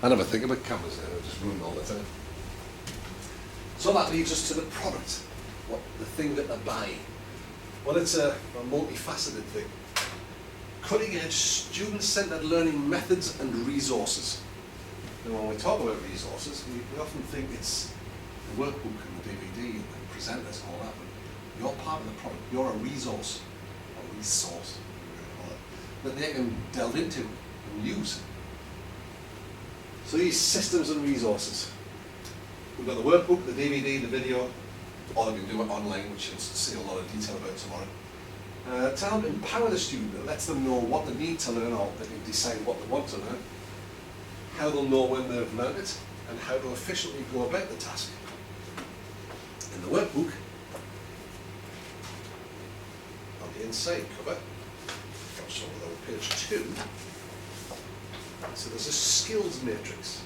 I never think about cameras now, I just ruin all the time. So that leads us to the product, the thing that they're buying. Well, it's a multifaceted thing. Cutting-edge, student-centered learning methods and resources. And when we talk about resources, we often think it's the workbook and the DVD and the presenters and all that, but you're part of the product. You're a resource, that they can delve into and use. So these systems and resources. We've got the workbook, the DVD, the video, or they can do it online, which you'll see a lot of detail about tomorrow. To help empower the student, it lets them know what they need to learn, or they can decide what they want to learn, how they'll know when they've learned it, and how to efficiently go about the task. In the workbook, on the inside cover, goes over page 2, so there's a skills matrix.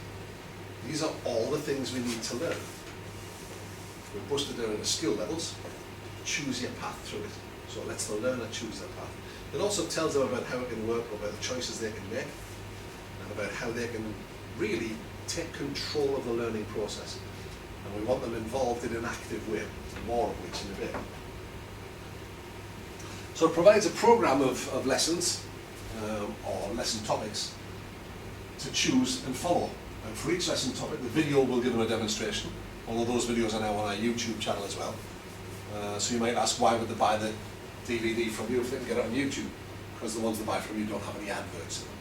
These are all the things we need to learn. We've busted down into skill levels. Choose your path through it. So it lets the learner choose their path. It also tells them about how it can work, about the choices they can make, and about how they can really take control of the learning process. And we want them involved in an active way, more of which in a bit. So it provides a program of lessons, or lesson topics, to choose and follow. And for each lesson topic, the video will give them a demonstration, although those videos are now on our YouTube channel as well. So you might ask, why would they buy the DVD from you if they can get it on YouTube? Because the ones they buy from you don't have any adverts in them.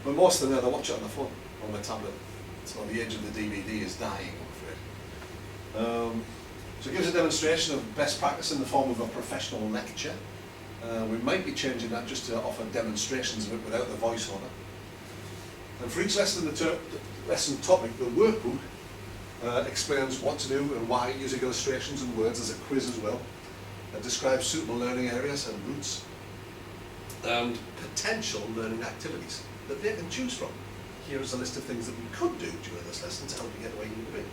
But most of them, they watch it on the phone, on the tablet. So the edge of the DVD is dying, I'm afraid. So it gives a demonstration of best practice in the form of a professional lecture. We might be changing that just to offer demonstrations of it without the voiceover. And for each lesson topic, the workbook explains what to do and why, using illustrations and words. There's a quiz as well. It describes suitable learning areas and routes and potential learning activities that they can choose from. Here is a list of things that we could do during this lesson to help you get where you need to be.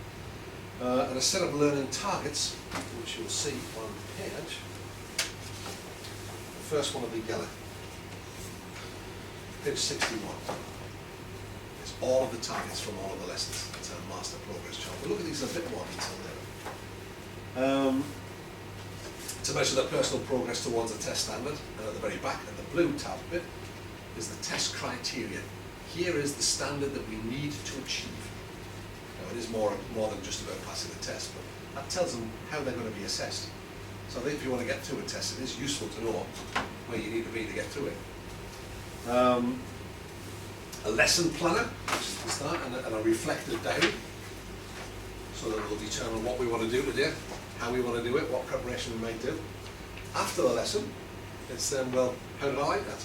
And a set of learning targets, which you'll see on the page. The first one will be yellow. Page 61. It's all of the targets from all of the lessons. It's a master progress chart. We'll look at these in a bit more detail later. To measure their personal progress towards a test standard, and at the very back, at the blue tab bit, is the test criteria. Here is the standard that we need to achieve. Now, it is more than just about passing the test, but that tells them how they're going to be assessed. So I think if you want to get through a test, it is useful to know where you need to be to get through it. A lesson planner, which is the start, and a reflective diary, so that we'll determine what we want to do today, how we want to do it, what preparation we might do. After the lesson, it's then, well, how did I like that?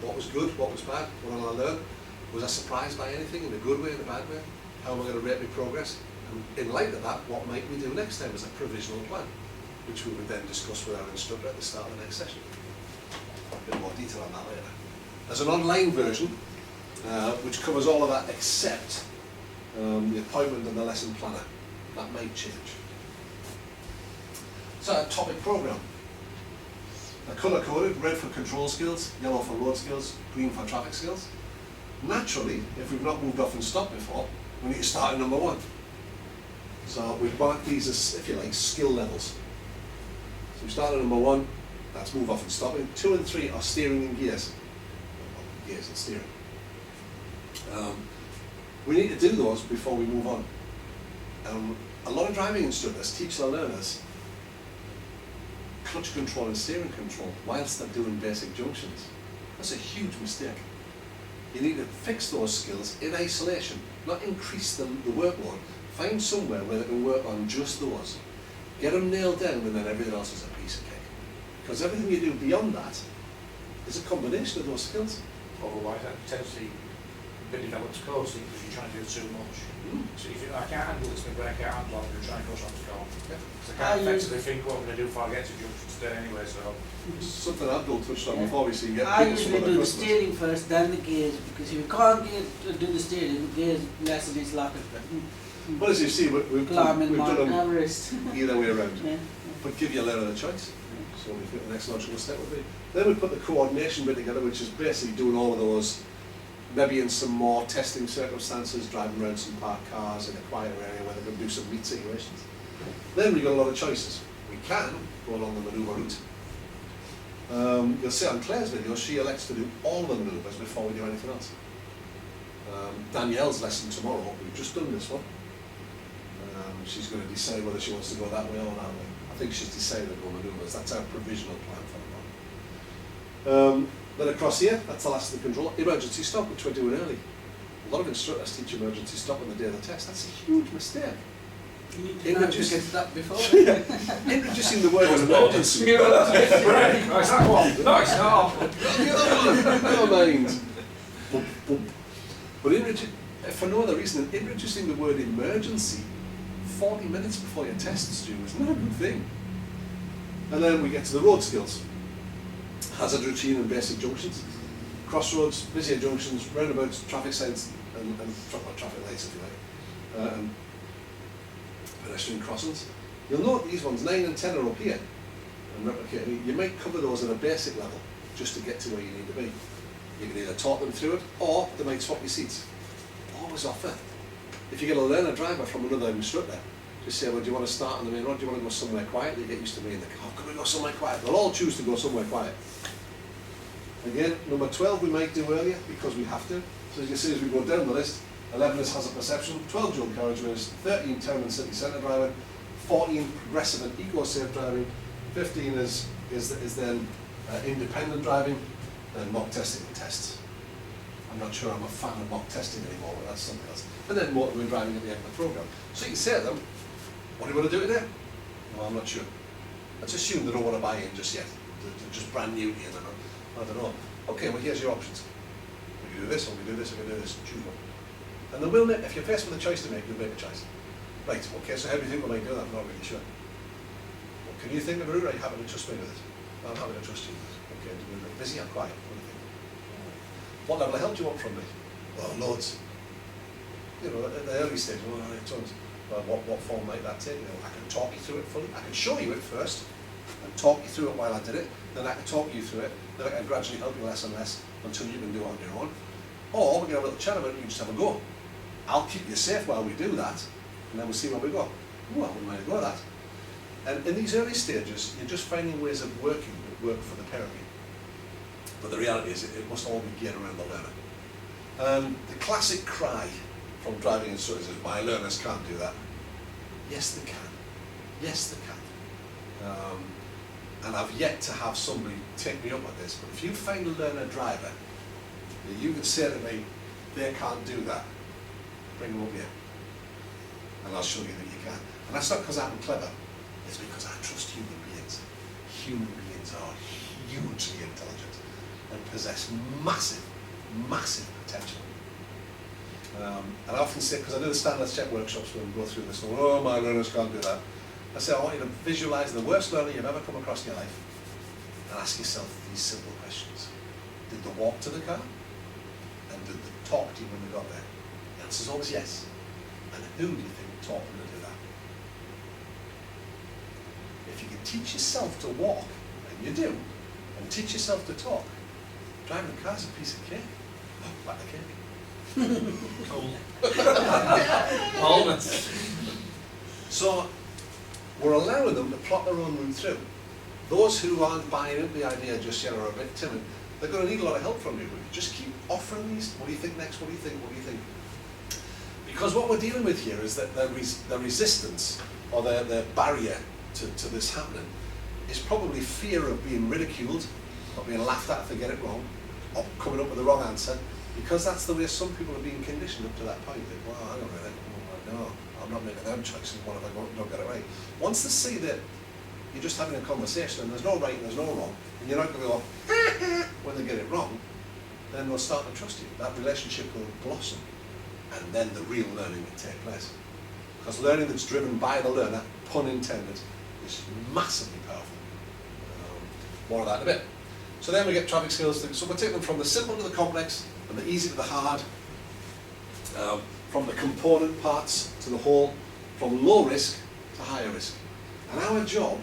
What was good, what was bad, what did I learn? Was I surprised by anything in a good way, in a bad way? How am I going to rate my progress? And in light of that, what might we do next time as a provisional plan, which we would then discuss with our instructor at the start of the next session. A bit more detail on that later. There's an online version, which covers all of that except the appointment and the lesson planner. That might change. So a topic program. They're colour-coded, red for control skills, yellow for road skills, green for traffic skills. Naturally, if we've not moved off and stopped before, we need to start at number 1. So we've marked these as, if you like, skill levels. So we start at number 1, that's move off and stopping. 2 and 3 are steering and gears. Gears and steering. We need to do those before we move on. A lot of driving instructors teach their learners clutch control and steering control whilst they're doing basic junctions. That's a huge mistake. You need to fix those skills in isolation, not increase the workload. Find somewhere where they can work on just those. Get them nailed down, and then everything else is a piece of cake. Because everything you do beyond that is a combination of those skills. Otherwise, that potentially been developed closely because you're trying to do too much. So if I can't handle this, maybe I can't handle it, I'm going to try and go on to go. Yeah. So I can't effectively think what I'm going to do before I get to junction today anyway, so. It's something Abdul touched on before we see. I usually do the steering first, then the gears, because if you can't do the steering, the gears lesson is like a well, as you see, we've done them Everest. either way around. Yeah. But give your learner a choice. So we think the next logical step would be. Then we put the coordination bit together, which is basically doing all of those maybe in some more testing circumstances, driving around some parked cars in a quieter area where they're going to do some meet situations. Then we've got a lot of choices. We can go along the manoeuvre route. You'll see on Claire's video, she elects to do all the manoeuvres before we do anything else. Danielle's lesson tomorrow, we've just done this one. She's going to decide whether she wants to go that way or that way. I think she's decided to go manoeuvres. That's our provisional plan for the moment. Then across here, that's the last of the control. Emergency stop, which we're doing early. A lot of instructors teach emergency stop on the day of the test. That's a huge mistake. You need to know to get that before. Introducing the word emergency. Nice, that one. Nice, Never mind. But for no other reason than introducing the word emergency 40 minutes before your test is due is not a good thing. And then we get to the road skills. Hazard routine and basic junctions. Crossroads, busier junctions, roundabouts, traffic signs, and traffic lights if you like. And pedestrian crossings. You'll note these ones, 9 and 10 are up here. And replicating, you might cover those at a basic level just to get to where you need to be. You can either talk them through it, or they might swap your seats. Always offer. If you get a learner driver from another instructor, just say, well, do you want to start on the main road? Do you want to go somewhere quietly? Get used to me in the car. Can we go somewhere quiet? They'll all choose to go somewhere quiet. Again, number 12 we might do earlier because we have to. So as you see as we go down the list, 11 is hazard perception, 12 dual carriageways, 13 town and city centre driving, 14 progressive and eco-safe driving, 15 is then independent driving, and mock testing and tests. I'm not sure I'm a fan of mock testing anymore, but that's something else. And then motorway driving at the end of the programme. So you can say to them, what do you want to do today? Well, I'm not sure. Let's assume they don't want to buy in just yet. They're just brand new here. I don't know. Okay, well here's your options. We can do this, or we do this, or we do this. Choose one. And they will make, if you're faced with a choice to make, you'll make a choice. Right, okay, so how do you think we might do that? I'm not really sure. Well, can you think of a route? Are you happy to trust me with it? I'm happy to trust you with it. Okay, do we look busy or quiet? What do you think? What level of help do you want from me? Well, loads. You know, at the early stage, well, tons. Well, what form might that take? You know, I can talk you through it fully. I can show you it first and talk you through it while I did it. Then I can talk you through it. Then I can gradually help you less and less until you can do it on your own. Or we can have a little chat about it and you just have a go. I'll keep you safe while we do that, and then we'll see where we go. Oh, I wouldn't mind go with that. And in these early stages, you're just finding ways of working that work for the parent. But the reality is, it must all be geared around the learner. The classic cry from driving instructors is, my learners can't do that. Yes, they can. Yes, they can. And I've yet to have somebody take me up on this, but if you find a learner driver that you can say to me, they can't do that, bring them up here. And I'll show you that you can. And that's not because I'm clever, it's because I trust human beings. Human beings are hugely intelligent and possess massive, massive potential. And I often say, because I do the standards check workshops when we go through this, oh, my learners can't do that. I say, I want you to visualise the worst learner you've ever come across in your life and ask yourself these simple questions. Did they walk to the car? And did they talk to you when they got there? The answer is always yes. And who do you think taught them to do that? If you can teach yourself to walk, and you do, and teach yourself to talk, driving a car is a piece of cake. Oh, like the cake. Almonds. So we're allowing them to plot their own route through. Those who aren't buying into the idea just yet are a bit timid. They're going to need a lot of help from you. Just keep offering these. What do you think next? What do you think? What do you think? Because what we're dealing with here is that the resistance or the barrier to this happening is probably fear of being ridiculed or being laughed at if they get it wrong or coming up with the wrong answer, because that's the way some people are being conditioned up to that point. Like, well, I don't really, no, I'm not making them choices. What if I don't get it right? Once they see that you're just having a conversation and there's no right and there's no wrong, and you're not going to go when they get it wrong, then they'll start to trust you. That relationship will blossom, and then the real learning will take place. Because learning that's driven by the learner, pun intended, is massively powerful. More of that in a bit. So then we get traffic skills. So we're taking them from the simple to the complex, and the easy to the hard, from the component parts to the whole, from low risk to higher risk. And our job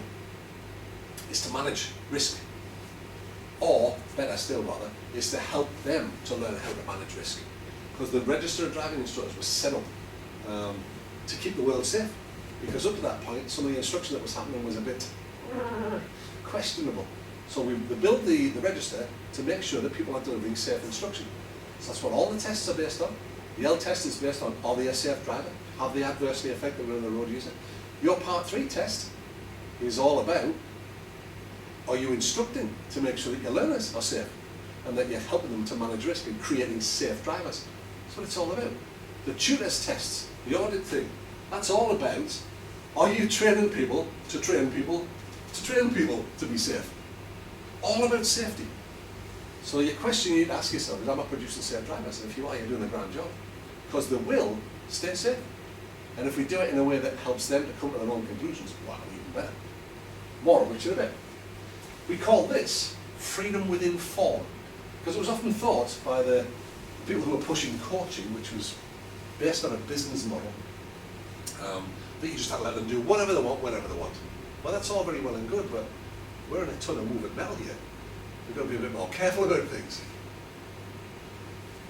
is to manage risk. Or, better still rather, is to help them to learn how to manage risk. Because the register of driving instructors was set up to keep the world safe. Because up to that point, some of the instruction that was happening was a bit questionable. So we built the register to make sure that people are delivering safe instruction. So that's what all the tests are based on. The L test is based on, are they a safe driver? Have they adversely affected another road user? Your Part 3 test is all about, are you instructing to make sure that your learners are safe and that you're helping them to manage risk and creating safe drivers? That's what it's all about. The tutors tests, the audit thing, that's all about, are you training people to train people to train people to be safe? All about safety. So your question you need to ask yourself is, am I producing safe drivers? And if you are, you're doing a grand job. Because they will stay safe. And if we do it in a way that helps them to come to their own conclusions, wow, even better. More of which in a bit. We call this freedom within form. Because it was often thought by the people who were pushing coaching, which was based on a business model, that you just had to let them do whatever they want, whenever they want. Well, that's all very well and good, but we're in a ton of moving metal here. We've got to be a bit more careful about things.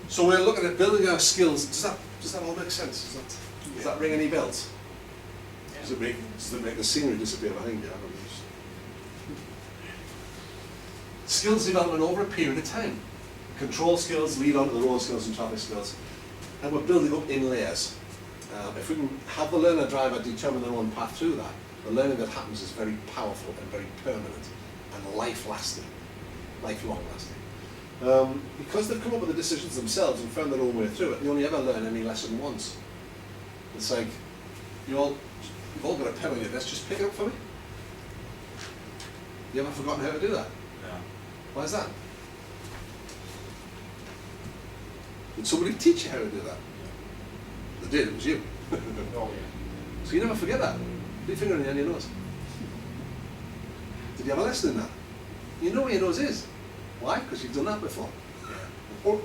So we're looking at building our skills. Does that all make sense? Does that ring any bells? Yeah. Does it make the scenery disappear behind you? Skills development over a period of time. Control skills lead on to the road skills and traffic skills. And we're building up in layers. If we can have the learner driver determine their own path through that, the learning that happens is very powerful and very permanent and life-lasting, lifelong lasting. Because they've come up with the decisions themselves and found their own way through it, they only ever learn any lesson once. It's like, you've all got a pen on your desk, just pick it up for me. You ever forgotten how to do that? Yeah. Why is that? Did somebody teach you how to do that? They did, it was you. Oh yeah. So you never forget that. Put your finger on the end of your nose. Did you have a lesson in that? You know where your nose is. Why? Because you've done that before. Or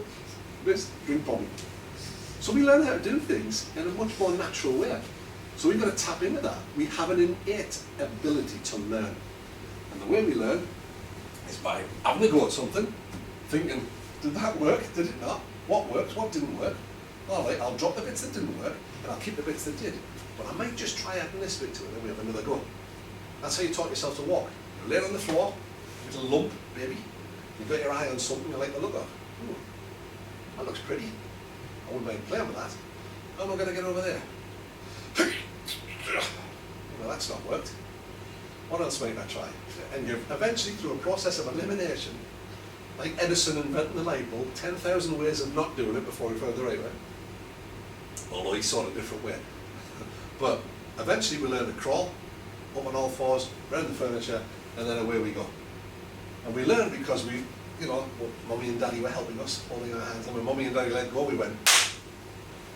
this drink problem. So we learn how to do things in a much more natural way. So we've got to tap into that. We have an innate ability to learn. And the way we learn is by having a go at something, thinking, did that work? Did it not? What worked? What didn't work? All right, I'll drop the bits that didn't work, and I'll keep the bits that did. But I might just try adding this bit to it, and then we have another go. That's how you taught yourself to walk. You lay on the floor, there's a lump, baby. You've got your eye on something you like the look of. Ooh, that looks pretty. I wouldn't mind playing with that. How am I going to get over there? Well, that's not worked. What else might I try? And you've eventually, through a process of elimination, like Edison inventing the light bulb, 10,000 ways of not doing it before he found the right way. Although he saw it a different way. But eventually we learn to crawl, up on all fours, around the furniture, and then away we go. And we learn because we, Mummy and Daddy were helping us, holding our hands, and when Mummy and Daddy let go, we went,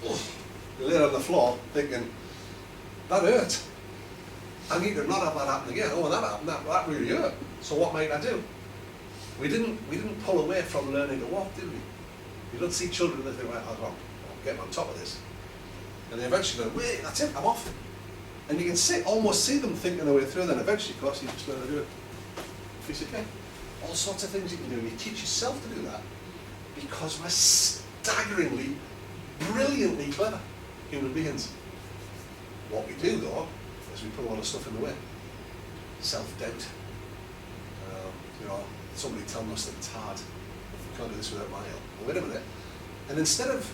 oh. We laid on the floor thinking, that hurt. I need to not have that happen again. Oh, when that happened, that really hurt. So what might I do? We didn't pull away from learning to walk, did we? You don't see children that think, right, I'll get on top of this. And they eventually go, wait, that's it, I'm off. And you can almost see them thinking their way through, then eventually, of course, you just learn to do it. Piece of cake. All sorts of things you can do, and you teach yourself to do that because we're staggeringly, brilliantly clever human beings. What we do, though, is we put a lot of stuff in the way. Self-doubt. Somebody telling us that it's hard. We can't do this without my help. Well, wait a minute. And instead of,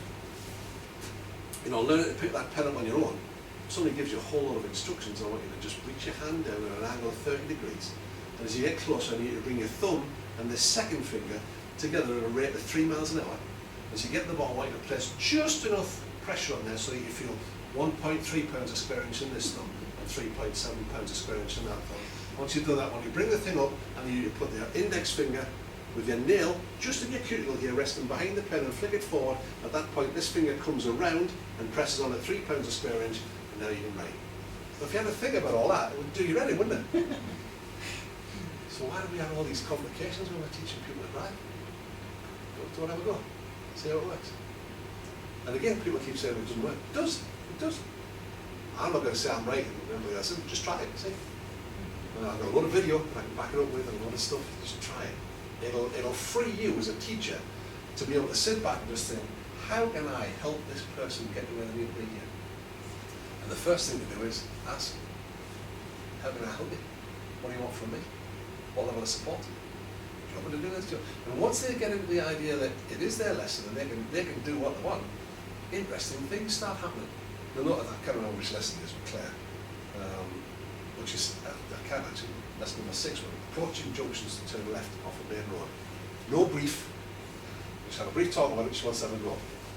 learning to pick that pen up on your own, somebody gives you a whole lot of instructions. I want you to just reach your hand down at an angle of 30 degrees. And as you get closer, I need you to bring your thumb and the second finger together at a rate of 3 miles an hour. As you get to the bottom, I want you to place just enough pressure on there so that you feel 1.3 pounds a square inch in this thumb and 3.7 pounds a square inch in that thumb. Once you've done that one, you bring the thing up and you put your index finger with your nail just in your cuticle here, resting behind the pen, and flick it forward. At that point, this finger comes around and presses on at 3 pounds a square inch, and now you can write. So if you had to think about all that, it would do you ready, wouldn't it? So why do we have all these complications when we're teaching people to drive? Don't have a go. See how it works. And again, people keep saying it doesn't work. It does. It does. I'm not going to say I'm right. Remember, I said, just try it. See. And I've got a lot of video that I can back it up with and a lot of stuff. Just try it. it'll free you as a teacher to be able to sit back and just think, how can I help this person get to where they need to be here? And the first thing to do is ask, how can I help you? What do you want from me? What level of support? Do you want me to do this? And once they get into the idea that it is their lesson and they can do what they want, interesting things start happening. Now, note that I can't remember which lesson it is with Claire, which is, I can't actually, lesson number 6, we're approaching junctions to turn left off a main road. No brief. We have a brief talk about it, she wants to have a go.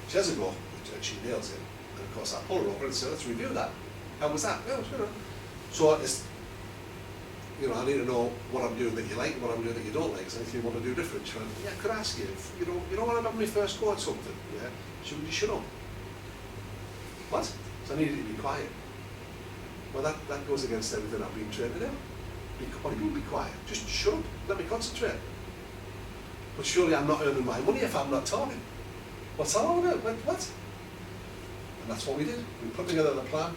She has a go, and she nails it. And of course I pull her over and say, let's review that. How was that? Yeah, it was good. So it's, you know, I need to know what I'm doing that you like and what I'm doing that you don't like. So if you want to do different, she went, yeah, could I ask you, if you don't want to have my first go at something, yeah, should you shut up? What? So I needed to be quiet. Well, that goes against everything I've been trained to do. What do you mean be quiet? Just shut up, let me concentrate. But surely I'm not earning my money if I'm not talking. What's that all about? What? And that's what we did. We put together the plan.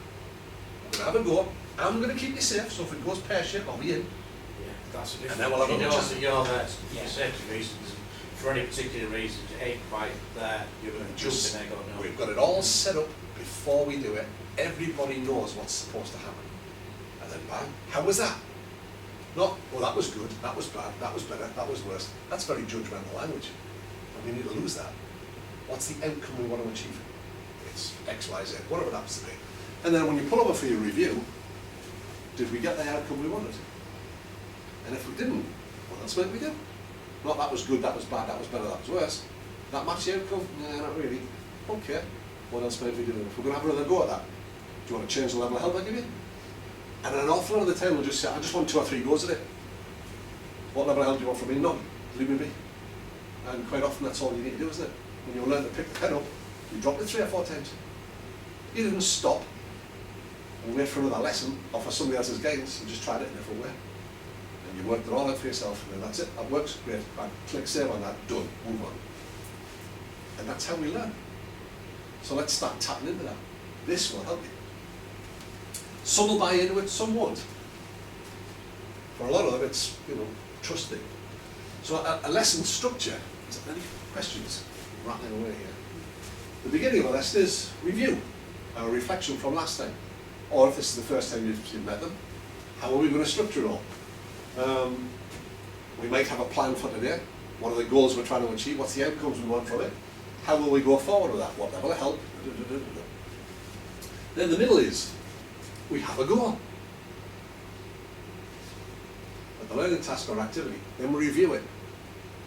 We're going to have a go. I'm going to keep you safe, so if it goes pear-shaped, I'll be in. Yeah, that's the difference. And then we'll have a He look knows at that you're there for safety reasons, for any particular reason, you ain't quite there, you're going to jump in there going, no. We've got it all set up before we do it. Everybody knows what's supposed to happen. And then bang, how was that? Not, well, that was good, that was bad, that was better, that was worse. That's very judgmental language. And we need to lose that. What's the outcome we want to achieve? It's X, Y, Z, whatever it happens to be. And then when you pull over for your review, did we get the outcome we wanted? And if we didn't, what else might we do? Not that was good, that was bad, that was better, that was worse. That match the outcome? Nah, not really. Okay, what else might we do? If we're going to have another go at that, do you want to change the level of help I give you? And an awful lot of the time we'll just say, I just want 2 or 3 goes at it. What level of help do you want from me? None. Leave me be. And quite often that's all you need to do, isn't it? When you learn to pick the pen up, you dropped it 3 or 4 times. You didn't stop and wait for another lesson or for somebody else's guidance, you just tried it in a different way. And you worked it all out for yourself, and then that's it, that works, great. Bang. Click save on that, done, move on. And that's how we learn. So let's start tapping into that. This will help you. Some will buy into it, some won't. For a lot of them, it's, you know, trusting. So a lesson structure, is there any questions rattling away here? The beginning of a lesson is review, a reflection from last time. Or if this is the first time you've met them, how are we going to structure it all? We might have a plan for today. What are the goals we're trying to achieve? What's the outcomes we want from it? How will we go forward with that? What level of help? Then the middle is, we have a goal. At the learning task or activity, then we review it.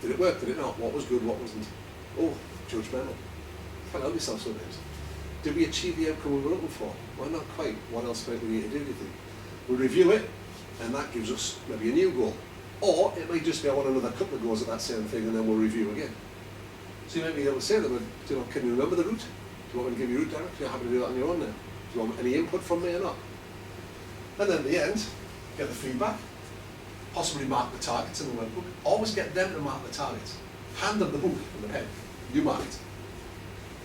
Did it work? Did it not? What was good? What wasn't? Oh, judgmental. Can't help yourself sometimes. Did we achieve the outcome we were looking for? Well, not quite. What else might we need to do, do you think? We review it, and that gives us maybe a new goal. Or it might just be, I want another couple of goals at that same thing, and then we'll review again. So you might be able to say to them, you know, can you remember the route? Do you want me to give you route direction? You're happy to do that on your own now. Do you want any input from me or not? And then at the end, get the feedback, possibly mark the targets in the workbook. Always get them to mark the targets. Hand them the book and the pen. You mark it.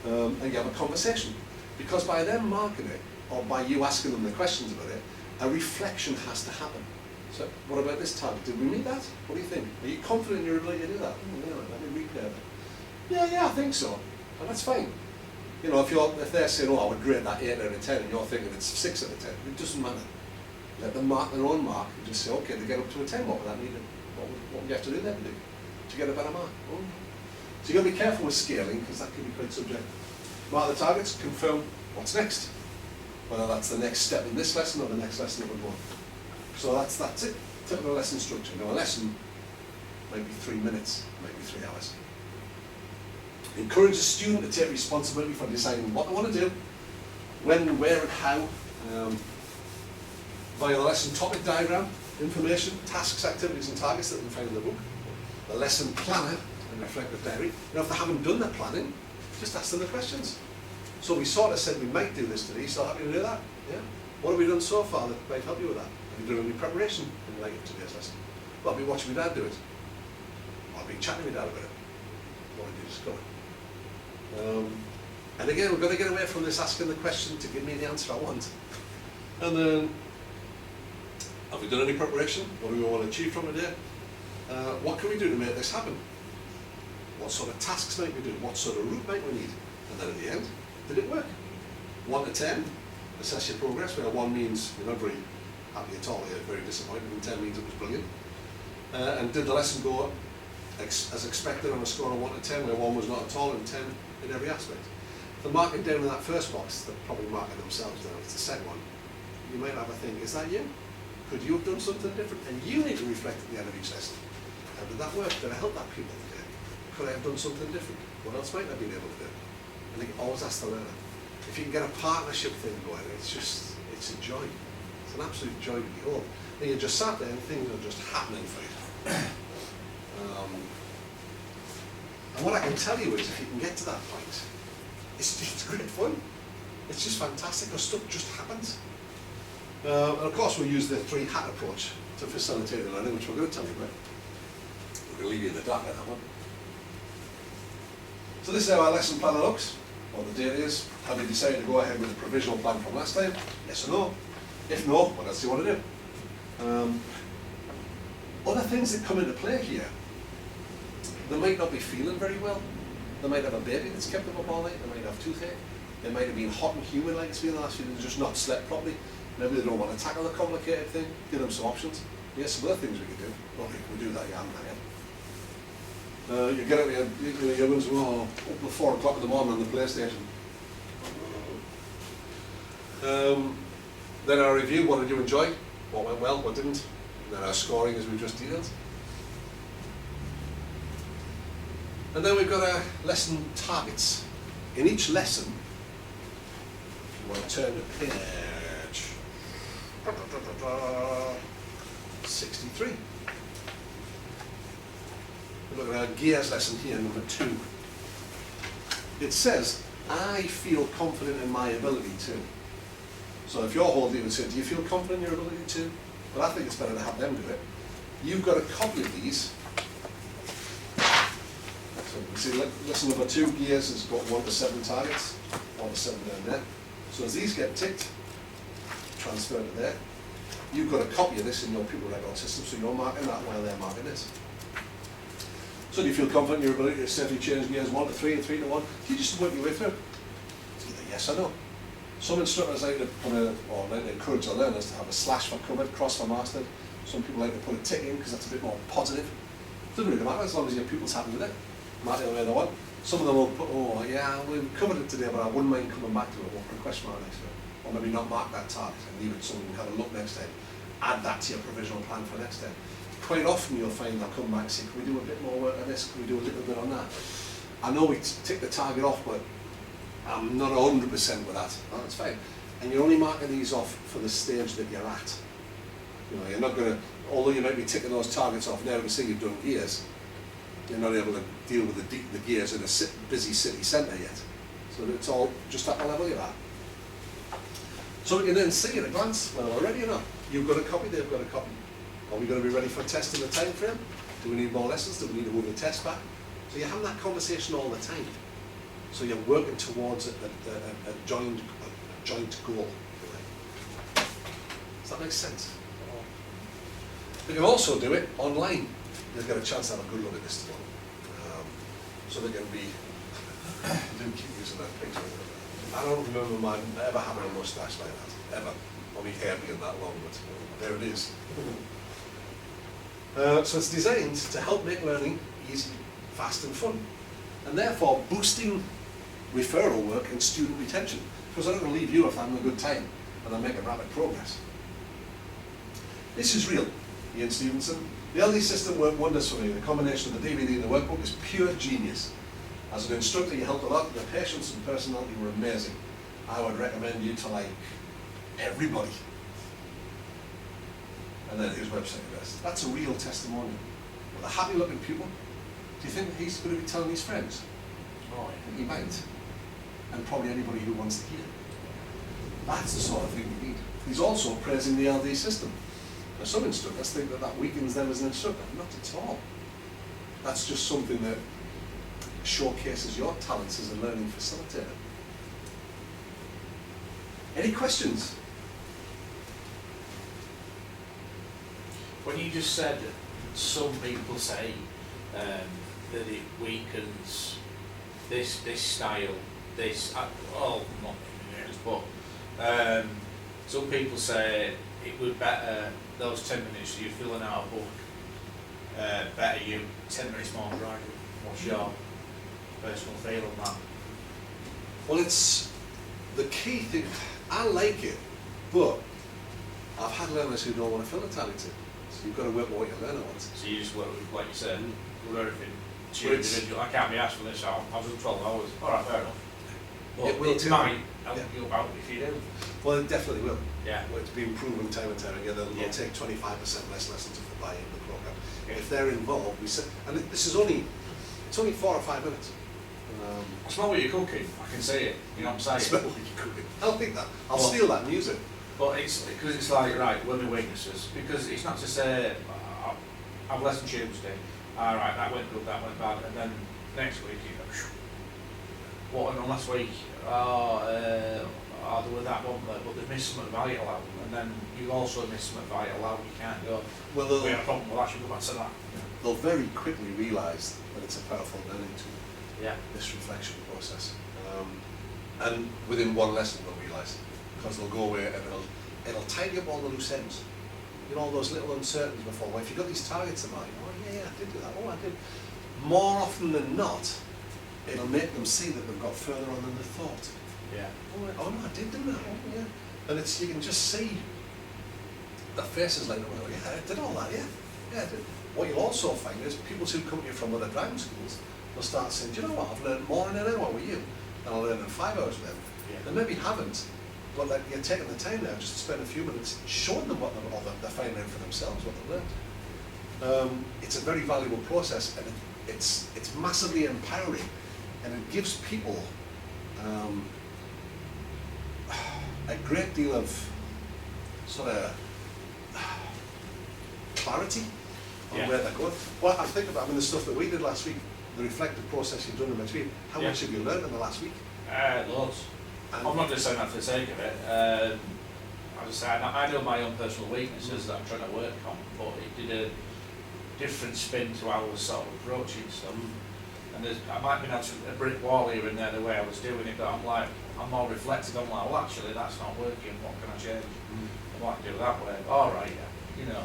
And you have a conversation. Because by them marking it, or by you asking them the questions about it, a reflection has to happen. So, what about this target? Did we meet that? What do you think? Are you confident in your ability to do that? Oh, yeah, let me replay that. Yeah, I think so. And that's fine. You know, if they're saying, oh, I would grade that 8 out of 10, and you're thinking it's 6 out of 10, it doesn't matter. Let them mark their own mark and just say, okay, to get up to a 10, what would that need? What would you have to do then to get a better mark? Oh. So you've got to be careful with scaling, because that can be quite subjective. Mark the targets, confirm what's next. Whether that's the next step in this lesson or the next lesson that we're going. So that's it. Typical lesson structure. Now a lesson might be 3 minutes, might be 3 hours. Encourage the student to take responsibility for deciding what they want to do, when, where and how, via the lesson topic diagram, information, tasks, activities and targets that we find in the book, the lesson planner and reflective diary. Now if they haven't done their planning, just ask them the questions. So we sort of said we might do this today, you still happy to do that? Yeah? What have we done so far that might help you with that? Have you done any preparation in light of today's lesson? Well, I've been watching my dad do it. Or I've been chatting with my dad about it. What did you discover? And again, we've got to get away from this asking the question to give me the answer I want. And then, have we done any preparation? What do we want to achieve from today? What can we do to make this happen? What sort of tasks might we do? What sort of route might we need? And then at the end, did it work? 1 to 10, assess your progress, where 1 means you're not very happy at all, you're very disappointed, and 10 means it was brilliant. And did the lesson go as expected on a score of 1 to 10, where 1 was not at all, and 10 in every aspect? If they're marking down in that first box, they're probably marking themselves down. It's the second one. You might have a think, is that you? Could you have done something different? And you need to reflect at the end of each lesson. How did that work? Did I help that pupil today? Could I have done something different? What else might I have been able to do? I think always ask the learner. If you can get a partnership thing going, it's a joy. It's an absolute joy to behold. And you just sat there and things are just happening for you. And what I can tell you is, if you can get to that point, it's great fun. It's just fantastic, because stuff just happens. And of course we'll use the 3-hat approach to facilitate the learning, which we're going to tell you about. We're going to leave you in the dark on that one. So this is how our lesson planner looks. What the date is. Have you decided to go ahead with the provisional plan from last time? Yes or no? If no, what else do you want to do? Other things that come into play here. They might not be feeling very well. They might have a baby that's kept them up all night. They might have toothache. They might have been hot and humid like it's been the last few days, just not slept properly. Maybe they don't want to tackle the complicated thing. Give them some options. Yes, some other things we can do. Okay, we do that, yeah, I'm not yet. You get out with your young ones, oh, up at 4 o'clock in the morning on the PlayStation. Then our review, what did you enjoy? What went well, what didn't? And then our scoring, as we just detailed. And then we've got our lesson targets. In each lesson, if you want to turn to page 63. Look at our gears lesson here, number 2. It says, I feel confident in my ability to. So if you're holding it and say, do you feel confident in your ability to? Well, I think it's better to have them do it. You've got a copy of these. So you see, lesson number 2, gears has got 1 to 7 targets, 1 to 7 down there. So as these get ticked, transfer to there. You've got a copy of this in your pupil record system, so you're marking that while they're marking this. So do you feel confident in your ability to safely change gears 1 to 3 and 3 to 1? You just work your way through. It's either yes or no. Some instructors like to put like to encourage their learners to have a slash for covered, cross for mastered. Some people like to put a tick in because that's a bit more positive. Doesn't really matter as long as your pupil's happy with it. Mark it the way they want. Some of them will put, oh yeah, we've covered it today, but I wouldn't mind coming back to it. We'll put a question mark next to it. Or maybe not mark that target and leave it so we can have a look next time. Add that to your provisional plan for next time. Quite often you'll find they'll come back and say, can we do a bit more work on this? Can we do a little bit on that? I know we tick the target off, but I'm not 100% with that. Oh, that's fine. And you're only marking these off for the stage that you're at. You know, you're not going to, although you might be ticking those targets off now to say you've done gears, you're not able to deal with the gears in a busy city centre yet. So it's all just at the level you're at. So we can then see at a glance whether we're ready or not. You've got a copy, they've got a copy. Are we going to be ready for a test in the time frame? Do we need more lessons? Do we need to move the test back? So you're having that conversation all the time. So you're working towards a joint goal. Does that make sense? We can also do it online. You'll get a chance to have a good look at this tomorrow. So they can be, do keep using that picture. I don't remember mine ever having a moustache like that, ever. Only hair being that long, but there it is. So it's designed to help make learning easy, fast and fun. And therefore boosting referral work and student retention. Because I'm not going to leave you if I'm having a good time and I'm making rapid progress. This is real, Ian Stevenson. The LD system worked wonders for me. The combination of the DVD and the workbook is pure genius. As an instructor, you helped a lot. Your patience and personality were amazing. I would recommend you to like everybody. And then his website address. That's a real testimonial. With a happy looking pupil, do you think he's going to be telling his friends? Oh, He might. And probably anybody who wants to hear. That's the sort of thing we need. He's also praising the LD system. Now some instructors think that that weakens them as an instructor. Not at all. That's just something that showcases your talents as a learning facilitator. Any questions? When you just said some people say that it weakens this style, not minutes, but some people say it would better those 10 minutes you're filling out a book, better you 10 minutes more driving. What's your personal feel on that? Well, it's the key thing. I like it, but I've had learners who don't want to fill a tally tip. So you've got to work with what your learner wants. So you just work with, like you said, with everything. To Well, individual. I can't be asked for this, I'll do 12 hours. Alright, fair enough. But It will it take- might help yeah. you out if you do. Well, it definitely will. Yeah. Well, it's been proven time and time again. They'll Yeah. take 25% less lessons if they buy into the program. Yeah. If they're involved, we said, and this is only 4 or 5 minutes. I smell what you're cooking, I can see it, you know what I'm I saying? smell what you're cooking. I'll think that. I'll Well- steal that music. But it's because it's like, right, what are my weaknesses? Because it's not to say, I've lesson Tuesday, alright, that went good, that went bad, and then next week you go, shoo. What, and last week, there was that one there, but they've missed something vital out, and then you also missed something vital out, you can't go, Well, we had a problem, well, I should go back to that. they'll very quickly realise that it's a powerful learning tool, Yeah. this reflection process. And within one lesson they'll realise it, because they'll go away and it'll tidy up all the loose ends. You know, all those little uncertainties before. Well, if you've got these targets in mind, oh yeah, I did do that, oh I did. More often than not, it'll make them see that they've got further on than they thought. Yeah. Oh no, I did do that, oh yeah. And it's, you can just see the faces like, oh yeah, I did all that, yeah. Yeah, I did. What you'll also find is people who come to you from other driving schools, they'll start saying, do you know what, I've learned more in an hour with you than I learned in 5 hours with them. Yeah. They maybe haven't, but like you're taking the time now just to spend a few minutes showing them what they're finding out for themselves, what they've learned. It's a very valuable process, and it's massively empowering, and it gives people a great deal of sort of clarity on Yeah. where they're going. Well, I think about, the stuff that we did last week, the reflective process you've done in between. How Yeah. much have you learned in the last week? Loads. And I'm not just saying that for the sake of it. As I say, I know my own personal weaknesses that I'm trying to work on, but it did a different spin to how I was sort of approaching stuff. And I might be not a brick wall here and there the way I was doing it, but I'm more reflective. I'm like, well, actually, that's not working. What can I change? I might do it that way. All right, yeah, you know.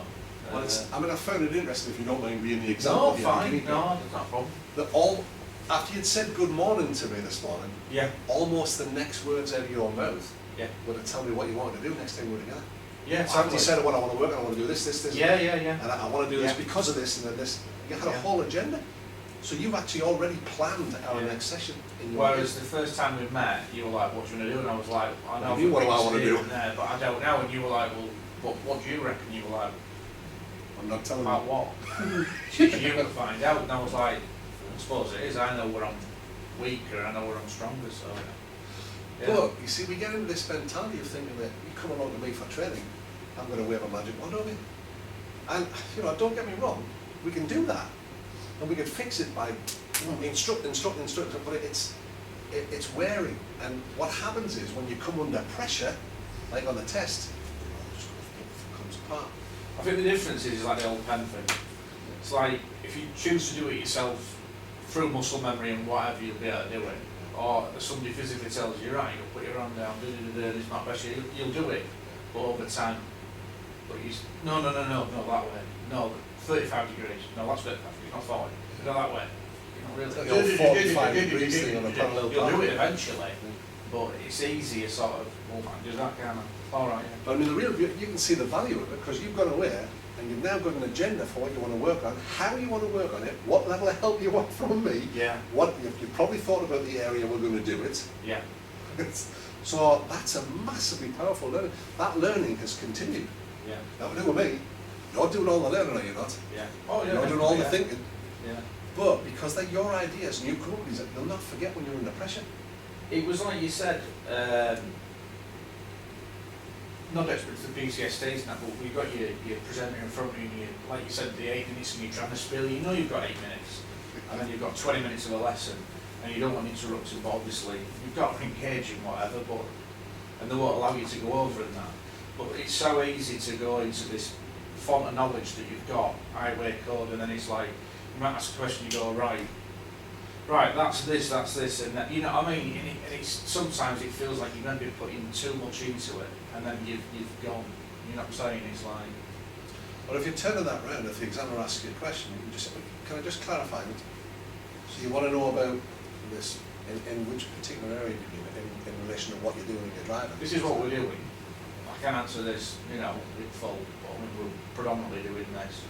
Well, I found it interesting, if you don't mind being the example. No, here, fine. Nicky, No, that's not a problem. that after you'd said good morning to me this morning, Yeah, almost the next words out of your mouth yeah, were to tell me what you wanted to do next time we were together. yeah. So after you said, well, I want to work, I want to do this, Yeah. and I want to do this Yeah. because of this and then this. You had a Yeah. whole agenda. So you've actually already planned our Yeah. next session in your Whereas the first time we met, you were like, what do you want to do? And I was like, I know You knew what I things wanna here do. and there, but I don't know. And you were like, well, what do you reckon? You were like, I'm not telling about you. what? You're going to find out. And I was like, I suppose it is. I know where I'm weaker, I know where I'm stronger, so. Yeah. But, you see, we get into this mentality of thinking that you come along to me for training, I'm going to wave a magic wand over you. And, don't get me wrong, we can do that. And we can fix it by instruct, but it's wearing. And what happens is, when you come under pressure, like on the test, it just comes apart. I think the difference is like the old pen thing. It's like, if you choose to do it yourself, through muscle memory and whatever, you'll be able to do it. Or somebody physically tells you, right, you'll put your arm down, this is not pressure, you'll do it. But over time, no, that way. No, 35 degrees. No, that's 35 degrees, not 40. Go that way. It's like the old 45 degrees thing on a parallel You'll do path. it eventually, but it's easier sort of, well, man, does that kind of, alright, yeah. But the real beauty, you can see the value of it, because you've gone away and you've now got an agenda for what you want to work on, how you want to work on it, what level of help you want from me. Yeah. You've probably thought about the area we're going to do it. Yeah. So that's a massively powerful learning. That learning has continued. Yeah. Now, do with me, you're doing all the learning, are you not? Yeah. Oh, yeah. You're doing all the yeah. thinking. Yeah. But because they're your ideas and you come up with these, they'll not forget when you're under pressure. It was like you said, not expert to the PCSDs now, but we've got your presenter in front of you, and you, like you said, the 8 minutes and you're trying to spill, you know you've got 8 minutes, and then you've got 20 minutes of a lesson, and you don't want to interrupt it, but obviously you've got to engage in whatever, and they won't allow you to go over in that. But it's so easy to go into this font of knowledge that you've got, highway code, and then it's like, you might ask a question, you go, right, that's this, and that, you know what I mean? And it's, sometimes it feels like you're going to be putting too much into it, and then you've gone, you know what I'm saying? It's like... Or if you turn that round, if the examiner asks you a question, you can just say, can I just clarify it? So you want to know about this, in which particular area you mean, in relation to what you're doing when you're driving? This is what we're doing. I can answer this, you know, in full, but I mean, we're predominantly doing this.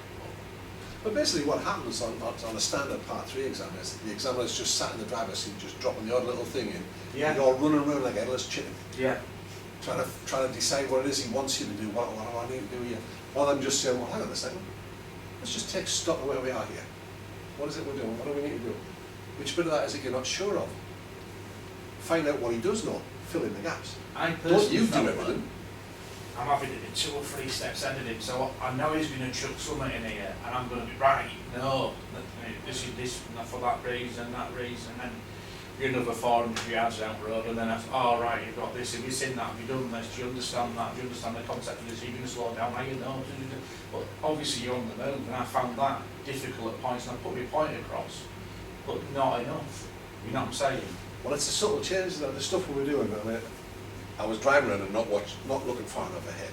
But basically what happens on a standard Part 3 exam is the examiner's just sat in the driver's seat, just dropping the odd little thing in. Yeah. You're running around like a headless chicken. Yeah. Trying to decide what it is he wants you to do, what do I need to do here? Or them just saying, well, hang on a second, let's just take stock of where we are here. What is it we're doing? What do we need to do? Which bit of that is it you're not sure of? Find out what he does know, fill in the gaps. I Don't personally you do felt everything. I'm having to do 2 or 3 steps ahead of him, so I know he's going to chuck something in here, and I'm going to be right. No, this is this for that reason, and then you're another 400 yards down the road, and then right, you've got this. Have you seen that? Have you done this? Do you understand that? Do you understand the concept of this? Are you going to slow down? How you know? But obviously you're on the move, and I found that difficult at points, and I put my point across, but not enough. You know what I'm saying? Well, it's the subtle changes, the stuff we were doing. I mean, I was driving around and not looking far enough ahead.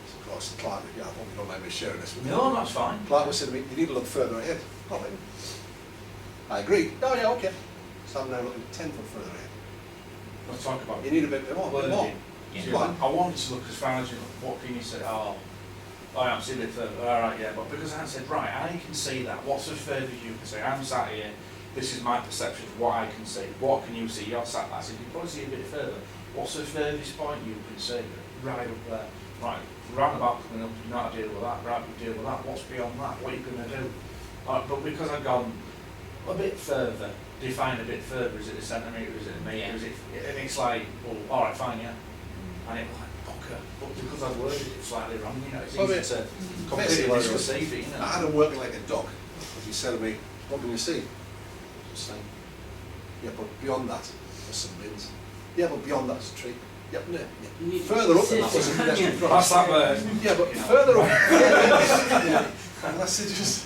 So of course, Clark, I hope you don't mind me sharing this with you. No, that's fine. Clark was saying to me, you need to look further ahead. All right. I agreed. Oh yeah, okay. So I'm now looking 10 foot further ahead. Let's talk about You need a bit more. wording. Yeah. What? I wanted to look as far as you know, what can you say? I'm seeing a bit further. All right, yeah, but because I said, right, I can see that. What's the furthest you can see? I'm sat here. This is my perception of what I can see. What can you see? You're sat there. I said, you can probably see a bit further. What's the furthest point you can see? Right up there. Right, roundabout coming up, you know how to deal with that. Right, we deal with that. What's beyond that? What are you going to do? But because I've gone a bit further, define a bit further, is it a centimetre, is it a metre, is it, and it's like, well, all right, fine, yeah. And it was like, fucker. But because I've worded it slightly wrong, you know, it's easy to completely misperceive it, you know. I had him working like a dog. He said to me, what can you see? Just saying, yeah, but beyond that, there's some bins. Yeah, but beyond that, there's a tree. Yep, no, yeah. Further up than that was a pedestrian cross. That's that bird. Yeah, but further up. Yeah. And I said, just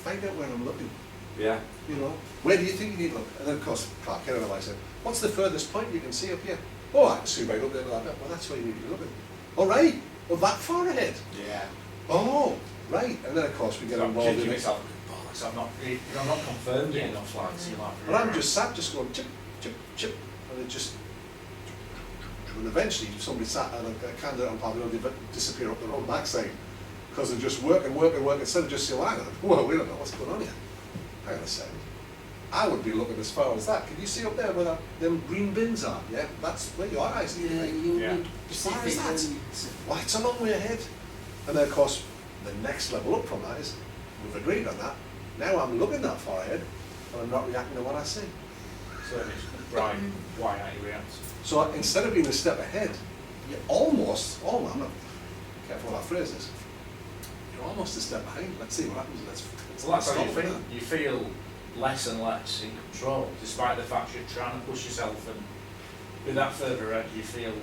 find out where I'm looking. Yeah. You know, where do you think you need to look? And then of course, Clark Kerr and I said, what's the furthest point you can see up here? Oh, I can see right up there with that bit. Well, that's where you need to be looking. All right. Well, that far ahead. Yeah. Oh, right. And then of course we get involved in it. I'm not confirmed it enough, like, so you're like, And I'm just sat, just going chip, chip, chip, and it just. And eventually, somebody sat and a candidate on Pavilion would disappear up their own backside because they're just working instead of just saying, well, hang on, whoa, we don't know what's going on here. Hang on a second. I would be looking as far as that. Can you see up there where them green bins are? Yeah, that's where your eyes need to be. Yeah. As far as that? Well, it's a long way ahead. And then, of course, the next level up from that is, we've agreed on that. Now I'm looking that far ahead, and I'm not reacting to what I see. So it's right, why aren't you reacting? So instead of being a step ahead, you're almost, I'm not careful what I phrase this, you're almost a step behind. Let's see what happens. Well, that's how you feel. You feel less and less in control, despite the fact you're trying to push yourself, and with that further ahead, you feel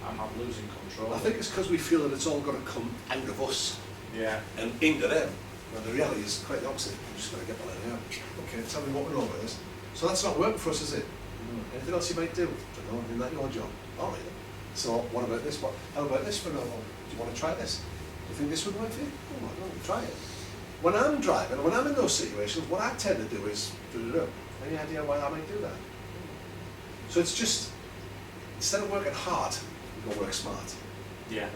I'm losing control. I think it's because we feel that it's all going to come out of us and into them. When the reality is quite the opposite. I'm just going to get one in here. Okay, tell me what we know about this. So that's not working for us, is it? Anything else you might do? I don't know, isn't that your job? All right then. So what about this? How about this for another one? Do you want to try this? Do you think this would work for you? Oh, I don't know, try it. When I'm driving, when I'm in those situations, what I tend to do is, any idea why I might do that? So it's just, instead of working hard, you go work smart. Yeah.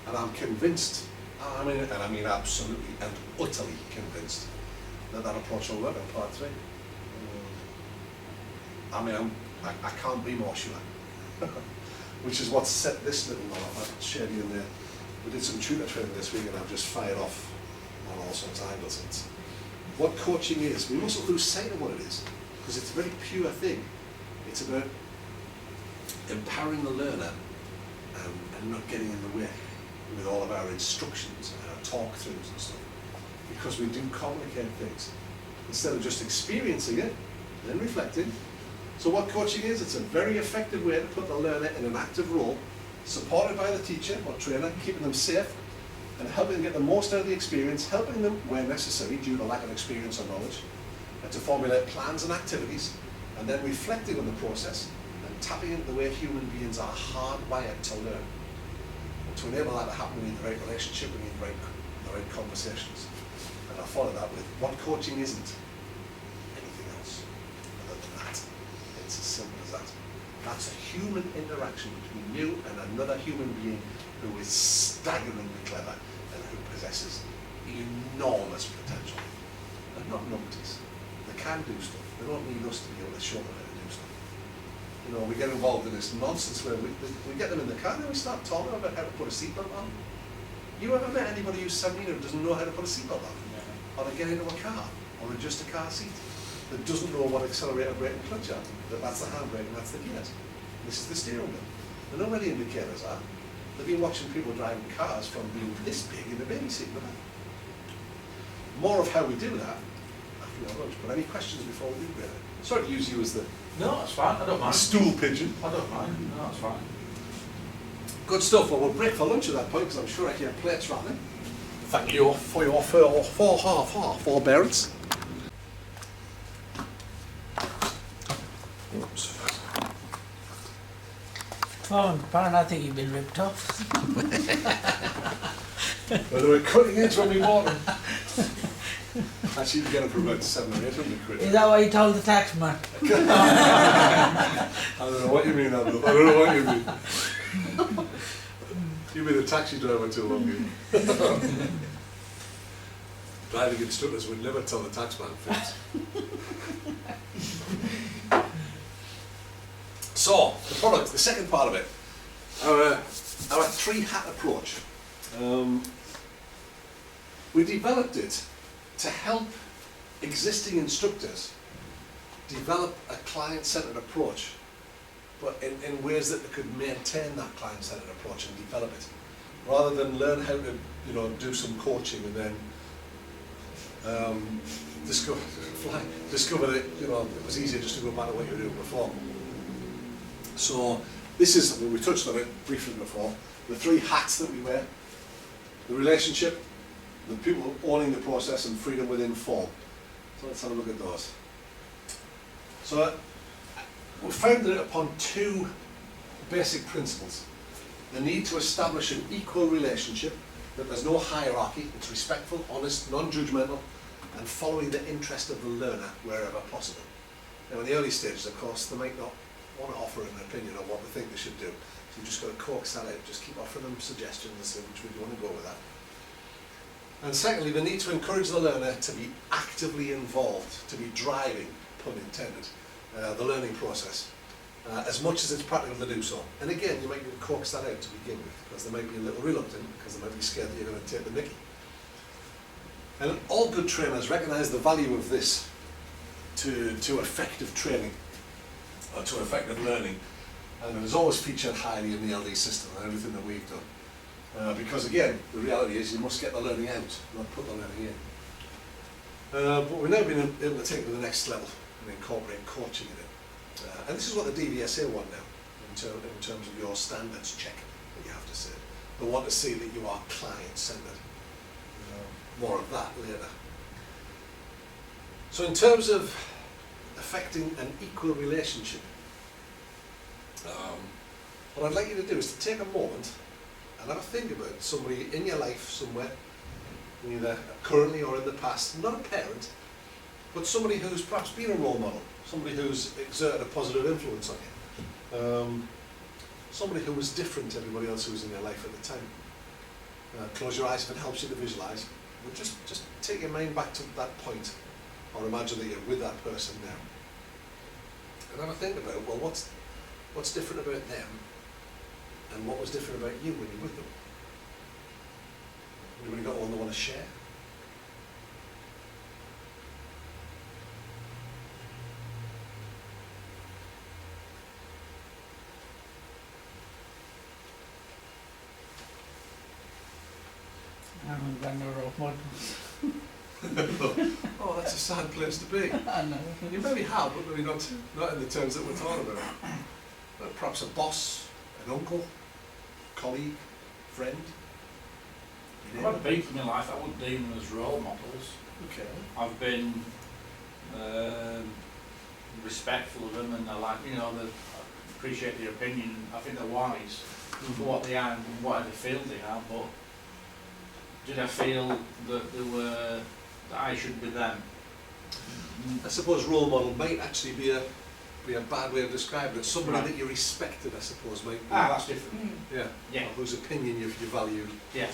And I'm convinced, I mean absolutely and utterly convinced that approach will work on Part 3. I can't be more sure. Which is what set this little one up. I shared you in there. We did some tutor training this week and I've just fired off on all sorts of angles. It's what coaching is. We mustn't lose sight of what it is, because it's a very pure thing. It's about empowering the learner and not getting in the way with all of our instructions and our talk-throughs and stuff, because we do complicate things instead of just experiencing it and then reflecting. So what coaching is, it's a very effective way to put the learner in an active role, supported by the teacher or trainer, keeping them safe, and helping them get the most out of the experience, helping them where necessary due to lack of experience or knowledge, and to formulate plans and activities, and then reflecting on the process and tapping into the way human beings are hardwired to learn. And to enable that to happen, we need the right relationship, we need the right conversations. And I follow that with what coaching isn't anything else other than that. It's as simple as that. That's a human interaction between you and another human being who is staggeringly clever and who possesses enormous potential. They're not numpties. They can do stuff. They don't need us to be able to show them how to do stuff. You know, we get involved in this nonsense where we get them in the car and we start talking about how to put a seatbelt on. You ever met anybody who's 17 who doesn't know how to put a seatbelt on? Or to get into a car, or adjust a car seat, that doesn't know what accelerator, brake and clutch are, that that's the handbrake and that's the gears. This is the steering wheel. They know where the indicators are. They've been watching people driving cars from being this big in the baby seat in the back. More of how we do that after our lunch. But any questions before we do, Greta? Sorry to use you as the No, that's fine, I don't mind. stool pigeon. I don't mind, no, that's fine. Good stuff. Well, we'll break for lunch at that point because I'm sure I hear plates rattling. Thank you for your forbearance. Oops. Oh, Baron, I think you've been ripped off. Well, they were cutting edge when we bought them. Actually, you can get them for about 700 or 800 quid. Is that what you told the taxman? I don't know what you mean, Abdul. I don't know what you mean. You've been a taxi driver too long, you. Driving instructors would never tell the taxman things. So, the product, the second part of it, our three-hat approach. We developed it to help existing instructors develop a client-centered approach, but in ways that they could maintain that client-centered approach and develop it, rather than learn how to, do some coaching and then discover that it was easier just to go back to what you were doing before. So this is, we touched on it briefly before, the three hats that we wear: the relationship, the people owning the process, and freedom within form. So let's have a look at those. So we founded it upon two basic principles: the need to establish an equal relationship, that there's no hierarchy, it's respectful, honest, non-judgmental, and following the interest of the learner wherever possible. Now in the early stages, of course, they might not want to offer an opinion on what they think they should do, so you've just got to coax that out, just keep offering them suggestions and say which way you want to go with that. And secondly, the need to encourage the learner to be actively involved, to be driving, pun intended, the learning process, as much as it's practical to do so. And again, you might need to coax that out to begin with, because they might be a little reluctant, because they might be scared that you're going to take the mickey. And all good trainers recognise the value of this to effective training, or to effective learning, and it is always featured highly in the LD system and everything that we've done. Because again, the reality is you must get the learning out, not put the learning in. But we've now been able to take it to the next level and incorporate coaching in it. And this is what the DVSA want now, in terms of your standards check that you have to say. They want to see that you are client-centered. More of that later. So in terms of affecting an equal relationship, what I'd like you to do is to take a moment and have a think about somebody in your life somewhere, either currently or in the past, not a parent, but somebody who's perhaps been a role model, somebody who's exerted a positive influence on you, somebody who was different to everybody else who was in your life at the time. Close your eyes if it helps you to visualise, but just take your mind back to that point, or imagine that you're with that person now. And have a think about, well, what's different about them, and what was different about you when you're with them? Anybody got one they want to share? I haven't got no role models. Oh, that's a sad place to be. I know. You maybe have, but maybe not in the terms that we're talking about. Perhaps a boss, an uncle, colleague, friend. I've had people in my life, I wouldn't deem them as role models. Okay. I've been respectful of them, and I like, you know, I appreciate their opinion. I think they're wise for what they are and whatever field they are, but did I feel that that I should be them? I suppose role model might actually be a bad way of describing it. Somebody that you respected, I suppose, might be. Ah, that's different. Yeah. Yeah. Or whose opinion you valued. Yeah.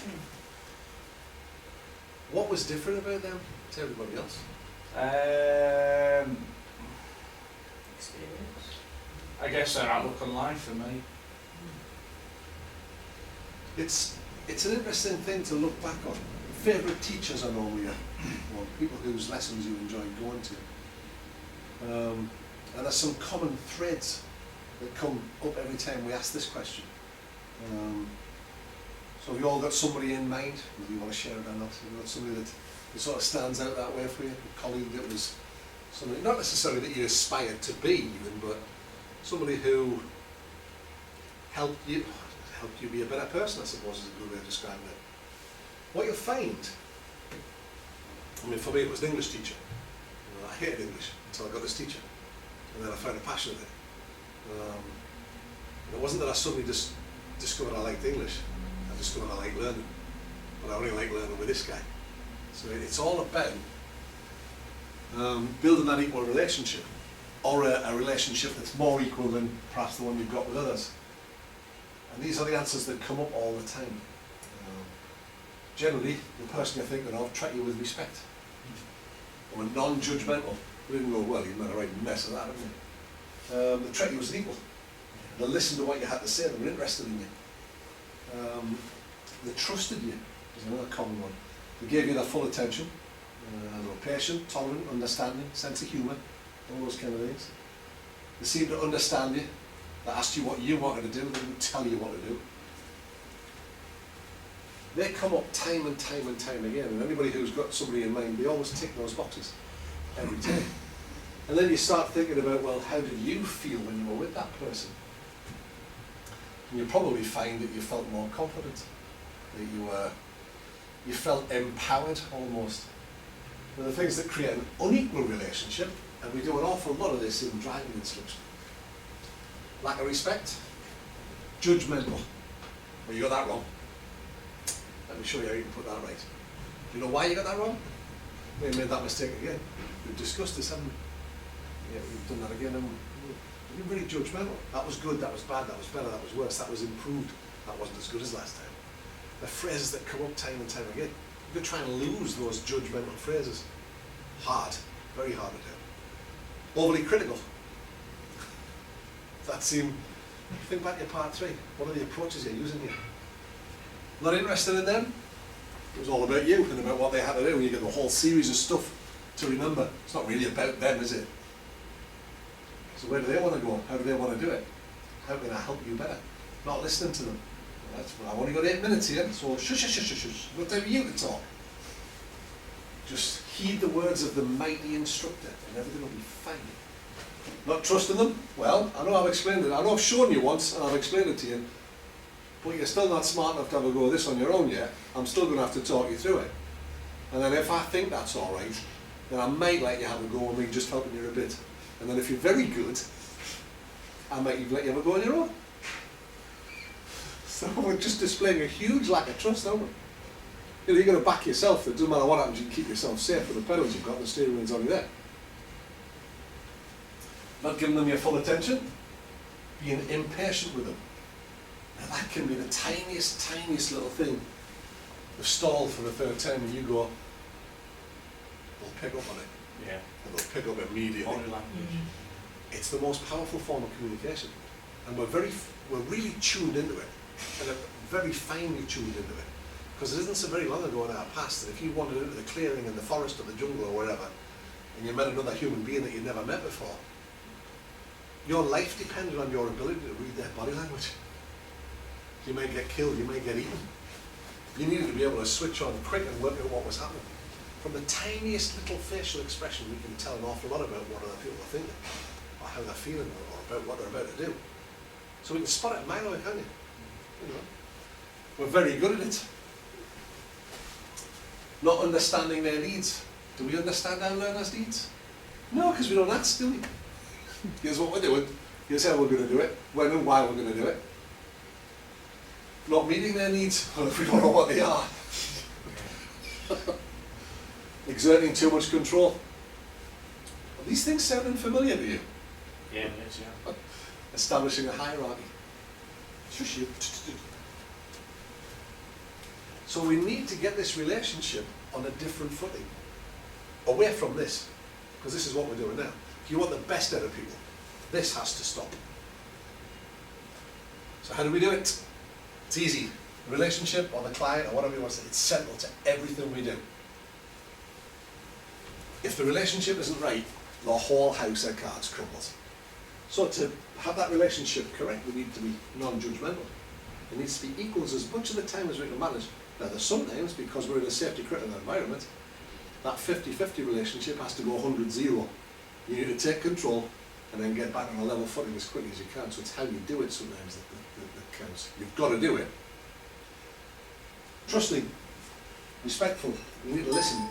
What was different about them to everybody else? Experience. I guess their outlook on life for me. It's an interesting thing to look back on. Favourite teachers are normally people whose lessons you enjoy going to. And there's some common threads that come up every time we ask this question. So have you all got somebody in mind, whether you want to share it or not? Have you got somebody that sort of stands out that way for you? A colleague that was somebody, not necessarily that you aspired to be even, but somebody who helped you be a better person, I suppose is a good way of describing it. What you'll find, I mean, for me it was an English teacher. You know, I hated English until I got this teacher, and then I found a passion in it. It wasn't that I suddenly just discovered I liked English. I discovered I liked learning, but I only like learning with this guy. So it's all about building that equal relationship, or a relationship that's more equal than perhaps the one you've got with others. And these are the answers that come up all the time. Generally, the person you're thinking of treat you with respect, or non-judgmental. They didn't go, well, you made a right mess of that, haven't you? They treat you as an equal. They listened to what you had to say. They were interested in you. They trusted you is another common one. They gave you their full attention. They were patient, tolerant, understanding, sense of humour, all those kind of things. They seemed to understand you. They asked you what you wanted to do. They didn't tell you what to do. They come up time and time and time again, and anybody who's got somebody in mind, they always tick those boxes every time. And then you start thinking about, well, how did you feel when you were with that person? And you probably find that you felt more confident, that you felt empowered almost. They're the things that create an unequal relationship, and we do an awful lot of this in driving instruction. Lack of respect, judgmental. Well, you got that wrong. Let me show you how you can put that right. Do you know why you got that wrong? We made that mistake again. We've discussed this, haven't we? Yeah, we've done that again, haven't we? You're really judgmental. That was good, that was bad, that was better, that was worse, that was improved, that wasn't as good as last time. The phrases that come up time and time again. You could try and lose those judgmental phrases. Hard, very hard to do. Overly critical. That seemed, think back to part 3. What are the approaches you're using here? Not interested in them? It was all about you and about what they had to do. You get the whole series of stuff to remember. It's not really about them, is it? So where do they want to go? How do they want to do it? How can I help you better? Not listening to them. Well, I've only got 8 minutes here, so shush, shush, shush, shush, shush. What time for you to talk? Just heed the words of the mighty instructor and everything will be fine. Not trusting them? Well, I know I've explained it. I know I've shown you once and I've explained it to you, but you're still not smart enough to have a go at this on your own yet. I'm still going to have to talk you through it. And then if I think that's all right, then I might let you have a go at me just helping you a bit. And then if you're very good, I might even let you have a go on your own. So we're just displaying a huge lack of trust, aren't we? You know, you're going to back yourself. It doesn't matter what happens, you can keep yourself safe with the pedals you've got, the steering wheel's only there. Not giving them your full attention, being impatient with them. Now that can be the tiniest, tiniest little thing. They've stalled for the 3rd time and you go, they'll pick up on it. Yeah. And they'll pick up immediately. Body language. It's the most powerful form of communication. And we're really tuned into it. And very finely tuned into it. Because it isn't so very long ago in our past that if you wandered into the clearing in the forest or the jungle or wherever, and you met another human being that you'd never met before, your life depended on your ability to read their body language. You might get killed, you might get eaten. You needed to be able to switch on quick and work out what was happening. From the tiniest little facial expression, we can tell an awful lot about what other people are thinking, or how they're feeling, or about what they're about to do. So we can spot it a mile away, can't you? You know, we're very good at it. not understanding their needs. Do we understand our learners' needs? No, because we don't ask, do we? Here's what we're doing. Here's how we're going to do it. When and why we're going to do it. Not meeting their needs, well, if we don't know what they are. Exerting too much control. Are these things sounding familiar to you? Yeah, it is, yeah. Establishing a hierarchy. Shush you. So we need to get this relationship on a different footing. Away from this. Because this is what we're doing now. If you want the best out of people, this has to stop. So how do we do it? It's easy. The relationship or the client or whatever you want to say, it's central to everything we do. If the relationship isn't right, the whole house of cards crumbles. So to have that relationship correct, we need to be non-judgmental. It needs to be equals as much of the time as we can manage. Now there's sometimes, because we're in a safety critical environment, that 50-50 relationship has to go 100-0. You need to take control and then get back on a level footing as quickly as you can. So it's how you do it sometimes that counts. You've got to do it. Trusting, respectful, you need to listen.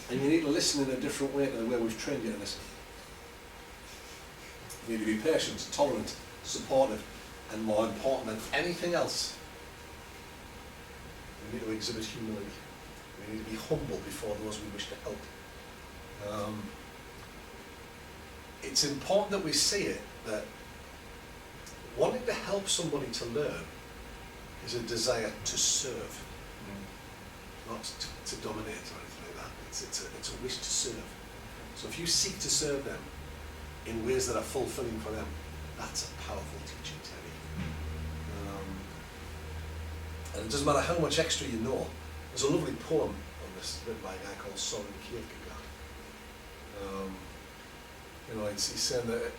And you need to listen in a different way to the way we've trained you to listen. You need to be patient, tolerant, supportive, and more important than anything else, we need to exhibit humility. We need to be humble before those we wish to help. It's important that we see it, that wanting to help somebody to learn is a desire to serve, not to dominate or anything like that. It's a wish to serve. So if you seek to serve them in ways that are fulfilling for them, that's a powerful teaching technique. And it doesn't matter how much extra you know. There's a lovely poem on this written by a guy called Soren Kierkegaard. He's saying that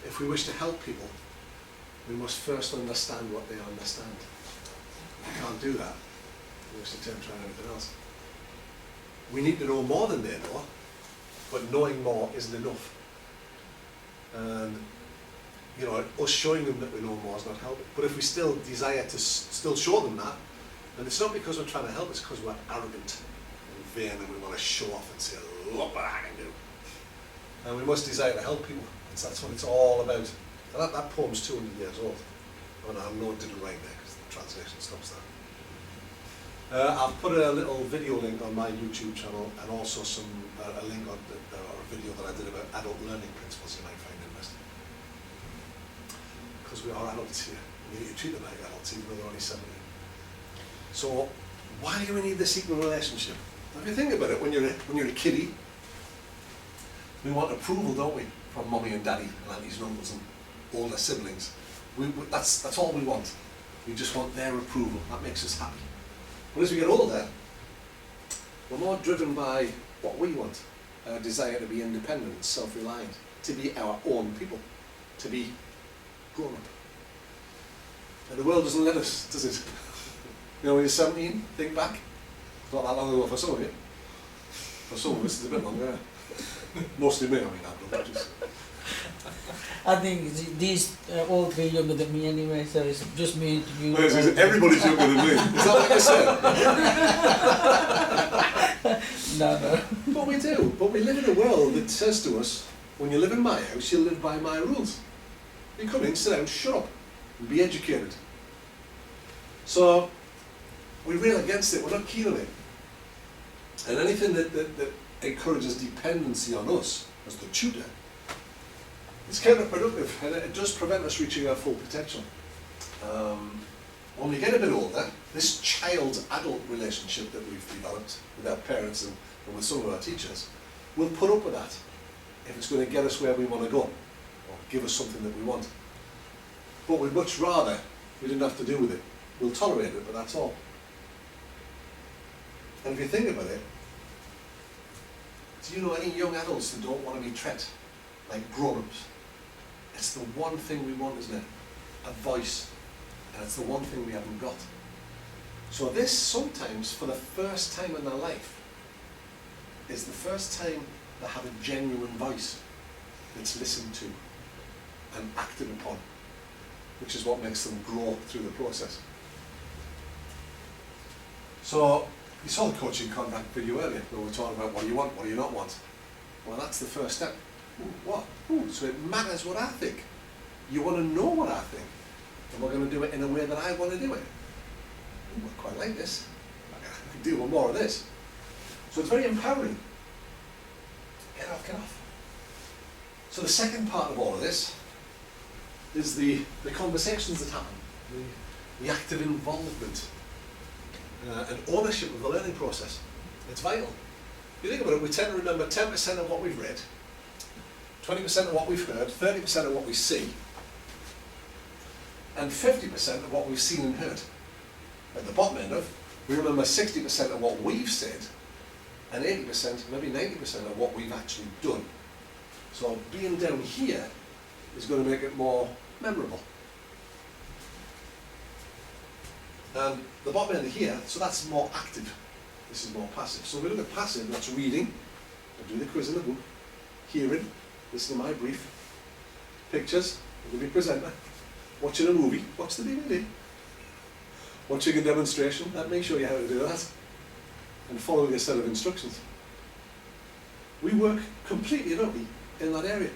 if we wish to help people, we must first understand what they understand. We can't do that. We waste the time trying anything else. We need to know more than they know, but knowing more isn't enough. And us showing them that we know more is not helping. But if we still desire to still show them that, then it's not because we're trying to help, it's because we're arrogant and vain and we want to show off and say, look what I can do. And we must desire to help people. That's what it's all about. And that poem's 200 years old. And I know it didn't write there because the translation stops there. I've put a little video link on my YouTube channel and also a link on a video that I did about adult learning principles you might find interesting. Because we are adults here. We need to treat them like adults even though they're only 17. So why do we need this equal relationship? If you think about it, when you're a kiddie, we want approval, don't we, from mummy and daddy and aunties and uncles and older siblings. That's all we want. We just want their approval. That makes us happy. But as we get older, we're more driven by what we want, our desire to be independent, self-reliant, to be our own people, to be grown up. And the world doesn't let us, does it? When you're 17, think back. It's not that long ago for some of you. For some of us, it's a bit longer. Mostly me, I've done just. I think these all three younger than me anyway, so it's just me and you. Well, everybody's younger than me. Is that what you said? No. But we do. But we live in a world that says to us, when you live in my house, you'll live by my rules. You come in, sit down, shut up, and be educated. So we rail against it. We're not keen on it. And anything that encourages dependency on us as the tutor, it's counterproductive, and it does prevent us reaching our full potential. When we get a bit older, this child-adult relationship that we've developed with our parents and with some of our teachers, we'll put up with that if it's going to get us where we want to go, or give us something that we want. But we'd much rather we didn't have to deal with it. We'll tolerate it, but that's all. And if you think about it, do you know any young adults that don't want to be treated like grown-ups? It's the one thing we want, isn't it? A voice. And it's the one thing we haven't got. So this, sometimes, for the first time in their life, is the first time they have a genuine voice that's listened to and acted upon, which is what makes them grow through the process. So You saw the coaching contract video earlier, where we were talking about what do you want, what do you not want. Well, that's the first step. Ooh, what? Ooh, so it matters what I think. You want to know what I think, and we're going to do it in a way that I want to do it. Ooh, I quite like this. I can deal with more of this. So it's very empowering. Get off, get off. So the second part of all of this is the conversations that happen, the active involvement and ownership of the learning process. It's vital. If you think about it, we tend to remember 10% of what we've read, 20% of what we've heard, 30% of what we see, and 50% of what we've seen and heard. At the bottom end of, we remember 60% of what we've said, and 80%, maybe 90% of what we've actually done. So being down here is going to make it more memorable. And the bottom end of here, so that's more active. This is more passive. So we look at passive, that's reading, I do the quiz in the book, hearing, listening to my brief, pictures, I'm going to be presenter, watching a movie, watch the DVD, watching a demonstration, let me show you how to do that, and following a set of instructions. We work completely and utterly in that area.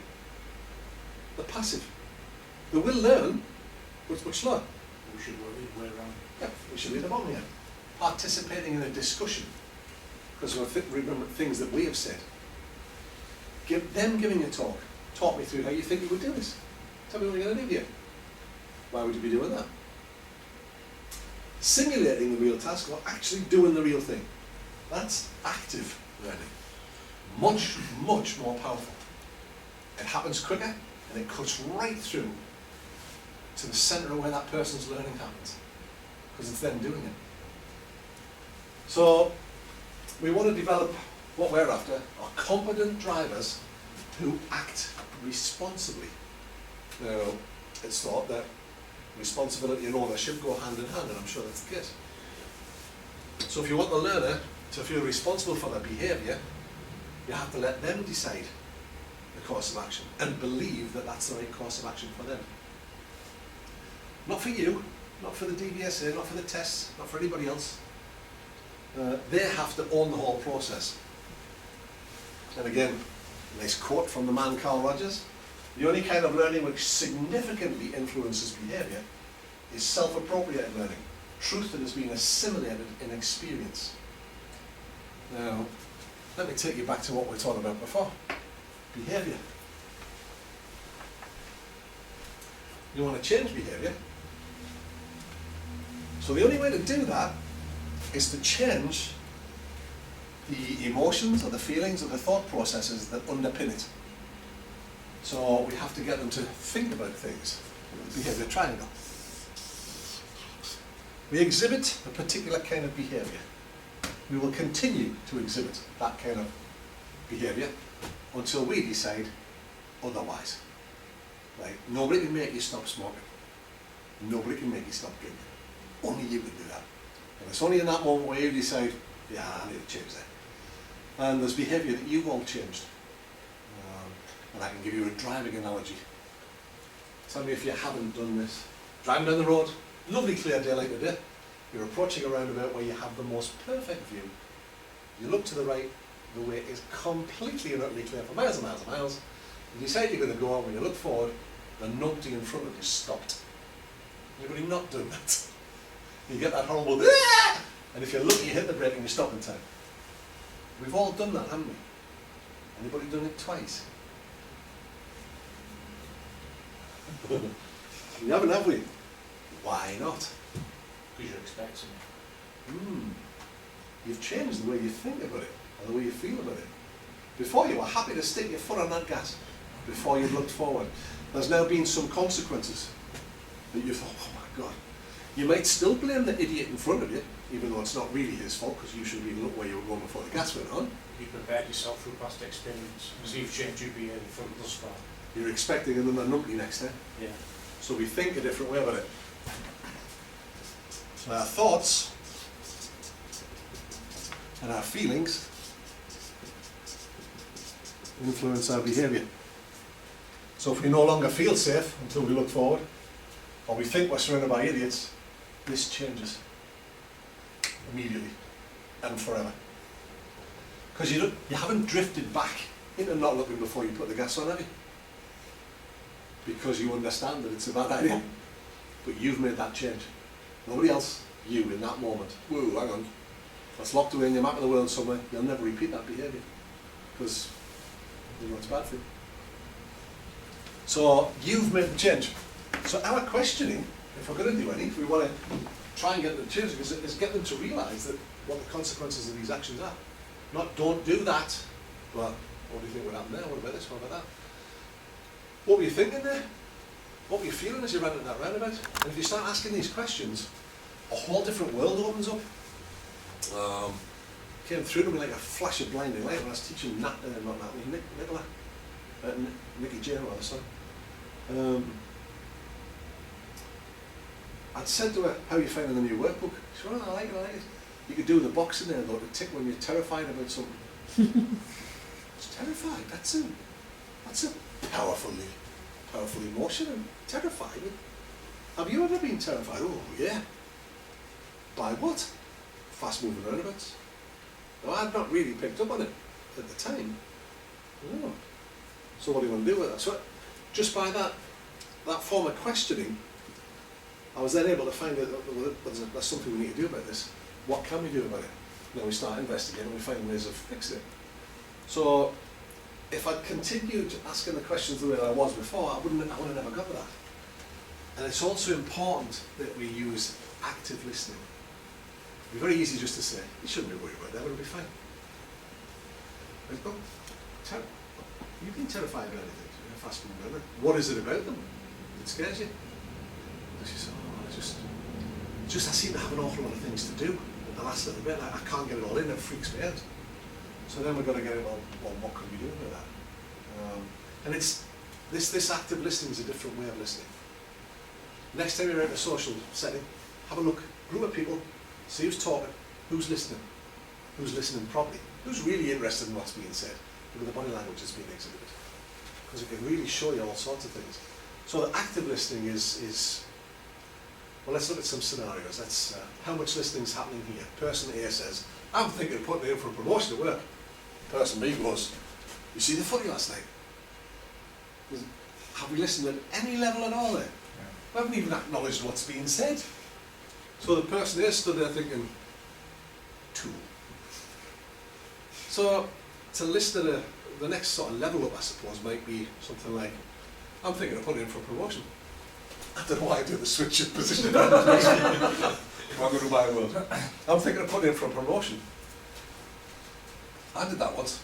The passive. They will learn, but it's much slower. We should work the way around. Yeah, we should be at the bottom here. Participating in a discussion, because we remember things that we have said. Them giving a talk. Talk me through how you think you would do this. Tell me what you're going to do here. Why would you be doing that? Simulating the real task or actually doing the real thing. That's active learning. Much, much more powerful. It happens quicker and it cuts right through to the centre of where that person's learning happens. Because it's them doing it. So we want to develop what we're after are competent drivers who act responsibly. Now, it's thought that responsibility and ownership go hand in hand, and I'm sure that's the case. So if you want the learner to feel responsible for their behaviour, you have to let them decide the course of action and believe that that's the right course of action for them. Not for you, not for the DVSA, not for the tests, not for anybody else. They have to own the whole process. And again, nice quote from the man Carl Rogers. The only kind of learning which significantly influences behaviour is self-appropriated learning, truth that has been assimilated in experience. Now, let me take you back to what we were talking about before. Behaviour. You want to change behaviour. So the only way to do that is to change the emotions or the feelings or the thought processes that underpin it. So we have to get them to think about things. Behaviour triangle. We exhibit a particular kind of behaviour. We will continue to exhibit that kind of behaviour until we decide otherwise. Right? Nobody can make you stop smoking. Nobody can make you stop drinking. Only you can do that. And it's only in that moment where you decide, yeah, I need to change that. And there's behaviour that you've all changed. And I can give you a driving analogy. Tell me if you haven't done this. Driving down the road, lovely clear day like today. You're approaching a roundabout where you have the most perfect view. You look to the right, the way is completely and utterly clear for miles and miles and miles. You decide you're going to go on. When you look forward, the numpty in front of you stopped. Anybody not doing that? You get that horrible, and if you're lucky, you hit the brake and you stop in time. We've all done that, haven't we? Anybody done it twice? We haven't, have we? Why not? Because you're expecting it. You've changed the way you think about it, or the way you feel about it. Before you were happy to stick your foot on that gas, before you looked forward. There's now been some consequences that you thought, oh my God. You might still blame the idiot in front of you, even though it's not really his fault, because you should really look where you were going before the gas went on. You prepared yourself through past experience, because you've changed your behaviour from thus far. You're expecting another numpty next time. Yeah. So we think a different way about it. So our thoughts and our feelings influence our behaviour. So if we no longer feel safe until we look forward, or we think we're surrounded by idiots, this changes immediately. and forever. Because you haven't drifted back into not looking before you put the gas on, have you? Because you understand that it's a bad idea. But you've made that change. Nobody else, you in that moment. Whoa, hang on. That's locked away in your map of the world somewhere. You'll never repeat that behaviour. Because you know it's bad for you. So you've made the change. So our questioning, if we're going to do any, if we want to try and get them to change, is get them to realise that what the consequences of these actions are. Not don't do that, but what do you think would happen there? What about this? What about that? What were you thinking there? What were you feeling as you ran at that roundabout? And if you start asking these questions, a whole different world opens up. Came through to me like a flash of blinding light when I was teaching Nicky J, rather, sorry. I'd said to her, how are you finding the new workbook? She said, oh, I like it. You could do the box in there though, to tick when you're terrified about something. It's terrified, that's a powerful emotion, and terrified. Have you ever been terrified? Oh yeah. By what? Fast moving roundabouts. Now I'd not really picked up on it at the time. No. So what do you want to do with that? So just by that form of questioning, I was then able to find out that there's something we need to do about this. What can we do about it? Now we start investigating and we find ways of fixing it. So if I'd continued asking the questions the way I was before, I would have never got to that. And it's also important that we use active listening. It'd be very easy just to say, you shouldn't be worried about that, it'll be fine. Like, oh, you've been terrified about anything, you're fast moving. What is it about them that scares you? And she said, oh, I seem to have an awful lot of things to do at the last little bit. I can't get it all in, it freaks me out. So then we've got to get it, well, what can we do with that? And it's this active listening is a different way of listening. Next time you're in a social setting, have a look, group of people, see who's talking, who's listening properly, who's really interested in what's being said, with the body language that's being exhibited. Because it can really show you all sorts of things. So the active listening is well, let's look at some scenarios. That's how much listening is happening here. Person A says, I'm thinking of putting in for a promotion at work. Person B goes, you see the footy last night? Have we listened at any level at all there? Yeah. We haven't even acknowledged what's being said. So the person A stood there thinking, tool. So to listen at the next sort of level up, I suppose, might be something like, I'm thinking of putting in for a promotion. I don't know why I do the switch of position. If I'm going to buy a world. I'm thinking of putting in for a promotion. I did that once.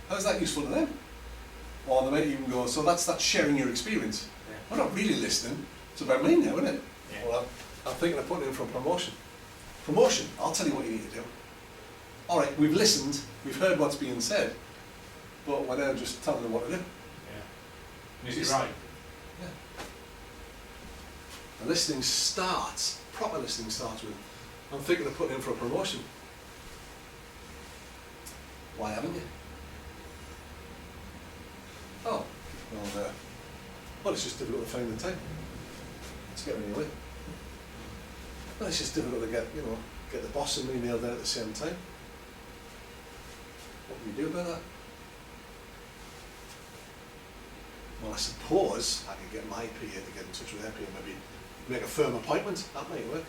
How's that useful to them? Or they might even go, so that's sharing your experience. Yeah. We're not really listening. It's about me now, isn't it? Yeah. Well, I'm thinking of putting in for a promotion. Promotion, I'll tell you what you need to do. All right, we've listened, we've heard what's being said, but we're now just telling them what to do. Yeah. Is it right? Yeah. And listening starts, proper listening starts with, I'm thinking of putting in for a promotion. Why haven't you? Oh, well, it's just difficult to find the time to get on your way. Well, it's just difficult to get the boss and me nailed down at the same time. What can we do about that? Well, I suppose I could get my PA to get in touch with their PA, maybe make a firm appointment. That might work.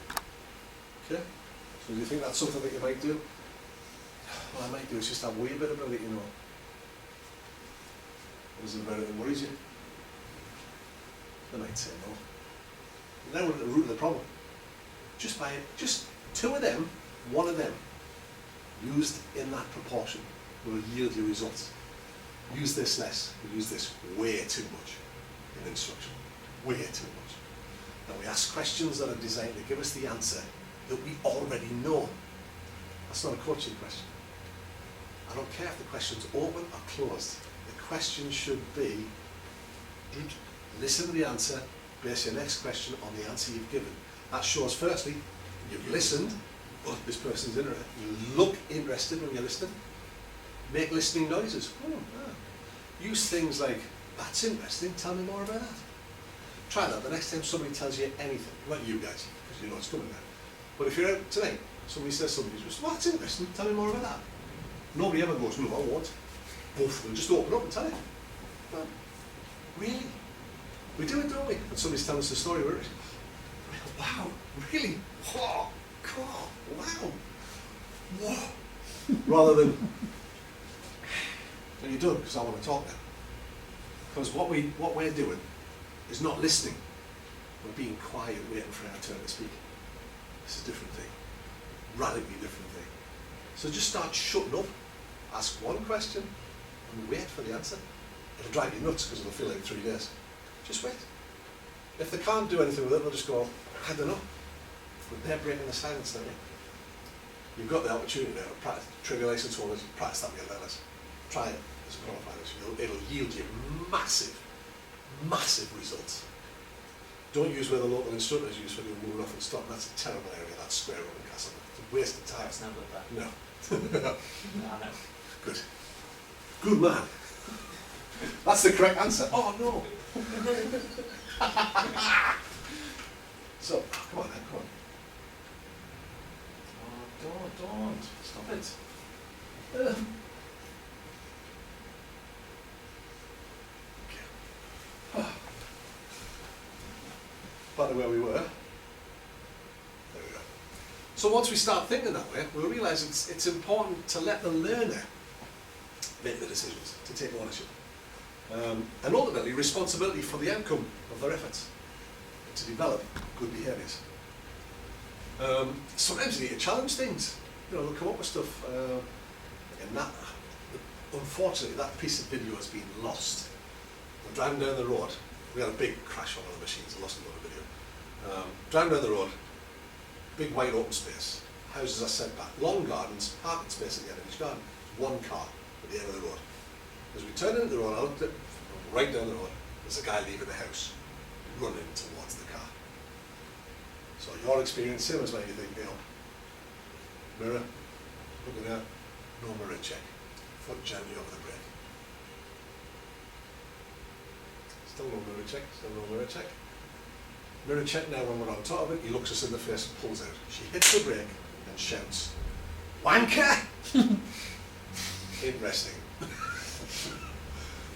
Okay. So do you think that's something that you might do? Well, I might do is just have a wee bit about it, What is it about it that worries you? They might say no. Now we're at the root of the problem. Just two of them, one of them, used in that proportion will yield you results. Use this less, we use this way too much in instruction. Way too much. And we ask questions that are designed to give us the answer that we already know. That's not a coaching question. I don't care if the question's open or closed. The question should be, listen to the answer, base your next question on the answer you've given. That shows firstly, you've listened, oh, this person's interested. You look interested when you're listening. Make listening noises. Oh, yeah. Use things like, that's interesting, tell me more about that. Try that the next time somebody tells you anything. Not you guys, because you know it's coming now. But if you're out tonight Somebody says something, you just, well, that's interesting, tell me more about that. Nobody ever goes, no, I won't. Both will just open up and tell you. Well, really? We do it, don't we? And somebody's telling us the story, we're wow, really? Whoa, God, wow. Whoa. Rather than, are you done? Because I want to talk now. Because what we're doing is not listening. We're being quiet, waiting for our turn to speak. It's a different thing. Radically different thing. So just start shutting up, ask one question, and wait for the answer. It'll drive you nuts because it'll feel like 3 days. Just wait. If they can't do anything with it, they'll just go, I don't know. But they're breaking the silence, don't you? You've got the opportunity now to practice. Trigger license holders, practice that with your learners. Try it as a qualified. It'll yield you massive, massive results. Don't use where the local instructors use for doing moving off and stop. That's a terrible area, that square room in Castle. It's a waste of time. That's never that. No. No, I know. Good. Good man. That's the correct answer. Oh no. So, come on then, come on. Oh, don't. Stop it. Okay. Back to where we were. There we go. So once we start thinking that way, we'll realise it's important to let the learner make the decisions, to take ownership. And ultimately responsibility for the outcome of their efforts, to develop good behaviours. Sometimes you need to challenge things. You know, they'll come up with stuff, and that, unfortunately, that piece of video has been lost. We're driving down the road. We had a big crash on one of the machines, I lost a lot of video. Driving down the road, big wide open space. Houses are set back, long gardens, parking space at the end of each garden. One car at the end of the road. As we turned into the road, I looked at, right down the road, there's a guy leaving the house, running towards the car. So your experience, same as mine, you think, you know, mirror, looking out, no mirror check, foot gently over the brake. Still no mirror check, still no mirror check. Mirror check now when we're on top of it, he looks us in the face and pulls out. She hits the brake and shouts, "Wanker!" Interesting.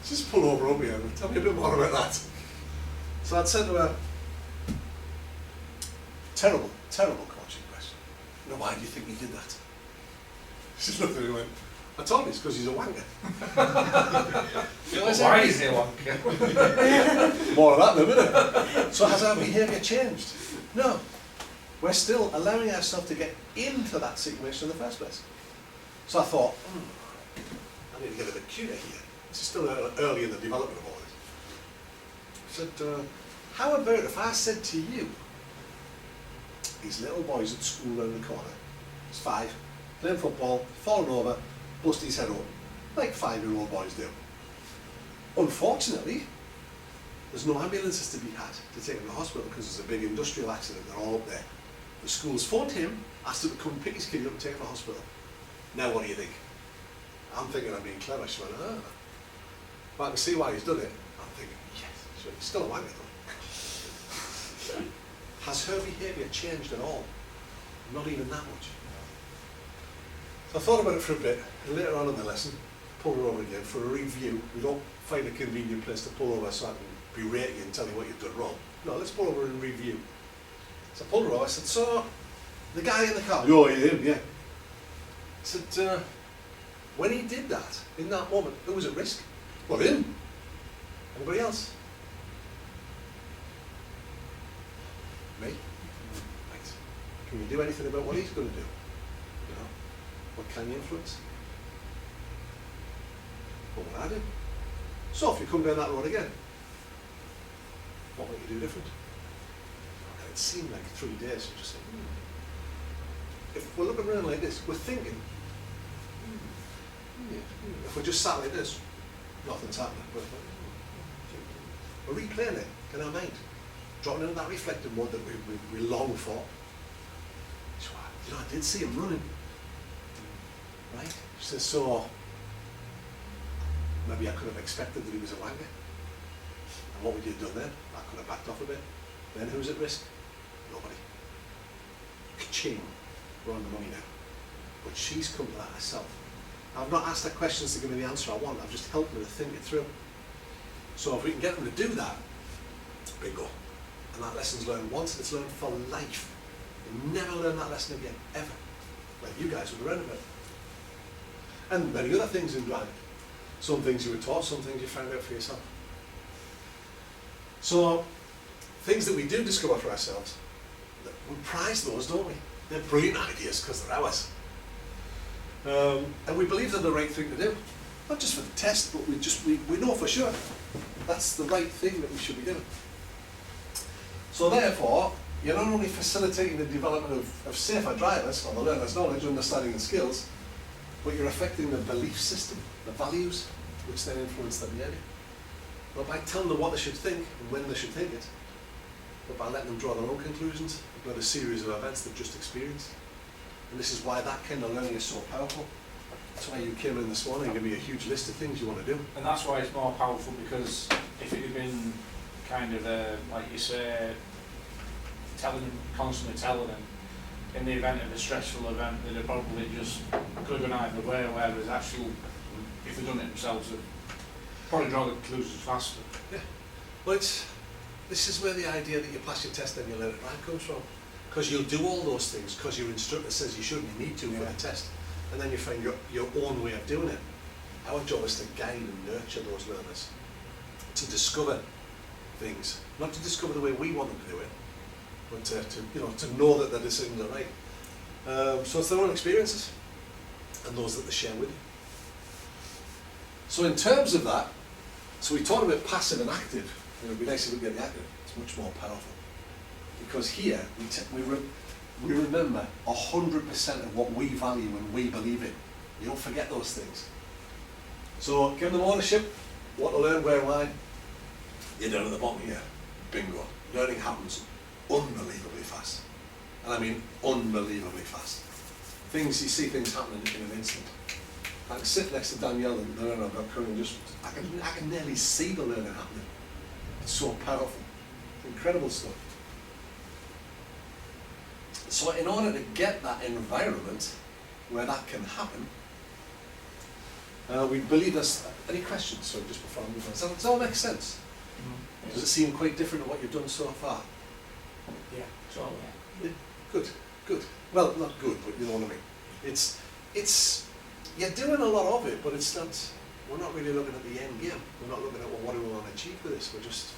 Just pull over here and tell me a bit more about that. So I'd said to her, terrible, terrible coaching question. You know, why do you think he did that? She just looked at me and went, I told him it's because he's a wanker. Why is he a wanker? More of that in a minute. So has our behaviour changed? No. We're still allowing ourselves to get into that situation in the first place. So I thought, I need to get a bit cuter here. This is still early in the development of all this. I said, how about if I said to you, these little boys at school around the corner, he's 5, playing football, falling over, bust his head open, like 5-year-old boys do. Unfortunately, there's no ambulances to be had to take him to the hospital because there's a big industrial accident, they're all up there. The school's phoned him, asked him to come pick his kid up and take him to the hospital. Now what do you think? I'm thinking I'm being clever. She went, but I can see why he's done it. I'm thinking, yes, sure, he's still a wanker though. Has her behaviour changed at all? Not even that much. So I thought about it for a bit, and later on in the lesson, pulled her over again for a review. We don't find a convenient place to pull over so I can berate you and tell you what you've done wrong. No, let's pull over and review. So I pulled her over, I said, so, the guy in the car, oh yeah, him, yeah. I said, when he did that, in that moment, who was at risk? Well, him. Anybody else? Me? Right. Can you do anything about what he's going to do? You know? What can you influence? What would I do? So if you come down that road again, what might you do different? And it seemed like 3 days, you just say, if we're looking around like this, we're thinking, if we're just sat like this, nothing's happening. We're replaying it in our mind, dropping into that reflective mode that we long for. So, you know, I did see him running, right? She says, so maybe I could have expected that he was a wanker. And what would you have done then? I could have backed off a bit. Then who's at risk? Nobody. Ka-ching. we're on the money now. But she's come to that herself. I've not asked her questions to give me the answer I want, I've just helped her to think it through. So if we can get them to do that, bingo. And that lesson's learned once and it's learned for life. You'll never learn that lesson again, ever. Like you guys would have learned about it. And many other things in driving. Some things you were taught, some things you found out for yourself. So, things that we do discover for ourselves, we prize those, don't we? They're brilliant ideas because they're ours. And we believe they're the right thing to do. Not just for the test, but we know for sure that's the right thing that we should be doing. So therefore, you're not only facilitating the development of safer drivers, or the learner's knowledge, understanding and skills, but you're affecting the belief system, the values, which then influence their behaviour. Not by telling them what they should think and when they should think it, but by letting them draw their own conclusions about a series of events they've just experienced. And this is why that kind of learning is so powerful. That's why you came in this morning and gave me a huge list of things you want to do. And that's why it's more powerful, because if it had been kind of, like you say, constantly telling them, in the event of a stressful event, they'd have probably just could have gone either way, whereas actually, if they'd done it themselves, they'd probably draw the conclusions faster. Yeah. Well, this is where the idea that you pass your test and you learn it right comes from. Because you'll do all those things because your instructor says you should and you need to for the test. And then you find your own way of doing it. Our job is to guide and nurture those learners, to discover things, not to discover the way we want them to do it, but to know that their decisions are right. So it's their own experiences and those that they share with you. So in terms of that, so we talked about passive and active. It would be nice if we get the active. It's much more powerful. Because here, we remember 100% of what we value and we believe in. You don't forget those things. So give them ownership, what to learn, where, why. You're down at the bottom here. Bingo. Learning happens unbelievably fast. And I mean unbelievably fast. You see things happening in an instant. I can sit next to Danielle and learn I've got current, and I can nearly see the learning happening. It's so powerful. It's incredible stuff. So in order to get that environment where that can happen, we believe there's any questions, so just before I move on. Does that all make sense? Mm-hmm. Does it seem quite different to what you've done so far? Yeah, so yeah. Good, good. Well, not good, but you know what I mean. It's you're doing a lot of it, but it's not. We're not really looking at the end game. We're not looking at what do we want to achieve with this. We're just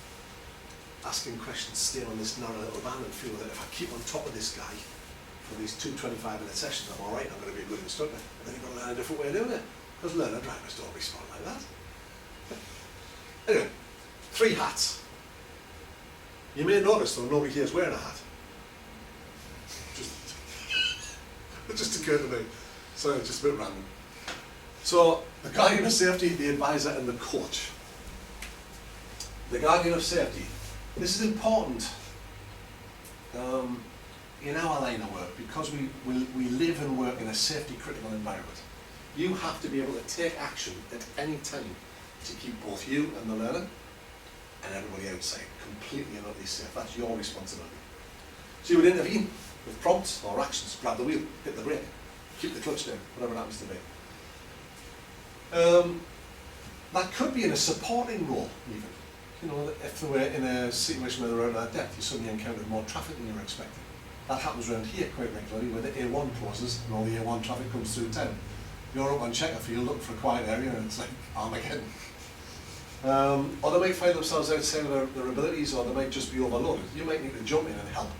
asking questions, staying on this narrow little band, and feel that if I keep on top of this guy for these 2 25-minute sessions, I'm all right. I'm going to be a good instructor. And then you've got to learn a different way of doing it, because learner drivers don't respond like that. Anyway, 3 hats. You may notice though nobody here is wearing a hat. It just occurred to me. So it's just a bit random. So the guardian of safety, the advisor, and the coach. The guardian of safety. This is important in our line of work because we live and work in a safety critical environment. You have to be able to take action at any time to keep both you and the learner and everybody outside completely and utterly safe. That's your responsibility. So you would intervene with prompts or actions, grab the wheel, hit the brake, keep the clutch down, whatever it happens to be. That could be in a supporting role even. You know, if they were in a situation where they were out of their depth, you suddenly encountered more traffic than you were expecting. That happens around here quite regularly, where the A1 closes and all the A1 traffic comes through town. You're up on Chequerfield looking for a quiet area and it's like Armageddon. Or they might find themselves outside of their abilities, or they might just be overloaded. You might need to jump in and help.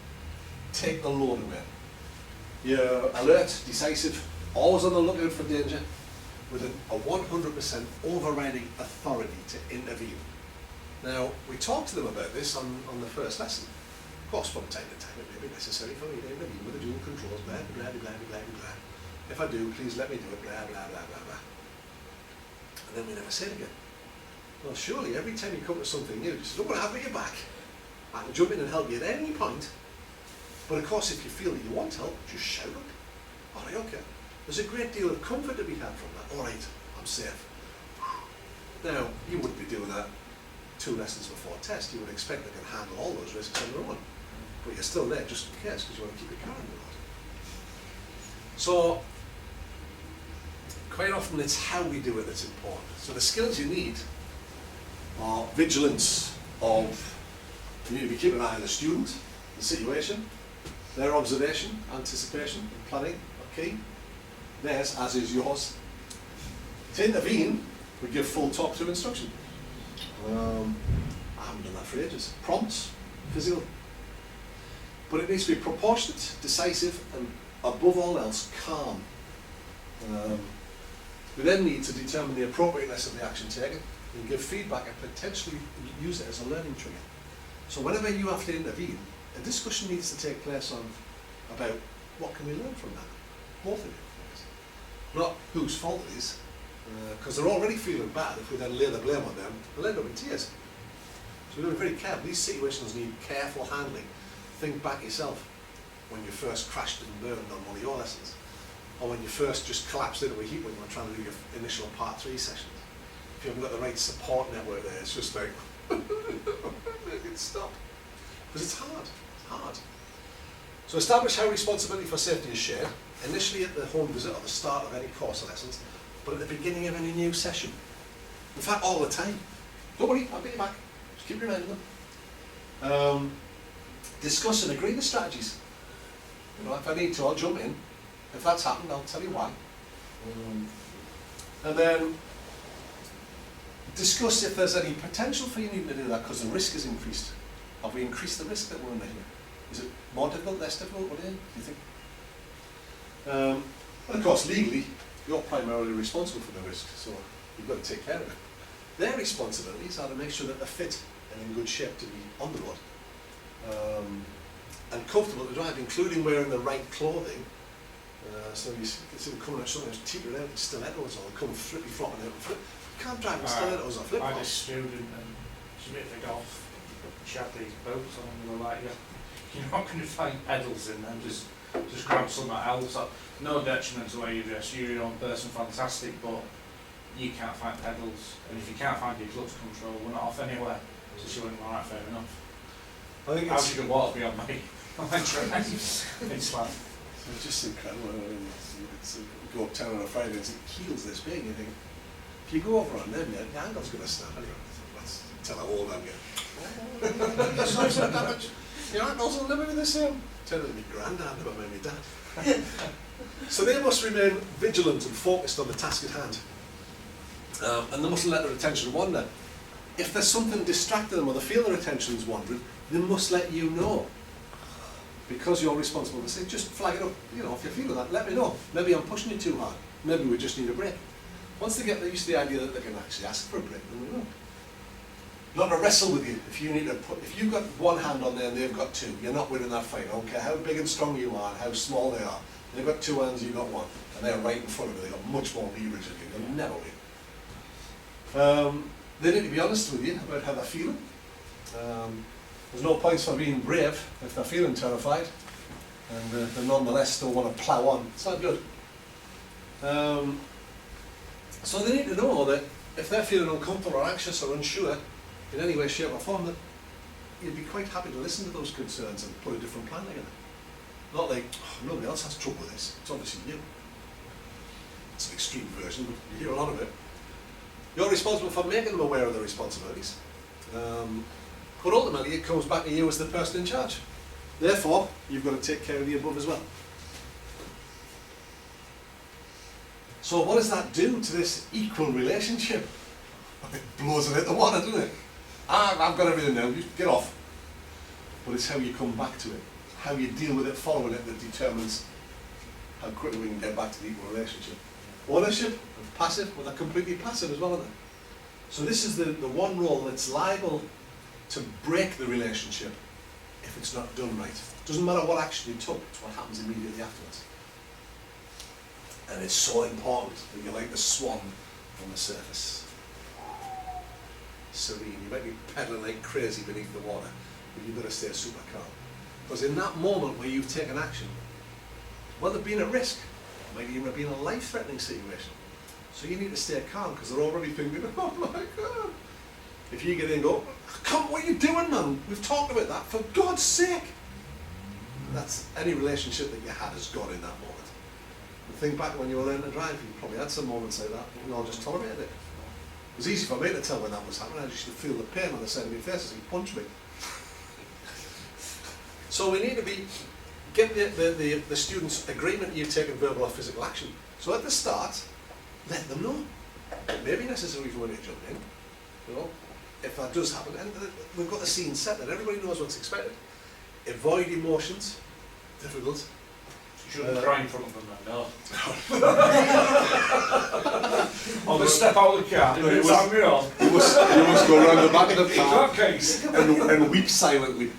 Take the load away. You're alert, decisive, always on the lookout for danger, with a 100% overriding authority to intervene. Now, we talked to them about this on the first lesson. Of course, from time to time it may be necessary for me to intervene with the dual controls, blah, blah, blah, blah, blah, blah. If I do, please let me do it, blah, blah, blah, blah, blah. And then we never say it again. Well, surely every time you come to something new, just look what I have at your back. I can jump in and help you at any point. But of course, if you feel that you want help, just shout up. All right, okay. There's a great deal of comfort to be had from that. All right, I'm safe. Now, you wouldn't be doing that 2 lessons before a test. You would expect they can handle all those risks on their own. But you're still there just in case, because you want to keep your car on the road. So quite often it's how we do it that's important. So the skills you need are vigilance of, you need to be keeping an eye on the student, the situation, their observation, anticipation, and planning are key. Theirs, as is yours. To intervene, we give full top to instruction. I haven't done that for ages. Prompts, physical. But it needs to be proportionate, decisive, and above all else, calm. We then need to determine the appropriateness of the action taken and give feedback and potentially use it as a learning trigger. So whenever you have to intervene, a discussion needs to take place on about what can we learn from that. Both of you. Not whose fault it is, because they're already feeling bad. If we then lay the blame on them, they'll end up in tears. So we've got to be very careful. These situations need careful handling. Think back yourself when you first crashed and burned on one of your lessons, or when you first just collapsed into a heap when you were trying to do your initial part 3 sessions. If you haven't got the right support network there, it's just like, make it stop. Because it's hard. It's hard. So establish how responsibility for safety is shared, initially at the home visit or the start of any course of lessons, but at the beginning of any new session. In fact, all the time. Don't worry, I'll get you back. Just keep reminding them. Discuss and agree the strategies. You know, if I need to, I'll jump in. If that's happened, I'll tell you why. And then discuss if there's any potential for you needing to do that because the risk is increased. Have we increased the risk that we're under here? Is it more difficult, less difficult? What do you think? And of course, legally, you're primarily responsible for the risk, so you've got to take care of it. Their responsibilities are to make sure that they're fit and in good shape to be on the road. And comfortable to drive, including wearing the right clothing. So you see them coming out sometimes teeter out in stilettos or come flippy flopping out and flip. You can't drive in stilettos or flip I had a flops. student and she made the golf. She had these boots on and they were like, you're not going to find pedals in them, just grab something else. No detriment to where you dress, you're your own person, fantastic, but you can't find pedals. And if you can't find your clutch control, we're not off anywhere. So she went, alright, fair enough. I think How's your water beyond me? It's like, it's just incredible. You go uptown on a Friday and see heels this big, you think, if you go over on them, your ankle's going to snap anyway. Let's tell how old I'm getting. That's not so damage. Your ankles will never be the same. Tell it to my granddad about my dad. So they must remain vigilant and focused on the task at hand. And they mustn't let their attention wander. If there's something distracting them or they feel their attention's wandering, they must let you know. Because you're responsible to say, just flag it up. You know, if you're feeling that, let me know. Maybe I'm pushing you too hard. Maybe we just need a break. Once they get used to the idea that they can actually ask for a break, then we will. Not to wrestle with you. If you need to if you've got one hand on there and they've got two, you're not winning that fight. I don't care how big and strong you are and how small they are. They've got two hands, you've got one. And they're right in front of you. They've got much more leverage than you. They'll never win. They need to be honest with you about how they're feeling. There's no points for being brave if they're feeling terrified and they nonetheless still want to plough on. It's not good. So they need to know that if they're feeling uncomfortable or anxious or unsure in any way, shape or form, that you'd be quite happy to listen to those concerns and put a different plan together. Not like, oh, nobody else has trouble with this, it's obviously you. It's an extreme version, but you hear a lot of it. You're responsible for making them aware of their responsibilities. But ultimately it comes back to you as the person in charge. Therefore, you've got to take care of the above as well. So what does that do to this equal relationship? It blows it out the water, doesn't it? I've got everything now, you get off. But it's how you come back to it, how you deal with it following it that determines how quickly we can get back to the equal relationship. Ownership and passive, well they're completely passive as well, aren't they? So this is the one role that's liable to break the relationship if it's not done right. Doesn't matter what action you took, it's what happens immediately afterwards. And it's so important that you're like the swan on the surface. Serene, you might be pedaling like crazy beneath the water, but you've got to stay super calm. Because in that moment where you've taken action, well, they've been at risk. It might even have been a life-threatening situation. So you need to stay calm because they're already thinking, oh my God. If you get in and go, come, what are you doing, man? We've talked about that, for God's sake. That's any relationship that you had has gone in that moment. Think back when you were learning to drive, you probably had some moments like that, but we all just tolerated it. It was easy for me to tell when that was happening. I used to feel the pain on the side of my face as he punched me. So we need to get the students' agreement you've taken verbal or physical action. So at the start, let them know. It may be necessary for when you jump in, you know, if that does happen. And we've got the scene set that everybody knows what's expected. Avoid emotions, difficult. You shouldn't cry in front of them, no. I'm gonna step out of the car. No, you Time me on. You must go around the back of the In car that case. and weep silently.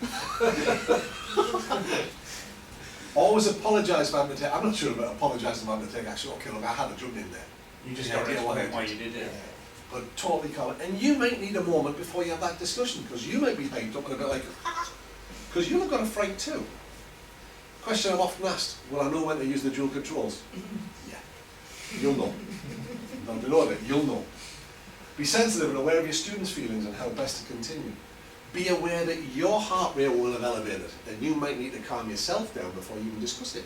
Always apologise for having to take. I'm not sure about apologising for having to take action. Okay, look, I had a jump in there. You just Yeah, got to yeah, explain well, why you did it. But totally calm. And you might need a moment before you have that discussion, because you might be hyped up and a bit like, because you've got a fright too. Question I'm often asked: will I know when to use the dual controls? Yeah, you'll know. Don't below it, you'll know. Be sensitive and aware of your students' feelings and how best to continue. Be aware that your heart rate will have elevated, and you might need to calm yourself down before you even discuss it.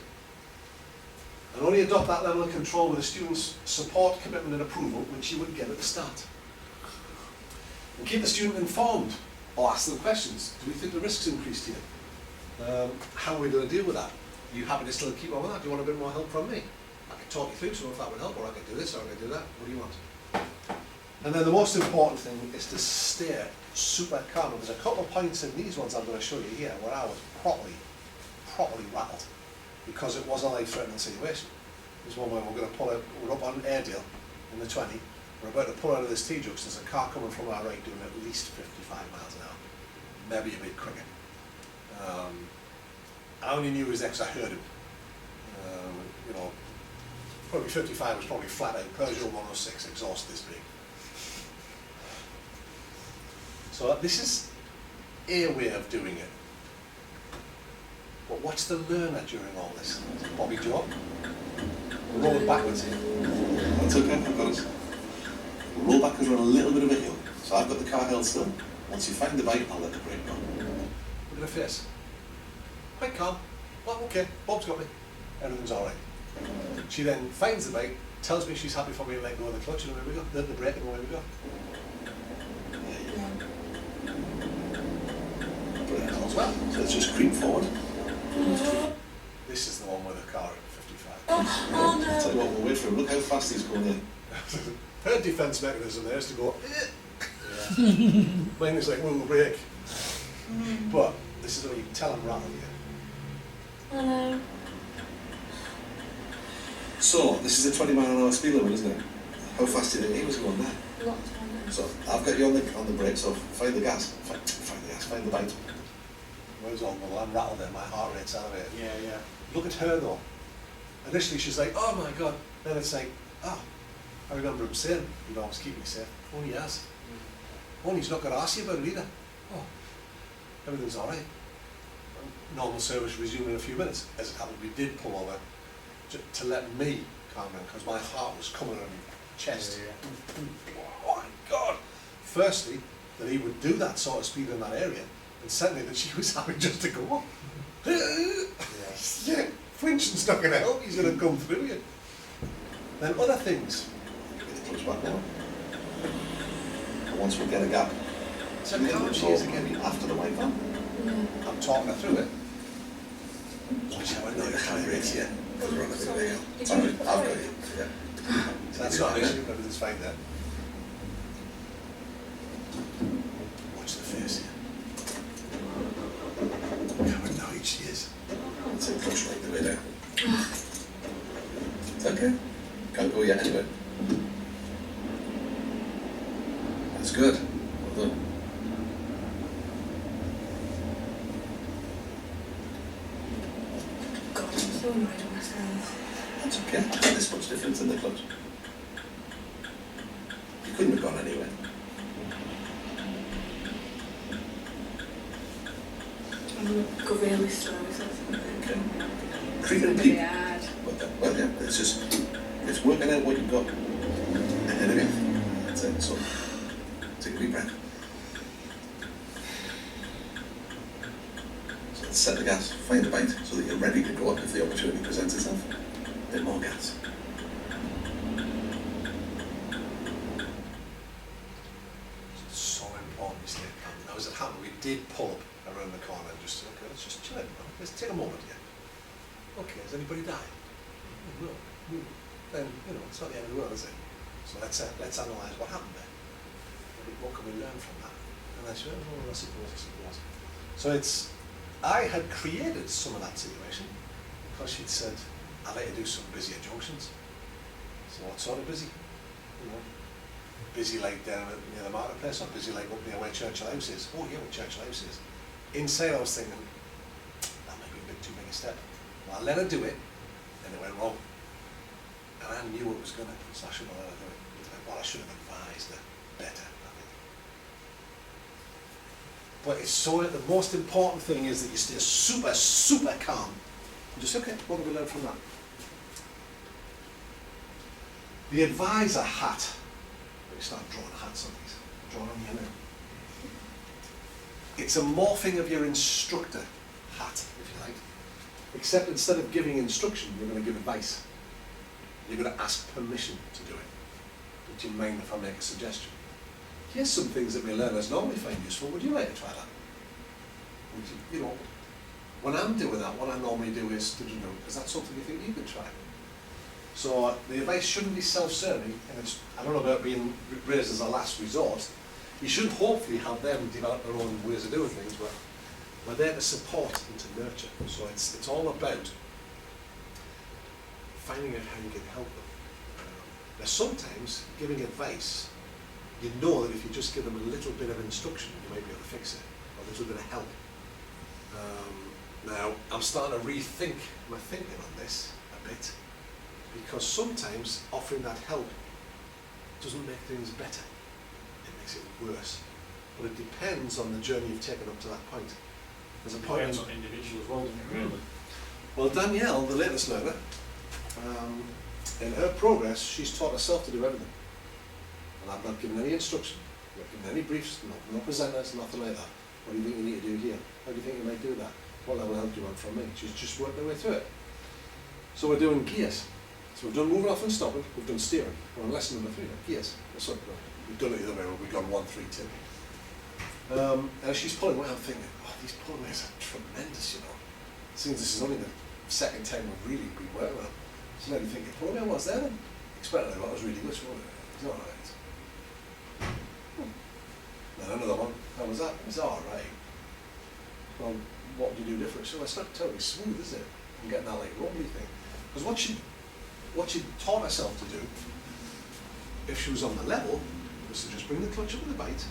And only adopt that level of control with a student's support, commitment and approval, which you would get at the start. And keep the student informed, or ask them questions. Do we think the risk's increased here? How are we going to deal with that? Are you happy to still keep on with that? Do you want a bit more help from me? I can talk you through some if that would help, or I can do this, or I can do that. What do you want? And then the most important thing is to stay super calm. There's a couple of points in these ones I'm going to show you here where I was properly rattled, because it was a life-threatening situation. There's one where we're going to pull out, we're up on Airedale in the 20, we're about to pull out of this T-junction, there's a car coming from our right doing at least 55 miles an hour, maybe a bit quicker. I only knew he was there because I heard him. You know, probably 55 was probably flat out, Peugeot 106, exhaust this big. So this is a way of doing it. But what's the learner during all this? Bobby Joe? We're rolling backwards here. That's okay, I've got it. We'll roll backwards on a little bit of a hill. So I've got the car held still. Once you find the bike, I'll let the brake go. Look at her face. Quite calm. Well, okay, Bob's got me. Everything's alright. She then finds the bike, tells me she's happy for me to let go of the clutch, and away we go. The brake, and away we go. Brilliant as well. So let's just creep forward. This is the one with the car at 55. I'll tell you what, we'll wait for him. Look how fast he's going in. Her defence mechanism there is to go, mine is like, we'll brake. But this is where you can tell I'm rattling here. Hello. So, this is a 20 mile an hour speed limit, isn't it? How fast do you think he was going there? Lots of time. So, I've got you on the brake, so find the gas. Find the gas, find the bite. Where's all the I'm rattled there, my heart rate's elevated. Yeah. Look at her though. Initially she's like, oh my god. Then it's like, oh, I remember him saying, you know, I was keeping me safe. Oh, he has. Oh, he's not going to ask you about it either. Oh, everything's alright. Normal service resumed in a few minutes. As it happened, we did pull over to let me calm down, because my heart was coming on my chest. Oh my god. Firstly, that he would do that sort of speed in that area, and secondly, that she was happy just to go on. Yeah, flinching's not going to help, he's going to come through you. Then other things. Give me the clutch back now. And once we get a gap, So how she is again. after the white van. Yeah. I'm talking her through it. Watch how I know the high rates here. Because we're on a bit of a hill. It's alright, I've got you. Yeah. So that's not an issue, everything's fine there. Watch the face here. Look how annoyed she is. It's a clutch right the way down. It's okay. Can't go yet anyway. That's good. Well done. God, I'm so annoyed with myself. That's okay. Not this much difference in the clutch. You couldn't have gone anywhere. I'm going to go really slow, is that something? Okay. It's Creep going and to be peep. bad. Well, yeah, it's working out what you've got. And then again, that's it. So, take a deep breath. So let's set the gas, find the bite, so that you're ready to go up if the opportunity presents itself. bit more gas. It's so important you stay calm. Now as it happened, we did pull up around the corner and just said, okay, let's just chill out, man. Let's take a moment here. Okay, has anybody died? No. Then, you know, it's not the end of the world, is it? So let's analyse what happened there. What can we learn from that? And I said, oh, I suppose. So I had created some of that situation because she'd said, I'd like to do some busier junctions. So what sort of busy? You know, busy like down near the marketplace, or busy like up near where Churchill House is? Oh yeah, where Churchill House is. Inside I was thinking, that might be a bit too big a step. Well, I let her do it, and it went wrong. And I knew it was going to, so I shouldn't have let her do it. Well, I should have advised her better, I think. But it's so, the most important thing is that you stay super, super calm. And just, okay, what did we learn from that? The advisor hat. Let me start drawing hats on these. Drawing on here now. It's a morphing of your instructor hat, if you like. Except instead of giving instruction, you're going to give advice. You're going to ask permission to do it. Do you mind if I make a suggestion? Here's some things that we learners normally find useful. Would you like to try that? Would you know, when I'm doing that, what I normally do is, is that something you think you could try? So the advice shouldn't be self-serving, and it's, I don't know about being raised as a last resort. You should hopefully have them develop their own ways of doing things, but we're there to support and to nurture. So it's all about finding out how you can help them. Now sometimes giving advice, you know that if you just give them a little bit of instruction, you might be able to fix it, or a little bit of help. Now I'm starting to rethink my thinking on this a bit, because sometimes offering that help doesn't make things better, it makes it worse. But it depends on the journey you've taken up to that point. There's a point Depends on the individual as well, doesn't it, really? Well, Danielle, the latest learner, in her progress, she's taught herself to do everything. And I've not given any instruction, not given any briefs, no presenters, nothing like that. What do you think you need to do here? How do you think you might do that? What level of help do you want from me? She's just worked her way through it. So we're doing gears. So we've done moving off and stopping, we've done steering. We're on lesson number 3, gears. Sorry, no, we've done it the other way, we've gone 1, 3, 2. And she's pulling away, I'm thinking, oh, these pullaways are tremendous, you know. Seems this is only the second time we've really been working on them. So now you think, your pullaway was there then? Expected that was really good, so it's alright. Then another one, how was that? It was alright. Well, what do you do different? So it's not totally smooth, is it? And getting that like rumbly thing. Because what she taught herself to do, if she was on the level, was to just bring the clutch up with a bite,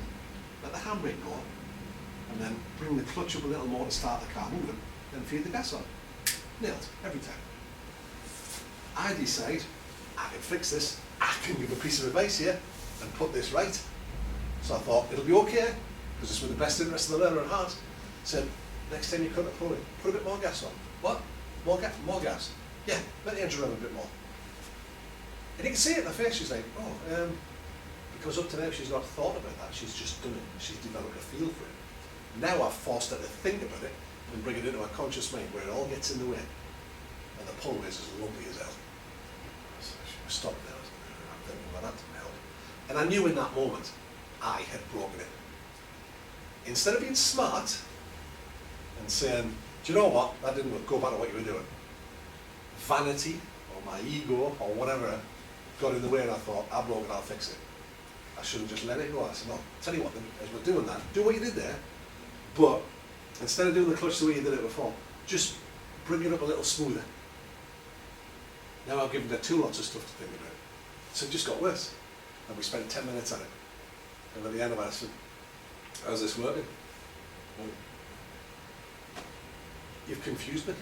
let the handbrake go, and then bring the clutch up a little more to start the car moving, then feed the gas on. Nailed, every time. I decide, I can fix this, I can give a piece of advice here, and put this right. So I thought, it'll be okay, because it's with the best interest of the learner at heart. Said, next time you cut the pulley, put a bit more gas on. What? More gas? More gas? Yeah, let the engine run a bit more. And you can see it in her face, she's like, oh, because up to now she's not thought about that, she's just done it, she's developed a feel for it. Now I've forced her to think about it and bring it into her conscious mind where it all gets in the way. And the pullway is as lumpy as hell. So she stopped there, I'm thinking, well, that didn't help. And I knew in that moment, I had broken it. Instead of being smart and saying, do you know what, that didn't work, go back to what you were doing. Vanity, or my ego, or whatever, got in the way and I thought, I broke it, I'll fix it. I should have just let it go. I said, no, tell you what, then, as we're doing that, do what you did there, but instead of doing the clutch the way you did it before, just bring it up a little smoother. Now I've given her 2 lots of stuff to think about. So it just got worse. And we spent 10 minutes on it. And at the end of it, I said, how's this working? Well, you've confused me.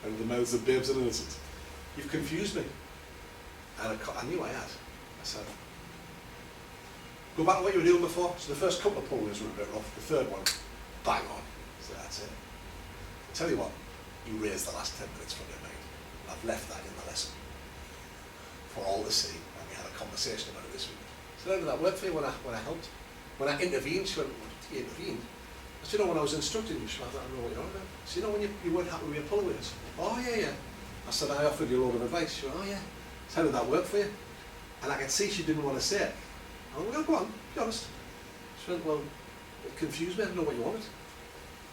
And the mouths of babes and innocents. You've confused me. And I knew I had. I said, go back to what you were doing before. So the first couple of pullways were a bit rough. The third one, bang on. So that's it. I'll tell you what, you raised the last 10 minutes from your mind. And I've left that in the lesson for all to see. And we had a conversation about it this week. So how did that work for you when I helped? When I intervened, she went, well, you intervened? I said, you know, when I was instructing you, she went, I don't know what you're on about. So you know when you weren't happy with your pullaways? Oh, yeah, yeah. I said, I offered you a lot of advice. She went, oh yeah. So how did that work for you? And I could see she didn't want to say it. I went, well, go on, be honest. She went, well, it confused me, I didn't know what you wanted.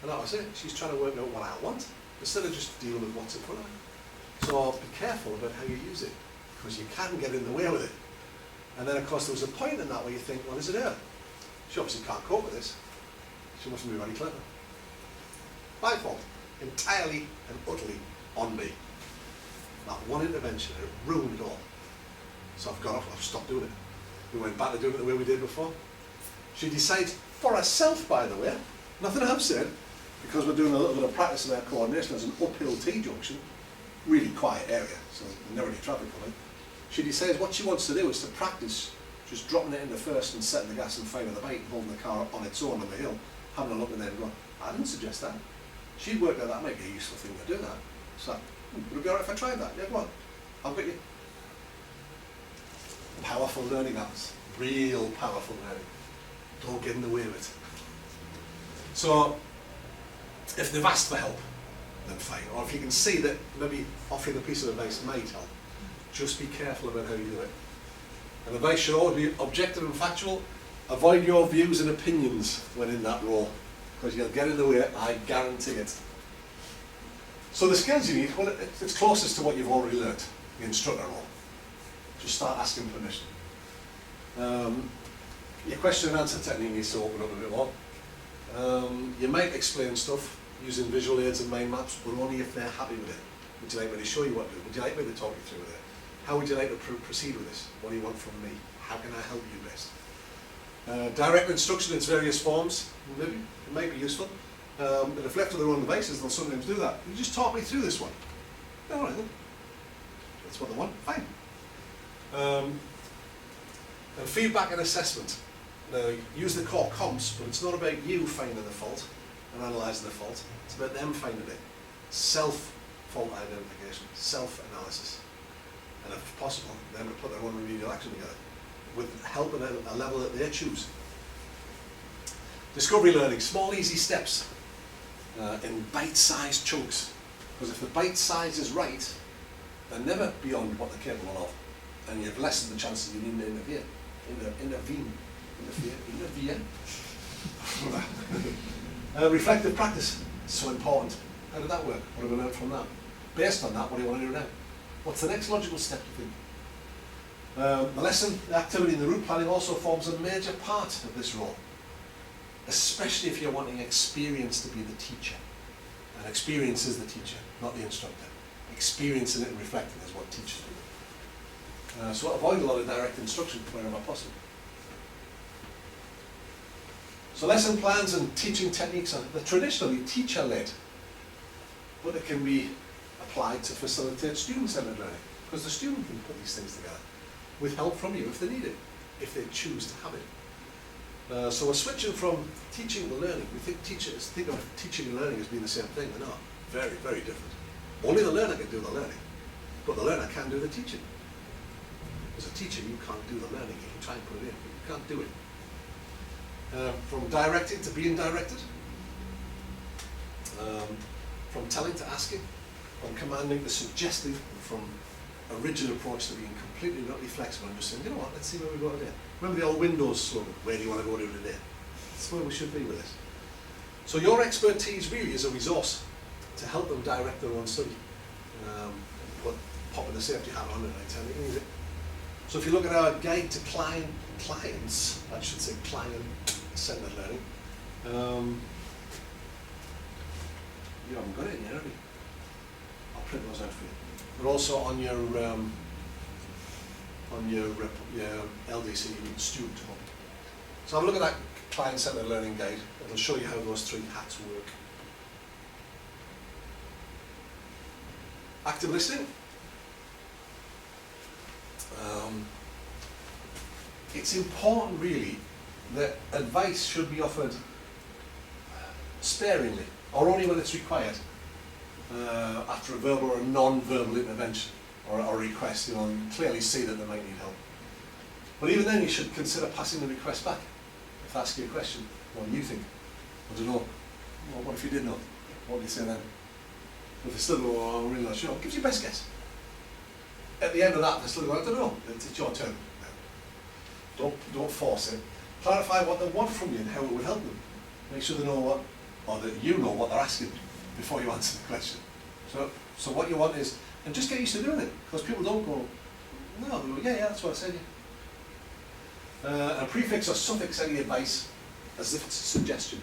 And that was it. She's trying to work out what I want, instead of just dealing with what's in front of her. So be careful about how you use it, because you can get in the way with it. And then of course there was a point in that where you think, well, is it her? She obviously can't cope with this. She mustn't be very clever. My fault. Entirely and utterly on me. That one intervention, it ruined it all. So I've stopped doing it. We went back to doing it the way we did before. She decides for herself, by the way, nothing I've said, because we're doing a little bit of practice in our coordination as an uphill T-junction, really quiet area, so there's never any traffic coming. She decides what she wants to do is to practice just dropping it into first and setting the gas and firing the bike, holding the car on its own on the hill, having a look and then going, I didn't suggest that. She'd worked out that might be a useful thing to do that. So, would it be alright if I tried that? Yeah, go on. I'll get you. Powerful learning apps. Real powerful learning. Don't get in the way of it. So, if they've asked for help, then fine. Or if you can see that maybe offering a piece of advice might help, just be careful about how you do it. And advice should always be objective and factual. Avoid your views and opinions when in that role, because you'll get in the way, I guarantee it. So the skills you need, well, it's closest to what you've already learnt, the instructor role. Just start asking permission. Your question and answer technique needs to open up a bit more. You might explain stuff using visual aids and mind maps, but only if they're happy with it. Would you like me to show you what to do? Would you like me to talk you through it? How would you like to proceed with this? What do you want from me? How can I help you best? Direct instruction in its various forms, maybe, it might be useful. And if left to their own devices, they'll sometimes do that. You just talk me through this one. All right then. That's what they want, fine. And feedback and assessment. Now, use the core comps, but it's not about you finding the fault and analysing the fault. It's about them finding it. Self-fault identification, self-analysis. And if possible, them to put their own remedial action together with help at a level that they choose. Discovery learning, small easy steps in bite-sized chunks. Because if the bite size is right, they're never beyond what they're capable of. And you've lessened the chances you need to intervene. Reflective practice, so important. How did that work? What have we learned from that? Based on that, what do you want to do now? What's the next logical step, do you think? The lesson, the activity and the route planning also forms a major part of this role, especially if you're wanting experience to be the teacher. And experience is the teacher, not the instructor. Experiencing it and reflecting is what teachers do. So avoid a lot of direct instruction wherever possible. So lesson plans and teaching techniques are traditionally teacher-led, but it can be applied to facilitate student-centered learning, because the student can put these things together with help from you if they need it, if they choose to have it. So we're switching from teaching to learning. We think teachers think of teaching and learning as being the same thing. They're not. Very, very different. Only the learner can do the learning, but the learner can do the teaching. As a teacher, you can't do the learning. You can try and put it in, but you can't do it. From directing to being directed, from telling to asking, from commanding to suggesting, from a rigid approach to being completely not flexible and just saying, you know what, let's see where we go today. Remember the old Windows slogan, where do you want to go to today? That's where we should be with this. So your expertise really is a resource to help them direct their own study. Pop the safety hat on and I tell you, use it. So if you look at our guide to clients, I should say client-centered learning, you haven't got it in yet, have you? I'll print those out for you. But also on your LDC, you need student hub. So have a look at that client-centered learning guide. It'll show you how those three hats work. Active listening. It's important really that advice should be offered sparingly, or only when it's required, after a verbal or a non-verbal intervention or a request. You know, you clearly see that they might need help. But even then you should consider passing the request back. If I ask you a question, what do you think? I don't know. Well, what if you did know? What would you say then? If they still go, oh, I'm really not sure, give your best guess. At the end of that, if they still go, I don't know, it's your turn. Don't force it. Clarify what they want from you and how it would help them. Make sure they know what, or that you know what they're asking before you answer the question. So what you want is, and just get used to doing it, because people don't go, no, they go, yeah, that's what I said, yeah. A prefix or suffix any advice as if it's a suggestion.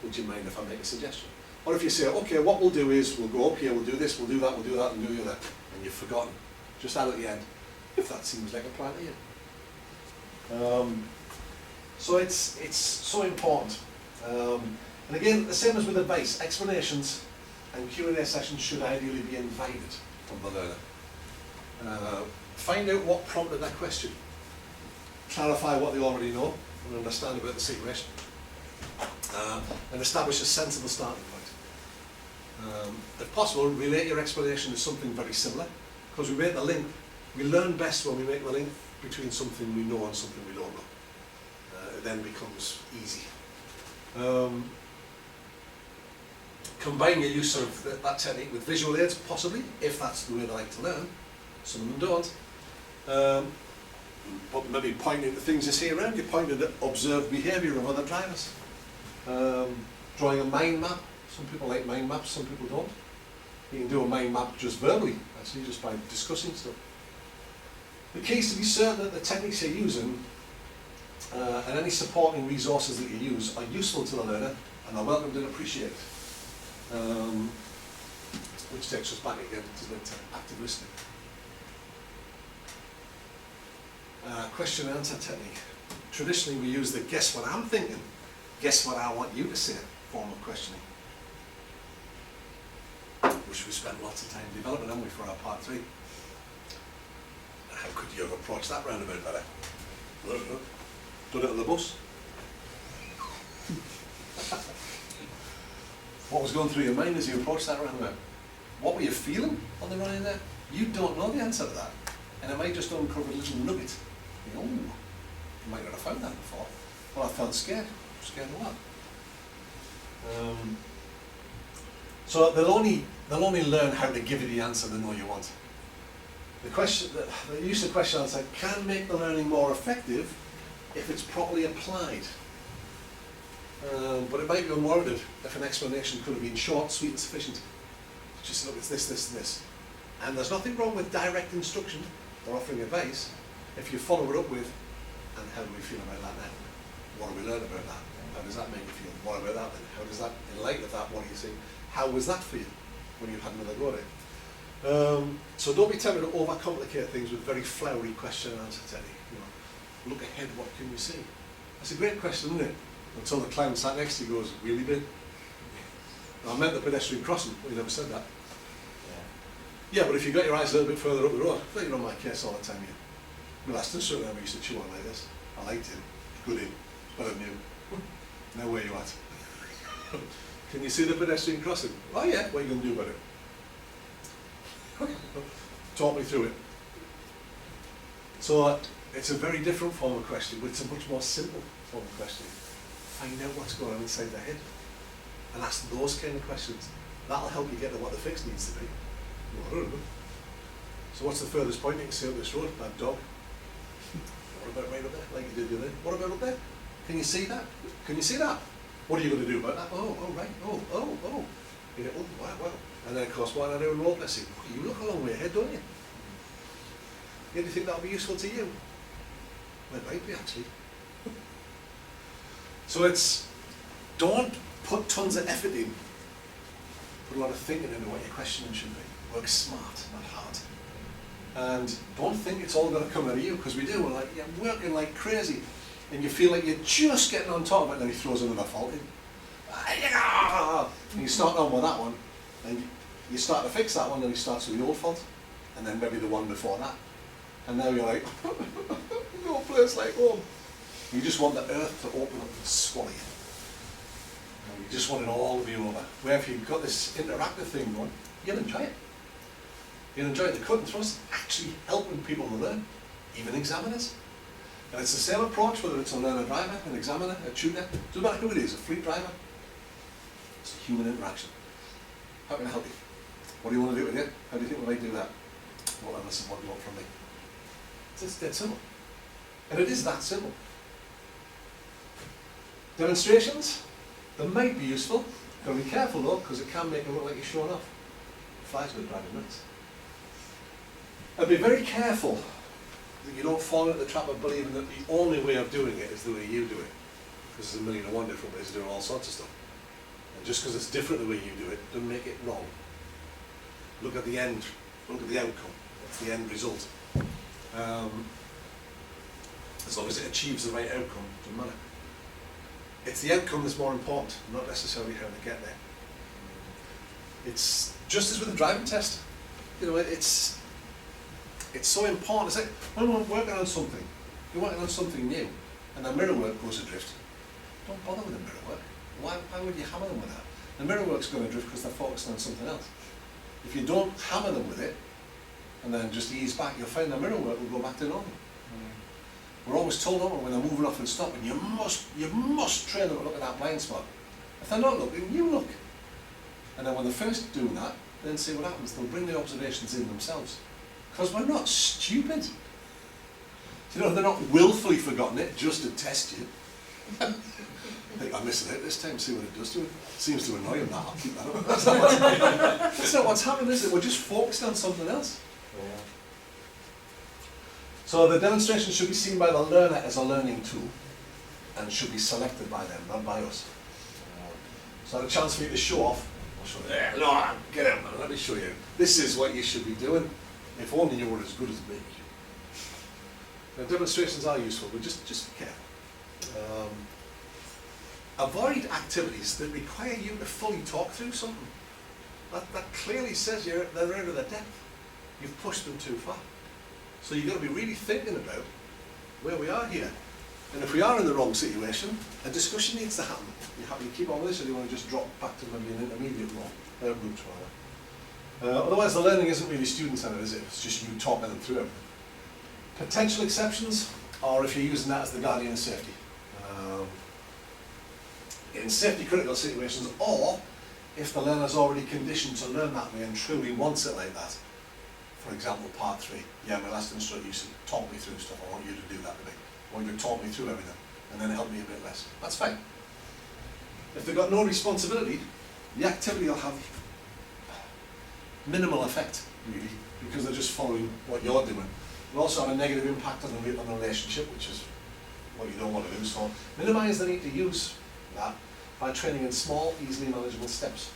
Would you mind if I make a suggestion? Or if you say, okay, what we'll do is, we'll go up here, we'll do this, we'll do that, and do the other, and you've forgotten. Just add at the end, if that seems like a plan to you. So it's so important. And again, the same as with advice, explanations and Q&A sessions should ideally be invited from the learner. Find out what prompted that question. Clarify what they already know and understand about the situation. And establish a sensible starting point. If possible, relate your explanation to something very similar, because we make the link, we learn best when we make the link between something we know and something we don't know. It then becomes easy. Combine your use of that technique with visual aids, possibly, if that's the way they like to learn. Some of them don't. But maybe pointing to things you see around you, pointing to observed behaviour of other drivers. Drawing a mind map. Some people like mind maps, some people don't. You can do a mind map just verbally, actually, just by discussing stuff. The key is to be certain that the techniques you're using and any supporting resources that you use are useful to the learner and are welcomed and appreciated. Which takes us back again to active listening. Question and answer technique. Traditionally we use the guess what I'm thinking, guess what I want you to say form of questioning. Which we spent lots of time developing, haven't we, for our part 3. How could you have approached that roundabout better? Done it on the bus? What was going through your mind as you approached that roundabout? What were you feeling on the ride there? You don't know the answer to that. And it might just uncover a little nugget. You know, you might not have found that before. Well, I felt scared. Scared of what? So they'll only learn how to give you the answer they know you want. The use of question answer can make the learning more effective if it's properly applied. But it might be unwarranted if an explanation could have been short, sweet and sufficient. Just look, it's this, this and this. And there's nothing wrong with direct instruction or offering advice if you follow it up with, and how do we feel about that now? What do we learn about that? How does that make you feel? What about that then? How does that, in light of that, what do you think? How was that for you when you had another go at it? So don't be tempted to overcomplicate things with very flowery question and answer technique. You know, look ahead, what can you see? That's a great question, isn't it? Until the clown sat next to you goes, really big? I meant the pedestrian crossing, we never said that. Yeah, but if you got your eyes a little bit further up the road, I thought you're on my case all the time here. Well, that's just something I used to chew on like this. I liked him. Good in. Better than you. Now where are you at? Can you see the pedestrian crossing? Oh yeah, what are you going to do about it? Talk me through it. So it's a very different form of question, but it's a much more simple form of question. Find out what's going on inside their head and ask those kind of questions. That'll help you get to what the fix needs to be. Well, I don't know. So what's the furthest point you can see up this road? That dog. What about right up there, like you did the other day? What about up there? Can you see that? Can you see that? What are you going to do about that? Oh, right. Oh. You go, oh, wow. And then, of course, what I do in road messing? You look a long way ahead, don't you? Do you think that will be useful to you? Well, it might be, actually. So don't put tons of effort in. Put a lot of thinking into what your questioning should be. Work smart, not hard. And don't think it's all going to come out of you, because we do. We're like, you're working like crazy, and you feel like you're just getting on top of it, and then he throws another fault in. And you start on with that one, and you start to fix that one, and he starts with the old fault, and then maybe the one before that. And now you're like, no place like home. You just want the earth to open up and swallow you. And you just want it all to be over. Where if you've got this interactive thing going, you'll enjoy it. You'll enjoy the cut and thrust, actually helping people to learn, even examiners. And it's the same approach, whether it's a learner driver, an examiner, a tutor, doesn't matter who it is, a fleet driver. It's a human interaction. How can I help you? What do you want to do with it? How do you think we might do that? Well, listen, what do you want from me? It's just dead simple. And it is that simple. Demonstrations, they might be useful. You've got to be careful though, because it can make it look like you're showing off. Flies with driving nuts. And be very careful that you don't fall into the trap of believing that the only way of doing it is the way you do it. Because there's a million and one different ways of doing all sorts of stuff. And just because it's different the way you do it, doesn't make it wrong. Look at the end, look at the outcome. That's the end result. As long as it achieves the right outcome, it doesn't matter. It's the outcome that's more important, not necessarily how to get there. It's just as with the driving test. You know, it's so important. It's like when we're working on something, you're working on something new, and the mirror work goes adrift. Don't bother with the mirror work. Why would you hammer them with that? The mirror work's going adrift because they're focused on something else. If you don't hammer them with it, and then just ease back, you'll find the mirror work will go back to normal. We're always told when they're moving off and stopping, you must train them to look at that blind spot. If they're not looking, you look. And then when they're finished doing that, then see what happens. They'll bring the observations in themselves. Because we're not stupid. You know, they're not willfully forgotten it just to test you. I think I'm missing it this time, see what it does to it. Seems to annoy him, that. I'll keep that up. That's not what's happening, is it? We're just focused on something else. Yeah. So the demonstration should be seen by the learner as a learning tool and should be selected by them, not by us. So a chance for you to show off. I'll show you. There, no, get out, man. Let me show you. This is what you should be doing. If only you were as good as me. Now, demonstrations are useful, but just be careful. Avoid activities that require you to fully talk through something. That clearly says they're out of their depth. You've pushed them too far. So you've got to be really thinking about where we are here. And if we are in the wrong situation, a discussion needs to happen. You happy to keep on with this, or do you want to just drop back to maybe an intermediate role, groups rather? Otherwise the learning isn't really student-centered, is it? It's just you talking them through it. Potential exceptions are if you're using that as the guardian of safety. In safety critical situations, or if the learner's already conditioned to learn that way and truly wants it like that. For example, part 3. Yeah, my last instructor used to talk me through stuff. I want you to do that to me. I want you to talk me through everything, and then help me a bit less. That's fine. If they've got no responsibility, the activity will have minimal effect, really, because they're just following what you're doing. It'll also have a negative impact on the relationship, which is what you don't want to do. So minimise the need to use that by training in small, easily manageable steps.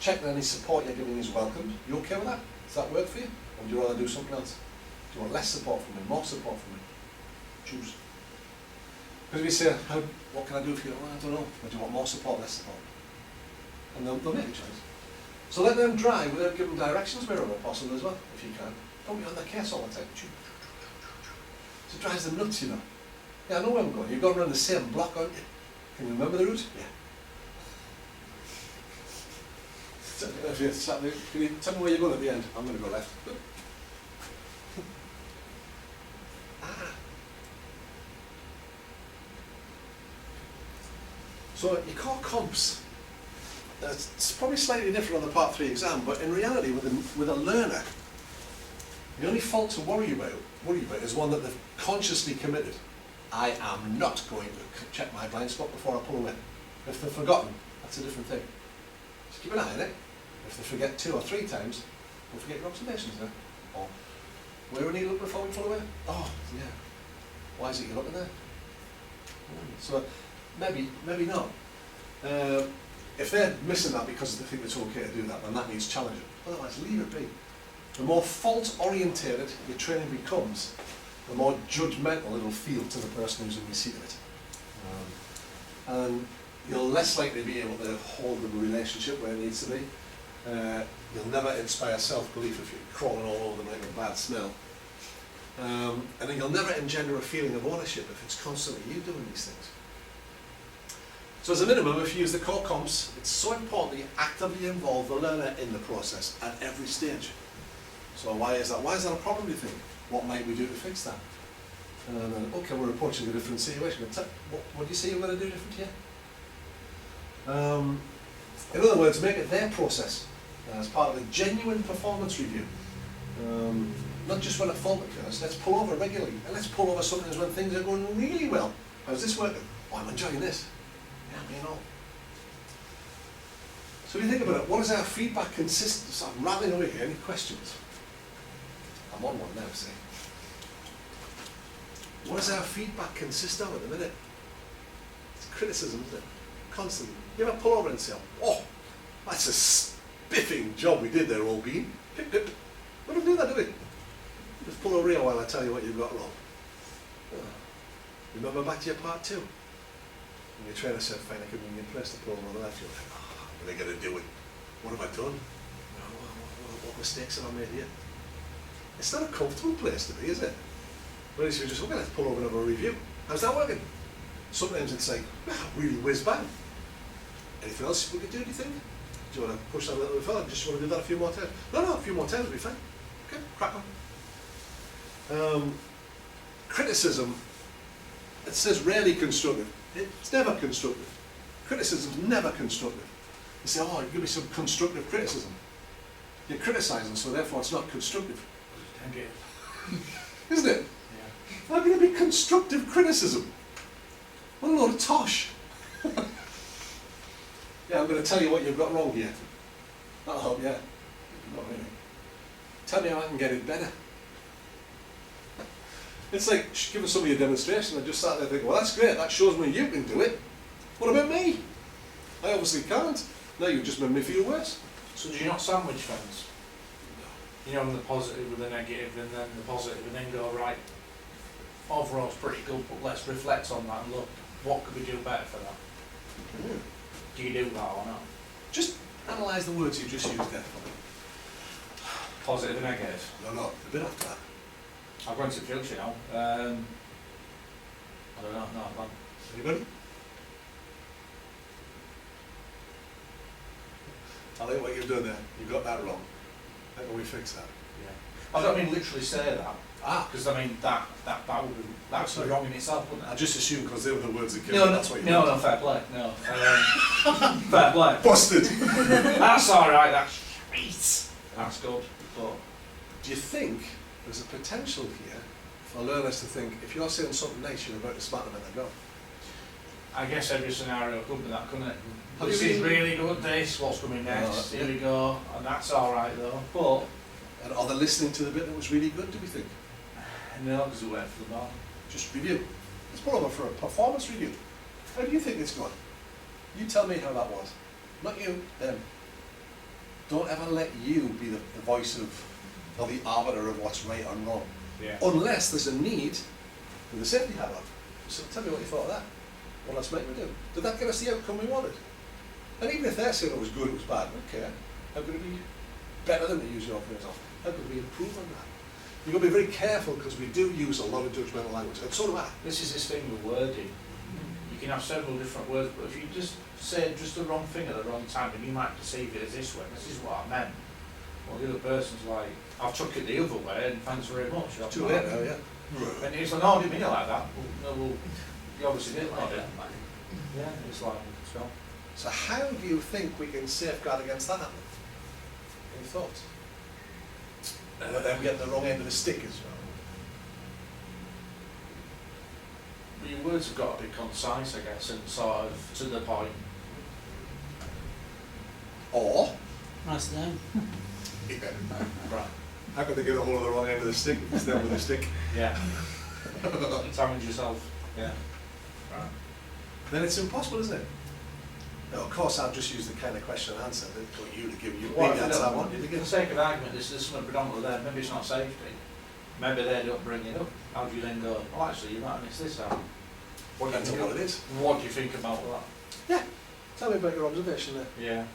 Check that any support you're giving is welcomed. You okay with that? Does that work for you? Or would you rather do something else? Do you want less support from me, more support from me? Choose. Because we say, what can I do for you? Well, I don't know. Or do you want more support, less support? And they'll make a choice. So let them drive without giving directions wherever possible as well, if you can. Don't be on their case all the time. So it drives them nuts, you know. Yeah, I know where I'm going. You've gone around the same block, aren't you? Can you remember the route? Yeah. Can you tell me where you're going at the end? I'm going to go left. So your core comps, it's probably slightly different on the Part 3 exam, but in reality with a learner, the only fault to worry about is one that they've consciously committed. I am not going to check my blind spot before I pull away. If they've forgotten, that's a different thing. Just keep an eye on it. If they forget 2 or 3 times, don't forget your observations there. Or, where are you looking before we pull away? Oh, yeah. Why is it you're looking there? So, maybe not. If they're missing that because they think it's okay to do that, then that needs challenging. Otherwise, leave it be. The more fault-orientated your training becomes, the more judgmental it'll feel to the person who's in receipt of it. And you're less likely to be able to hold the relationship where it needs to be. You'll never inspire self-belief if you're crawling all over them like a bad smell. And then you'll never engender a feeling of ownership if it's constantly you doing these things. So as a minimum, if you use the core comps, it's so important that you actively involve the learner in the process at every stage. So why is that? Why is that a problem, do you think? What might we do to fix that? Okay, we're approaching a different situation. What do you see you're going to do different here? In other words, make it their process. as part of a genuine performance review. Not just when a fault occurs, let's pull over regularly, and let's pull over sometimes when things are going really well. How's this working? Oh, I'm enjoying this. Yeah, you know. So if you think about it, what does our feedback consist of? So I'm rattling away here. Any questions? I'm on one now, see. What does our feedback consist of at the minute? It's criticism, isn't it? Constantly. You ever pull over and say, oh, that's a spiffing job we did there, old bean. Pip, pip. We don't do that, do we? Just pull over here while I tell you what you've got wrong. Remember back to your part 2? And your trainer said, find a convenient place to pull over on the left. You're like, oh, what am I going to do it? What have I done? What mistakes have I made here? It's not a comfortable place to be, is it? Whereas you're just, okay, let's pull over and have a review. How's that working? Sometimes it's like, really whiz bang. Anything else we could do, do you think? Do you want to push that a little bit further? Just want to do that a few more times? No, a few more times will be fine. Okay, crack on. Criticism, it says rarely constructive. It's never constructive. Criticism's never constructive. You say, oh, give me some constructive criticism. You're criticising, so therefore it's not constructive. Isn't it? Yeah. How can it be constructive criticism? What a load of tosh. Yeah, I'm going to tell you what you've got wrong here. That'll help, yeah. Not really. Tell me how I can get it better. It's like giving somebody a demonstration and just sat there thinking, well, that's great, that shows me you can do it. What about me? I obviously can't. Now you've just made me feel worse. So do you not sandwich things? You know, the positive with the negative and then the positive and then go, right, overall's pretty good, but let's reflect on that and look, what could we do better for that? Mm. Do you do that or not? Just analyse the words you just used there for me. Positive and negative. No, a bit after that. I've gone to the future now. I don't know, no, I've gone. Anybody? I like what you've done there. You got that wrong. How can we fix that? Yeah. I don't mean literally say that. Because I mean that would be that's wrong in itself, wouldn't it? I just assumed because they were the words that came No, out, no, that's what you no, meant. no, fair play. No, fair play. Busted! That's all right. That's great. That's good. But Do you think there's a potential here for learners to think, if you're saying something nice, you're about to smack them in the go? I guess every scenario could be that, couldn't it? Have This you is been- really good. This, what's coming next? Oh, Here we go, and that's all right though. But And are they listening to the bit that was really good, do we think? no, because we went for the bar. Just review. Let's pull over for a performance review. How do you think it's gone? You tell me how that was. Not you, them. Don't ever let you be the voice of, or the arbiter of what's right or wrong. Yeah. Unless there's a need for the safety hat on. So tell me what you thought of that. What else might we do? Did that get us the outcome we wanted? And even if they're saying it was good, it was bad, okay. How could it be better than the use your phrase of? How could we improve on that? You've got to be very careful because we do use a lot of judgmental language, and so do I. This is this thing with wording. You can have several different words, but if you just say just the wrong thing at the wrong time, and you might perceive it as this way, this is what I meant. Well, the other person's like, I've took it the other way, and thanks very much. I've Too got late it." now, yeah. And it's like, no, I didn't mean it like that. Well, no, well, you obviously didn't like it. Yeah, it's like, it's gone. So how do you think we can safeguard against that happening? Any thoughts? Let them get the wrong end of the stick as well. But your words have got to be concise, I guess, and sort of to the point. Or, That's them. Right. how can they get a hold of the wrong end of the stick if it's them with the stick? Yeah. Challenge yourself. Yeah. Right. Then it's impossible, isn't it? No, of course, I'll just use the kind of question and answer that got you to give you. What Maybe if that's they what I don't- wanted to For the give. sake of argument, this is something predominantly there. Maybe it's not safety. Maybe they don't bring it up. How do you then go, oh, actually, you might have missed this out? What do you Depends on think? what it is. What do you think about that? Yeah. Tell me about your observation there. Yeah.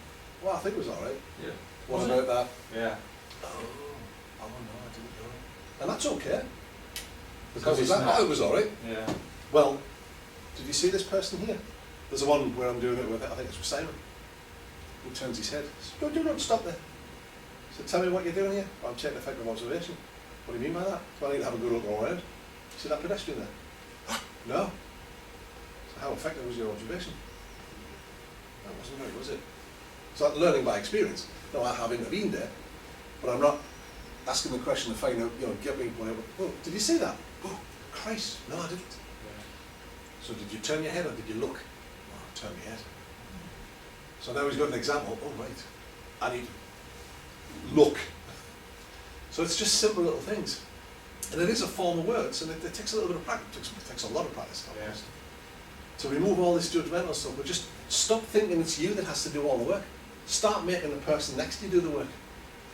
Well, I think it was all right. Yeah. What Was about that? Yeah. Oh no, I didn't know. And that's okay. Because Because it's that, not. it was all right. Yeah. Well, did you see this person here? There's the one where I'm doing it with, I think it's with Simon, who turns his head. Says, don't stop there. So tell me what you're doing here. I'm taking effective observation. What do you mean by that? Well, I need to have a good look all around. See that pedestrian there? No. So how effective was your observation? That wasn't right, was it? So that's learning by experience. Now I have intervened there, but I'm not asking the question to find out, get me going, oh, did you see that? Oh, Christ, no I didn't. So did you turn your head or did you look? Oh, turn your head. So now he's got an example, oh right, I need to look. So it's just simple little things. And it is a form of words, and it takes a little bit of practice. It takes a lot of practice, to be honest. To remove all this judgmental stuff, but just stop thinking it's you that has to do all the work. Start making the person next to you do the work.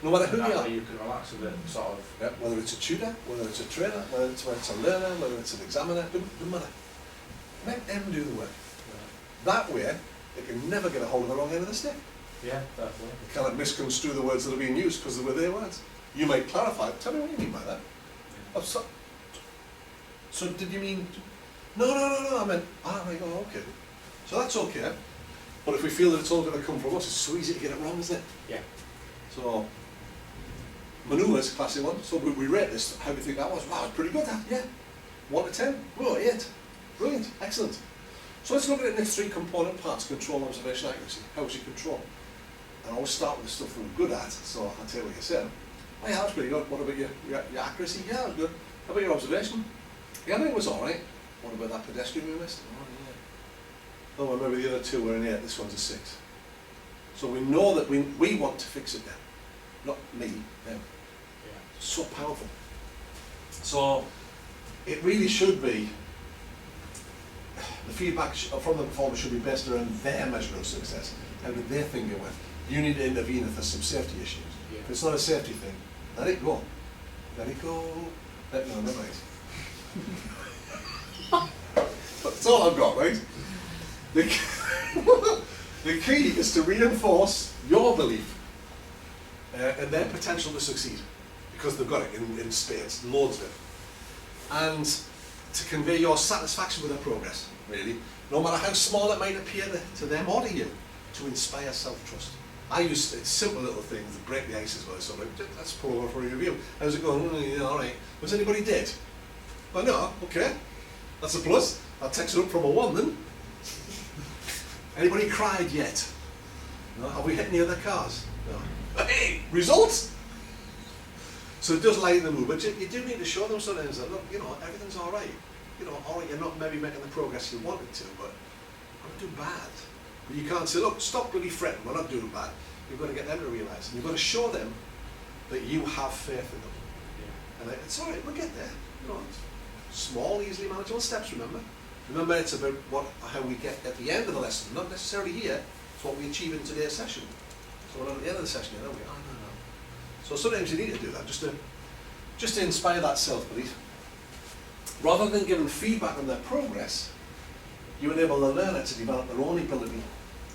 No matter who That you are. way you can relax a bit, sort of. Yeah, whether it's a tutor, whether it's a trainer, whether it's a learner, whether it's an examiner, doesn't matter. Let them do the work. That way, they can never get a hold of the wrong end of the stick. Yeah, definitely. They cannot misconstrue the words that are being used because they were their words. You might clarify, tell me what you mean by that. Oh, so did you mean, no, I meant, right, oh, okay. So that's okay. But if we feel that it's all going to come from us, it's so easy to get it wrong, isn't it? Yeah. So, manoeuvres, classic one. So we rate this, how do you think that was? Wow, it's pretty good, that, yeah. 1 to 10, oh, 8. Brilliant, excellent. So let's look at it in its 3 component parts: control, observation, accuracy. How's your control? And I always start with the stuff that we're good at, so I'll tell you what you said. Oh yeah, that's pretty good. What about your accuracy? Yeah, that was good. How about your observation? Yeah, I think it was alright. What about that pedestrian we missed? Oh yeah. Oh, well, maybe the other 2 were an 8, this one's a 6. So we know that we want to fix it then. Not me, them. Yeah. So powerful. So it really should be, the feedback from the performer should be based around their measure of success. How did they think it went? You need to intervene if there's some safety issues. Yeah. If it's not a safety thing, let it go. Let it go. No, never mind. That's all I've got, right? The key is to reinforce your belief and their potential to succeed, because they've got it in spades, loads of it. And to convey your satisfaction with their progress, really, no matter how small it might appear to them or to you, to inspire self-trust. I use simple little things that break the ice as well. So like, let's pull over for a review. How's it going? Yeah, all right. Was anybody dead? Well, no. Okay, that's a plus. I'll text it up from a 1 then. Anybody cried yet? No. Have we hit any other cars? No. Hey, results. So it does lighten the mood, but you do need to show them sometimes that, look, everything's all right. All right, you're not maybe making the progress you wanted to, but I'm not too bad. But you can't say, look, stop bloody fretting, we're not doing bad. You've got to get them to realise, and you've got to show them that you have faith in them. Yeah. And it's all right, we'll get there. Small, easily manageable steps, remember. Remember, it's about how we get at the end of the lesson, not necessarily here. It's what we achieve in today's session. So we're not at the end of the session, no. So sometimes you need to do that, just to inspire that self-belief. Rather than giving feedback on their progress, you enable the learner to develop their own ability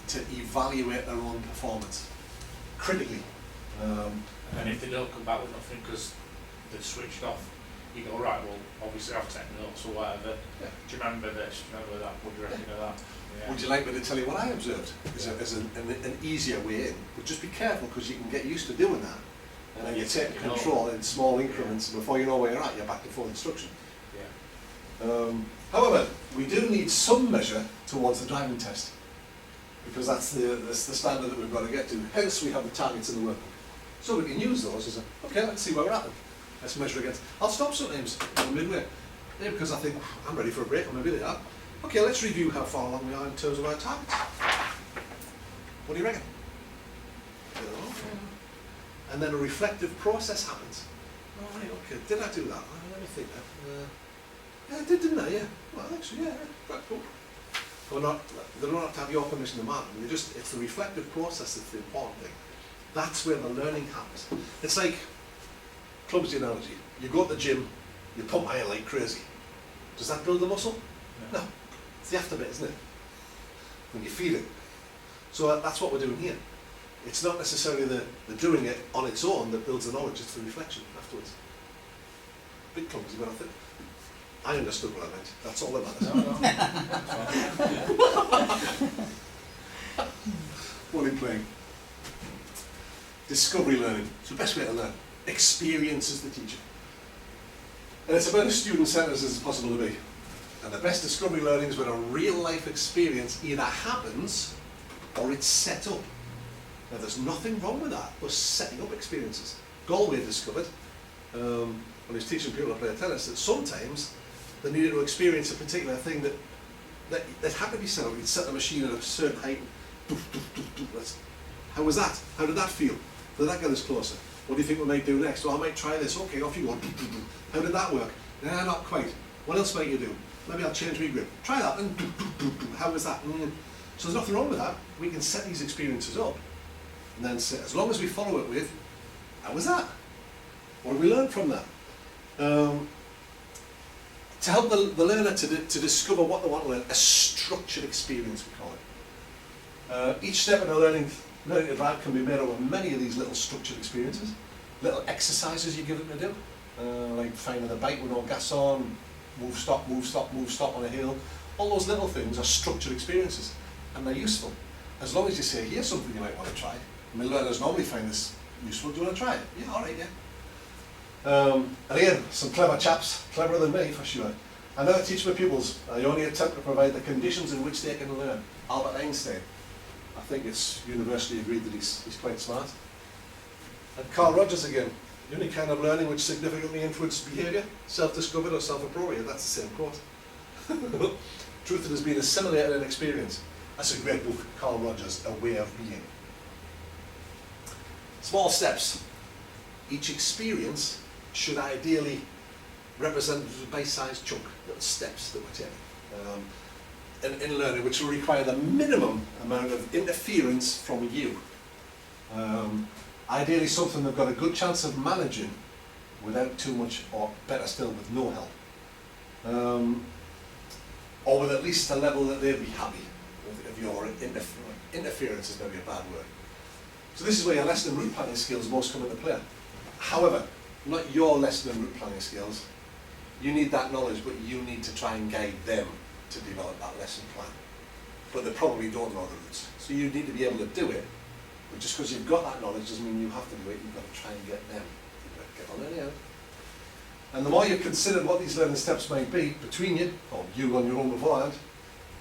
to evaluate their own performance critically. And if they don't come back with nothing because they've switched off, you go, right, well, obviously I've taken notes or whatever. Yeah. Do you remember this? Do you remember that? What do you reckon of that? Yeah. Would you like me to tell you what I observed as an easier way in? But just be careful, because you can get used to doing that. And then you take control in small increments, and before you know where you're at, you're back to full instruction. Yeah. However, we do need some measure towards the driving test, because that's the standard that we've got to get to. Hence, we have the targets in the workbook. So we can use those as okay, let's see where we're at then. Let's measure against. I'll stop sometimes in the midway, because I think I'm ready for a break, or maybe they are. Okay, let's review how far along we are in terms of our targets. What do you reckon? And then a reflective process happens. Oh, right, okay, did I do that? Let me think that. Yeah, I did, didn't I? Yeah. Well, actually, yeah, quite cool. They don't have to have your permission to mark them. It's the reflective process that's the important thing. That's where the learning happens. It's like, clumsy analogy. You go to the gym, you pump iron like crazy. Does that build the muscle? No. It's the after bit, isn't it? When you feed it. So that's what we're doing here. It's not necessarily the doing it on its own that builds the knowledge, it's the reflection afterwards. Bit clumsy, but I think I understood what I meant. That's all that matters. What are you playing? Discovery learning. It's the best way to learn. Experience is the teacher. And it's about as student-centered as it's possible to be. And the best discovery learning is when a real-life experience either happens or it's set up. Now there's nothing wrong with that, us setting up experiences. Galway discovered, when he was teaching people to play tennis, that sometimes they needed to experience a particular thing that had to be set up. You'd set the machine at a certain height. How was that? How did that feel? Did that get us closer? What do you think we might do next? Well, I might try this. Okay, off you go. How did that work? Nah, not quite. What else might you do? Maybe I'll change my grip. Try that. And how was that? So there's nothing wrong with that. We can set these experiences up and then say, as long as we follow it with, how was that? What did we learn from that? To help the learner to discover what they want to learn, a structured experience, we call it. Each step in a learning to drive can be made up of many of these little structured experiences, little exercises you give them to do, like finding the bike with no gas on, move, stop, move, stop, move, stop on a hill. All those little things are structured experiences, and they're useful. As long as you say, here's something you might want to try. And the learners normally find this useful. Do you want to try it? Yeah, all right, yeah. And again, some clever chaps, cleverer than me for sure. I never teach my pupils. I only attempt to provide the conditions in which they can learn. Albert Einstein. I think it's universally agreed that he's quite smart. And Carl Rogers again. The only kind of learning which significantly influences behaviour, self-discovered or self-appropriate. That's the same quote. Truth that has been assimilated in experience. That's a great book, Carl Rogers, A Way of Being. Small steps. Each experience should ideally represent a bite-sized chunk, little steps that we're taking in learning, which will require the minimum amount of interference from you. Ideally something they've got a good chance of managing without too much, or better still, with no help. Or with at least a level that they'll be happy with. If your interference is maybe a bad word. So this is where your lesson and route planning skills most come into play. However, not your lesson and route planning skills. You need that knowledge, but you need to try and guide them to develop that lesson plan. But they probably don't know the routes. So you need to be able to do it, but just because you've got that knowledge doesn't mean you have to do it. You've got to try and get them to get on anyhow. And the more you've considered what these learning steps might be between you, or you on your own beforehand,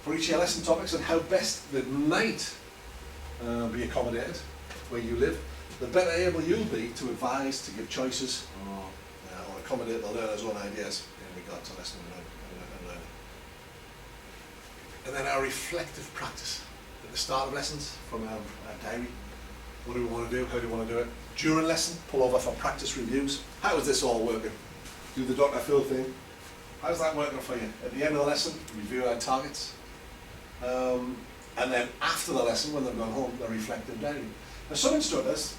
for each of your lesson topics and how best they might be accommodated where you live, the better able you'll be to advise, to give choices, or accommodate the learner's own ideas in regard to lesson and learning. And then our reflective practice at the start of lessons from our diary. What do we want to do? How do we want to do it? During lesson, pull over for practice reviews. How is this all working? Do the Dr. Phil thing. How's that working for you? At the end of the lesson, review our targets. And then after the lesson, when they've gone home, the reflective diary. Now some instructors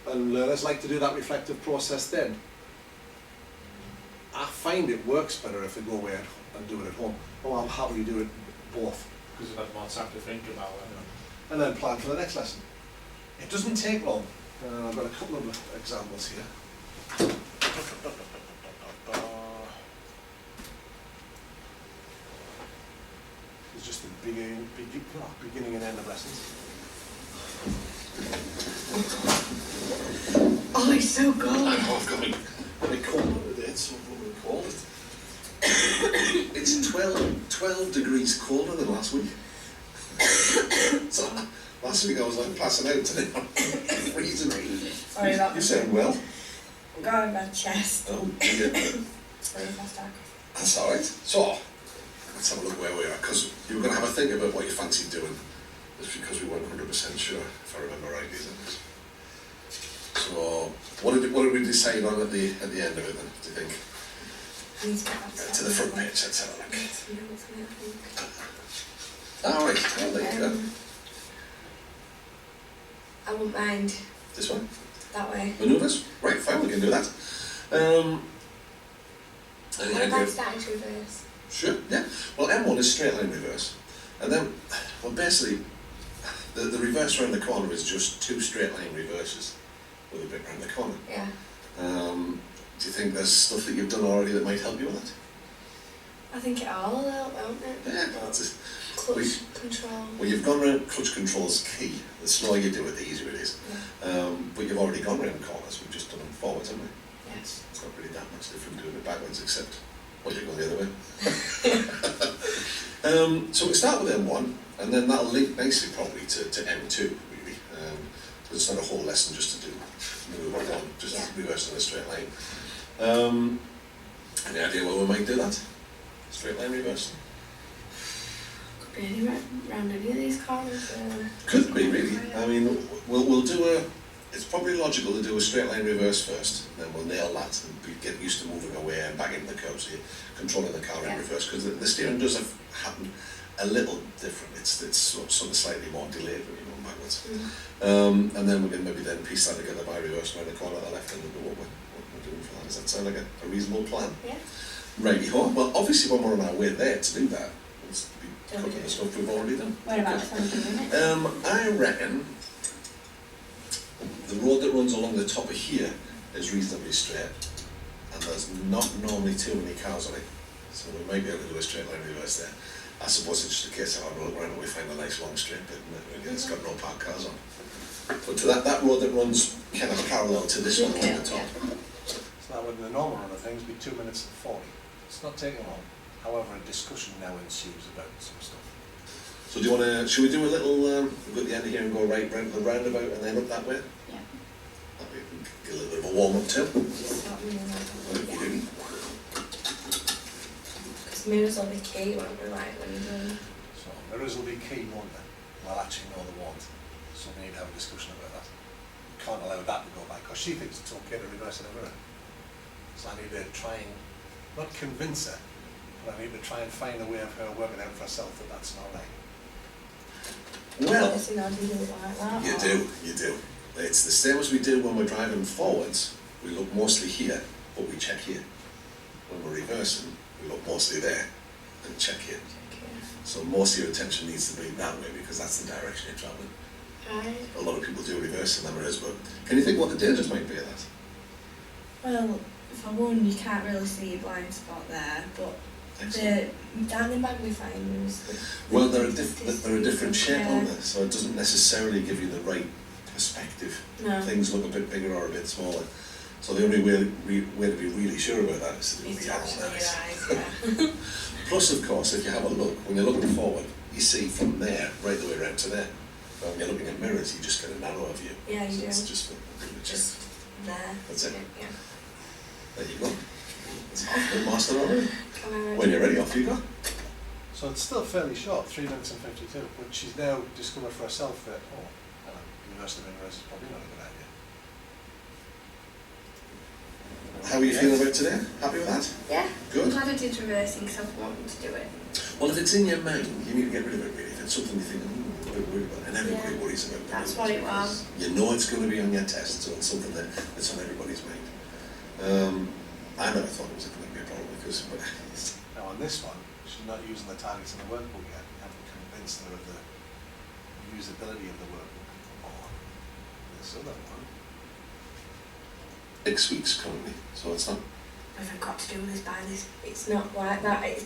and learners like to do that reflective process then. I find it works better if they go away and do it at home. Oh, I'm happy to do it both. Because you've had more time to think about it. And then plan for the next lesson. It doesn't take long. I've got a couple of examples here. It's just the beginning and end of lessons. Oh, it's so good. I know, I've got my corner with it, so what we call it. It's 12 degrees colder than last week. So last week I was like passing out, today I'm freezing. Sorry about You sound well. I'm going my chest. Oh, yeah. Sorry if I start. That's alright. So, let's have a look where we are, because you were going to have a think about what you fancy doing. It's because we weren't 100% sure, if I remember right, isn't it? So, what did we decide on at the end of it then, do you think? I need to get that To the front page, let's have a look. Yes, you know what's in it, I think. Alright, well there you go. I wouldn't mind This one? that way. Manoeuvres? Right, fine, we can do that. Any What idea? about starting to reverse? Sure, yeah. Well, M1 is straight line reverse. And then, well, basically, the reverse round the corner is just two straight line reverses with a bit round the corner. Yeah. Do you think there's stuff that you've done already that might help you with it? I think it all will help, won't it? Yeah, that's it. Clutch control. Well, you've gone round, clutch control's key. The slower you do it, the easier it is. Yeah. But you've already gone round corners, we've just done them forwards, haven't we? Yes. It's not really that much different doing it backwards, except, well, you're going the other way. So we start with M1, and then that'll link nicely probably to M2, really. So it's not a whole lesson just to do move on, just Yeah. reverse in a straight line. Any idea where we might do that? Straight line reverse? Could be any round any of these corners. Could be really. I mean, we'll do a. It's probably logical to do a straight line reverse first, and then we'll nail that and get used to moving away and back into the curve, so you're controlling the car in Yeah. reverse. Because the steering does happen a little different. It's sort of slightly more delayed when you're going backwards. And then we can maybe then piece that together by reversing around the corner at the left and look at what we're doing for that. Does that sound like a reasonable plan? Yeah. Righty-ho. Well, obviously when we're on our way there to do that, we'll be cooking the stuff we've already done. Whereabouts are we doing it? I reckon the road that runs along the top of here is reasonably straight, and there's not normally too many cars on it, so we might be able to do a straight line reverse there. I suppose it's just a case of our road around and we find a nice long straight bit and it's got no parked cars on. But to that road that runs kind of parallel to this one along the top. So that would, in the normal run of things, be 2 minutes and 40. It's not taking long. However, a discussion now ensues about some stuff. So do you want to, should we do a little, we'll go at the end of here and go right round to the roundabout and then up that way? Yeah. That way we can get a little bit of a warm up too. Just not really What are you doing? because mirrors will be key, won't they, like when you're doing. So mirrors will be key, won't they? Well, actually, no, they won't. So we need to have a discussion about that. We can't allow that to go by, because she thinks it's okay to reverse in a mirror. So I need to try and, not convince her, but I need to try and find a way of her working out for herself that that's not right. Well, Obviously, now do you do it like that? you or- do, you do. It's the same as we do when we're driving forwards. We look mostly here, but we check here. When we're reversing, we look mostly there and check here. Okay. So most of your attention needs to be that way because that's the direction you're travelling. Right. A lot of people do reverse in the mirrors, but can you think what the dangers might be of that? Well, for one, you can't really see your blind spot there, but Excellent. down the magnifying Well, they're a different shape, aren't they? So it doesn't necessarily give you the right perspective. No. Things look a bit bigger or a bit smaller. So the only way to be really sure about that is to do It's the actually your analysis. eyes, yeah. Plus, of course, if you have a look, when you're looking forward, you see from there right the way around to there. But when you're looking at mirrors, you just get a narrower view. Yeah, you So do. it's just Just there. That's it. Yeah. There you go. It's off the master already. Come on. When you're ready, off you go. So it's still fairly short, 3 minutes and 52, but she's now discovered for herself that, oh, reversing in reverse is probably not a good idea. How are you feeling about today? Happy with that? Yeah. I'm Good. glad I did reversing because I've wanted to do it. Well, if it's in your mind, you need to get rid of it really. If it's something you think, I'm a bit worried about, and everybody Yeah. worries about it. That's what it was. You know it's going to be on your test, so it's something that's on everybody's mind. I never thought it was going to be a problem because, but Now on this one, she's not using the targets in the workbook yet. You haven't convinced her of the usability of the workbook. Or this other one. 6 weeks currently, so it's not. I've got to do this by this. It's not like that. It's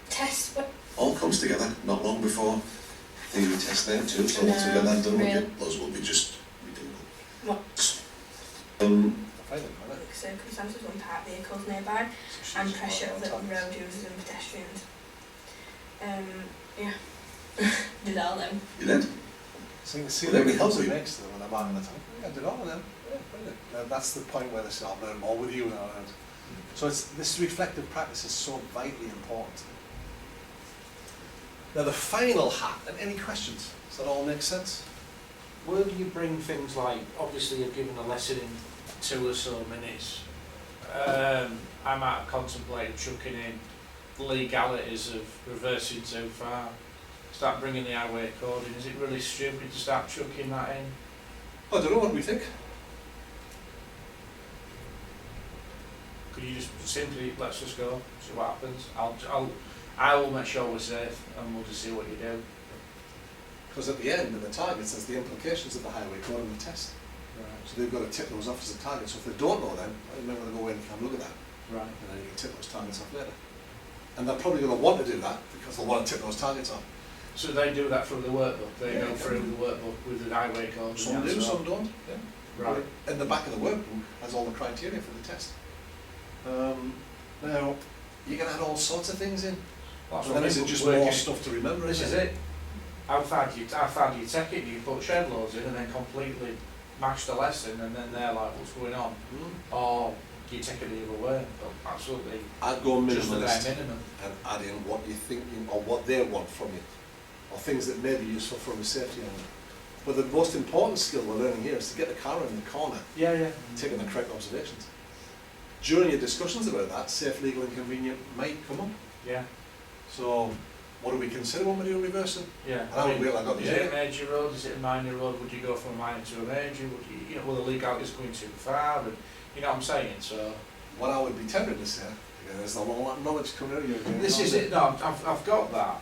test, but All comes together not long before the test there too, so once we get that done, those will be just redoable. what I find it, right? circumstances when parked vehicles nearby So and she's pressure got of it the on top. road users and pedestrians. Yeah. Did all them. You did? See Well, let me the help answer you. next to them when I'm on the top. Yeah, I did all of them. Yeah, brilliant. Now that's the point where they say, I'll learn more with you now. So it's, this reflective practice is so vitally important. Now the final hat, and any questions? Does that all make sense? Will you bring things like, obviously you're given a lesson in 2 or so minutes. I might contemplate chucking in legalities of reversing too far. Start bringing the highway code in. Is it really stupid to start chucking that in? I don't know what we think. Could you just simply, let's just go, see what happens. I will make sure we're safe and we'll just see what you do. Because at the end of the targets, there's the implications of the highway code and the test. So they've got to tick those off as a target. So if they don't know them, they might want to go in and have a look at that. Right. And then you can tick those targets off later. And they're probably going to want to do that because they'll want to tick those targets off. So they do that through the workbook. They Yeah. go through the workbook with the highway code. and Some the do, answer. some don't. Yeah. Right. In the back of the workbook has all the criteria for the test. Now, you can add all sorts of things in. That's But what then is it people just work more in. stuff to remember? This is it. how far do you take it? Do you put shed loads in and then completely mash the lesson and then they're like, what's going on? Or do you take it the other way? But absolutely, I'd go just the minimalist bare minimum. and add in what you're thinking or what they want from you, or things that may be useful from a safety angle. But the most important skill we're learning here is to get the car in the corner, Yeah. taking the correct observations. During your discussions about that, safe, legal and convenient might come up. Yeah. So what do we consider when we're doing reversing? Yeah. I don't feel I got the is it a idea. major road? Is it a minor road? Would you go from a minor to a major? Would you know, will the legalities going too far? And you know what I'm saying? So What I would be tempted to say, again, there's a lot of knowledge coming out of you again. this is it. No, I've got that,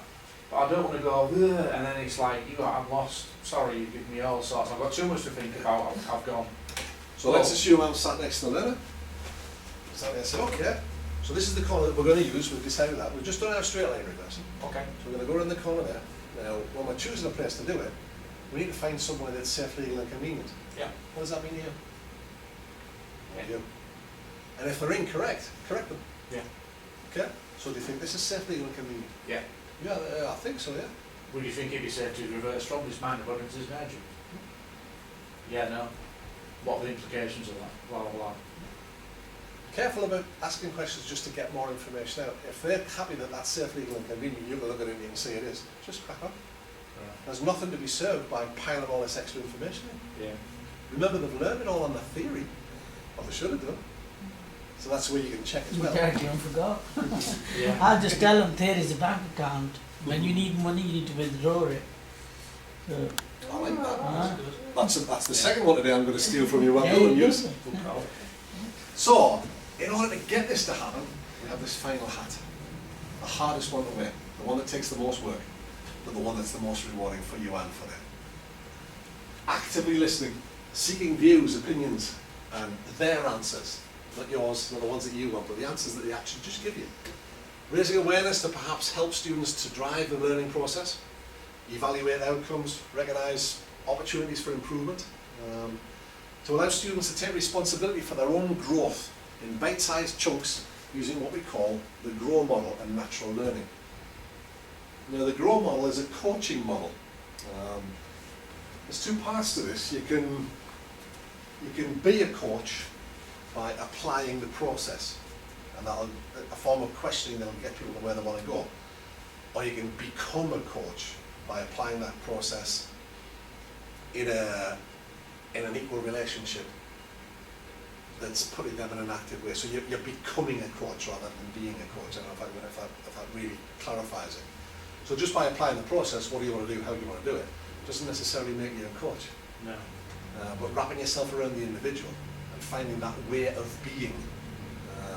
but I don't want to go "Ugh," and then it's like I'm lost. Sorry, you've given me all sorts. I've got too much to think about. I've gone. So let's assume I'm sat next to the learner. Sat there and say, okay, so this is the corner that we're going to use. We've decided that. We've just done our straight line reversing. Okay. So we're going to go around the corner there. Now, when we're choosing a place to do it, we need to find somewhere that's safe, legal and convenient. Yeah. What does that mean to you? Yeah. You. And if they're incorrect, correct them. Yeah. Okay? So do you think this is safe, legal and convenient? Yeah. Yeah, I think so, yeah. Would you think it'd be safe to reverse from this minor road into this major? Yeah. No. What are the implications of that? Blah blah blah. Careful about asking questions just to get more information out. If they're happy that that's safe, legal and convenient, you can look at it and you can see it is. Just crack on. Right. There's nothing to be served by piling all this extra information in. Yeah. Remember, they've learned it all on the theory, or they should have done. So that's where you can check as well. Yeah, don't forgot. Yeah. I'll just tell them there is a bank account. When you need money, you need to withdraw it. So, I like that. uh, That's the second one today I'm going to steal from you. Well, yeah, go and you use. do. So, in order to get this to happen, we have this final hat. The hardest one to wear, the one that takes the most work, but the one that's the most rewarding for you and for them. Actively listening, seeking views, opinions, and their answers. Not yours, not the ones that you want, but the answers that they actually just give you. Raising awareness to perhaps help students to drive the learning process, evaluate outcomes, recognise opportunities for improvement, to allow students to take responsibility for their own growth in bite-sized chunks using what we call the GROW model and natural learning. Now, the GROW model is a coaching model. There's two parts to this. You can be a coach by applying the process, and that'll a form of questioning that'll get people to where they want to go. Or you can become a coach by applying that process in an equal relationship that's putting them in an active way. So you're becoming a coach rather than being a coach. I don't know if that really clarifies it. So just by applying the process, what do you want to do, how do you want to do it, doesn't necessarily make you a coach. No. But wrapping yourself around the individual and finding that way of being,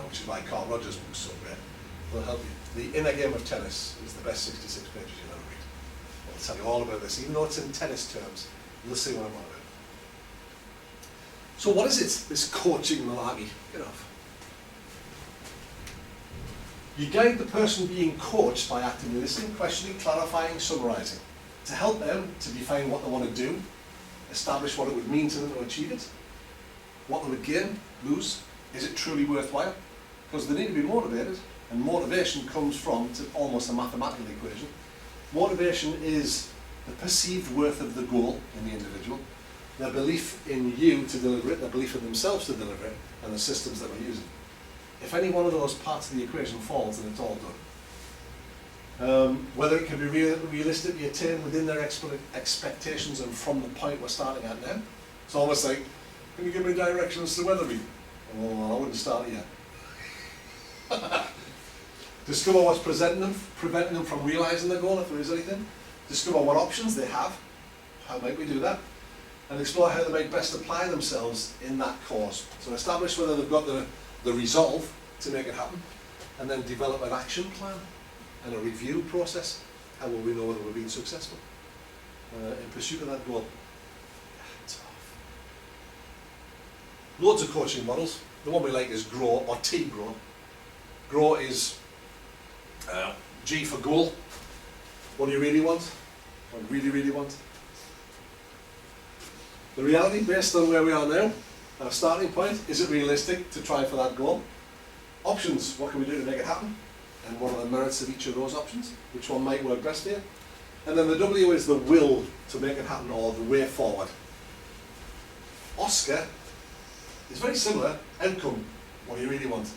which is why Carl Rogers' book's so great, will help you. The Inner Game of Tennis is the best 66 pages you'll ever read. I'll tell you all about this. Even though it's in tennis terms, you'll see what I'm on about. So what is it, this coaching malarkey? Get off. You guide the person being coached by actively listening, questioning, clarifying, summarising, to help them to define what they want to do, establish what it would mean to them to achieve it, what they would gain, lose, is it truly worthwhile? Because they need to be motivated, and motivation comes from almost a mathematical equation. Motivation is the perceived worth of the goal in the individual, their belief in you to deliver it, their belief in themselves to deliver it, and the systems that we're using. If any one of those parts of the equation falls, then it's all done. Whether it can be realistically attained within their expectations and from the point we're starting at now. It's almost like, can you give me directions to Weatherby? Oh, I wouldn't start yet. Discover what's preventing them from realising their goal, if there is anything. Discover what options they have. How might we do that? And explore how they might best apply themselves in that cause. So establish whether they've got the resolve to make it happen, and then develop an action plan and a review process. How will we know whether we're being successful in pursuit of that goal? Tough. Loads of coaching models. The one we like is GROW, or T-GROW. GROW is G for goal. What do you really want? What do you really, really want? The reality, based on where we are now, our starting point, is it realistic to try for that goal? Options, what can we do to make it happen? And what are the merits of each of those options? Which one might work best for you? And then the W is the will to make it happen, or the way forward. Oscar is very similar. Outcome. What do you really want?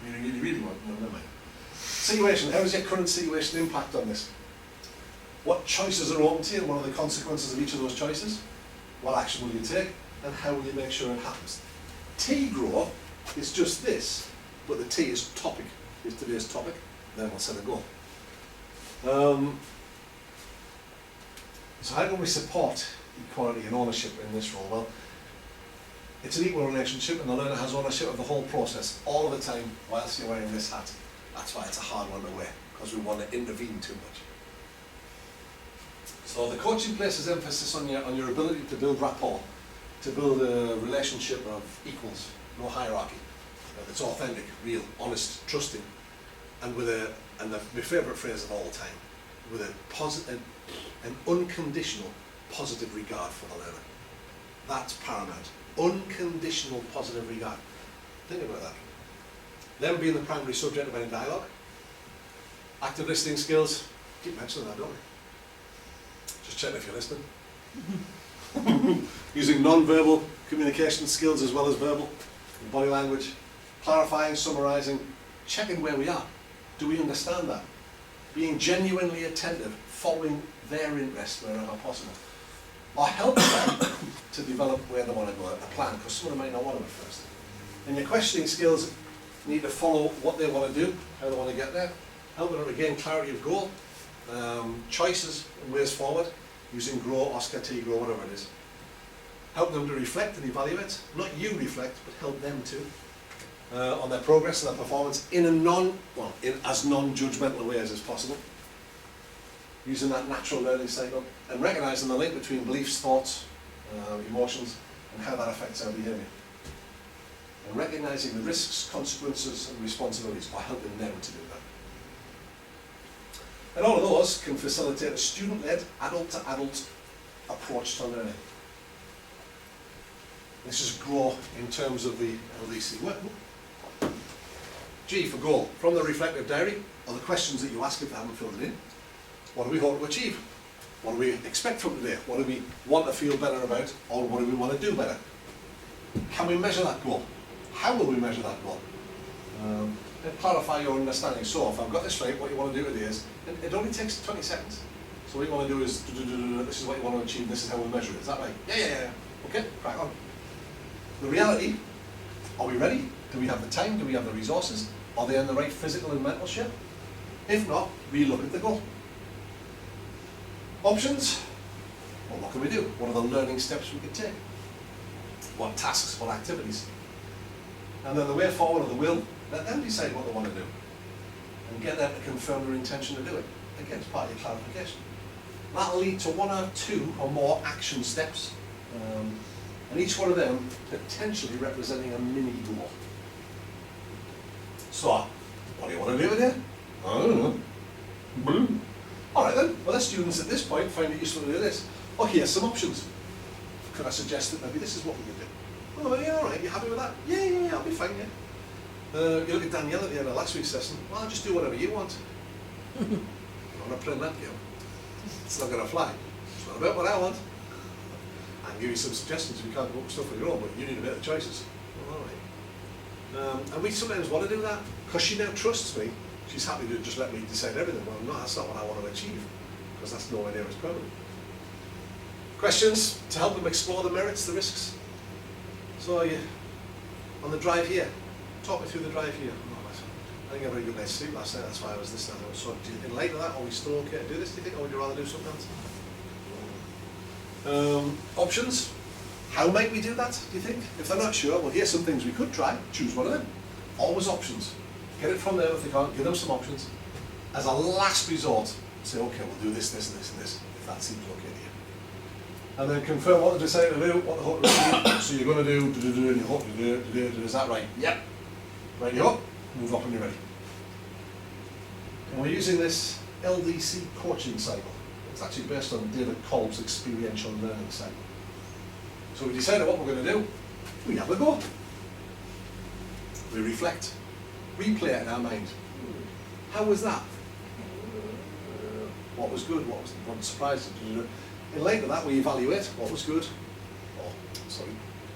Really want? No, never mind. Situation. How does your current situation impact on this? What choices are open to you, and what are the consequences of each of those choices? What action will you take, and how will you make sure it happens? T grow is just this, but the T is topic, is today's topic, then we'll set a goal. So how can we support equality and ownership in this role? Well, it's an equal relationship, and the learner has ownership of the whole process, all of the time, whilst you're wearing this hat. That's why it's a hard one to wear, because we want to intervene too much. So the coaching places emphasis on your ability to build rapport, to build a relationship of equals, no hierarchy. That's authentic, real, honest, trusting, and my favourite phrase of all time, with an unconditional positive regard for the learner. That's paramount. Unconditional positive regard. Think about that. Them being the primary subject of any dialogue. Active listening skills. Keep mentioning that, don't we? Just check if you're listening. Using non-verbal communication skills as well as verbal. Body language. Clarifying, summarising. Checking where we are. Do we understand that? Being genuinely attentive. Following their interest wherever possible. Or helping them to develop where they want to go, a plan, because someone might not want to at first. And your questioning skills need to follow what they want to do, how they want to get there, helping them to gain clarity of goal, choices and ways forward, using GROW, Oscar T, GROW, whatever it is. Help them to reflect and evaluate, not you reflect, but help them too, on their progress and their performance in as non-judgmental ways as possible. Using that natural learning cycle and recognising the link between beliefs, thoughts, emotions, and how that affects our behaviour. And recognising the risks, consequences, and responsibilities, or helping them to do that. And all of those can facilitate a student-led, adult-to-adult approach to learning. This is GROW in terms of the LDC. G for goal. From the reflective diary are the questions that you ask if they haven't filled it in. What do we hope to achieve? What do we expect from today? What do we want to feel better about, or what do we want to do better? Can we measure that goal? How will we measure that goal? And clarify your understanding. So if I've got this right, what you want to do today is, it only takes 20 seconds. So what you want to do is, this is what you want to achieve, this is how we'll measure it. Is that right? Yeah. Okay, crack on. The reality, are we ready? Do we have the time? Do we have the resources? Are they in the right physical and mental shape? If not, relook at the goal. Options? Well, what can we do? What are the learning steps we can take? What tasks, what activities? And then the way forward, or the will, let them decide what they want to do. And get them to confirm their intention to do it. Again, it's part of your clarification. That'll lead to one or two or more action steps. And each one of them potentially representing a mini goal. So, what do you want to do with it? I don't know. Blue. Alright then, well the students at this point find it useful to do this. Okay, here's some options. Could I suggest that maybe this is what we could do? Oh yeah, alright, you happy with that? Yeah, I'll be fine, yeah. You look at Danielle at the end of last week's session, well I'll just do whatever you want. I'm not playing that game. It's not going to fly. It's not about what I want. I can give you some suggestions if you can't come up with stuff on your own, but you need a bit of choices. Well, alright. And we sometimes want to do that, because she now trusts me. She's happy to just let me decide everything. Well, no, that's not what I want to achieve, because that's nowhere near as permanent. Questions to help them explore the merits, the risks. So, on the drive here, talk me through the drive here. I didn't get a very good night's sleep last night, that's why I was listening. So, in light of that, are we still okay to do this, do you think, or would you rather do something else? Options. How might we do that, do you think? If they're not sure, well, here's some things we could try. Choose one of them. Always options. Get it from them if they can't, give them some options. As a last resort, say, okay, we'll do this, this, and this, and this, if that seems okay to you. And then confirm what they decided to do, what they hope to achieve. So you're going to do, and you hope to do, is that right? Yep. Right, you up, move up when you're ready. And we're using this LDC coaching cycle. It's actually based on David Kolb's experiential learning cycle. So we decided what we're going to do. We have a go. We reflect. Replay it in our mind. How was that? what was good, what surprised you. In light of that, we evaluate what was good, or sorry,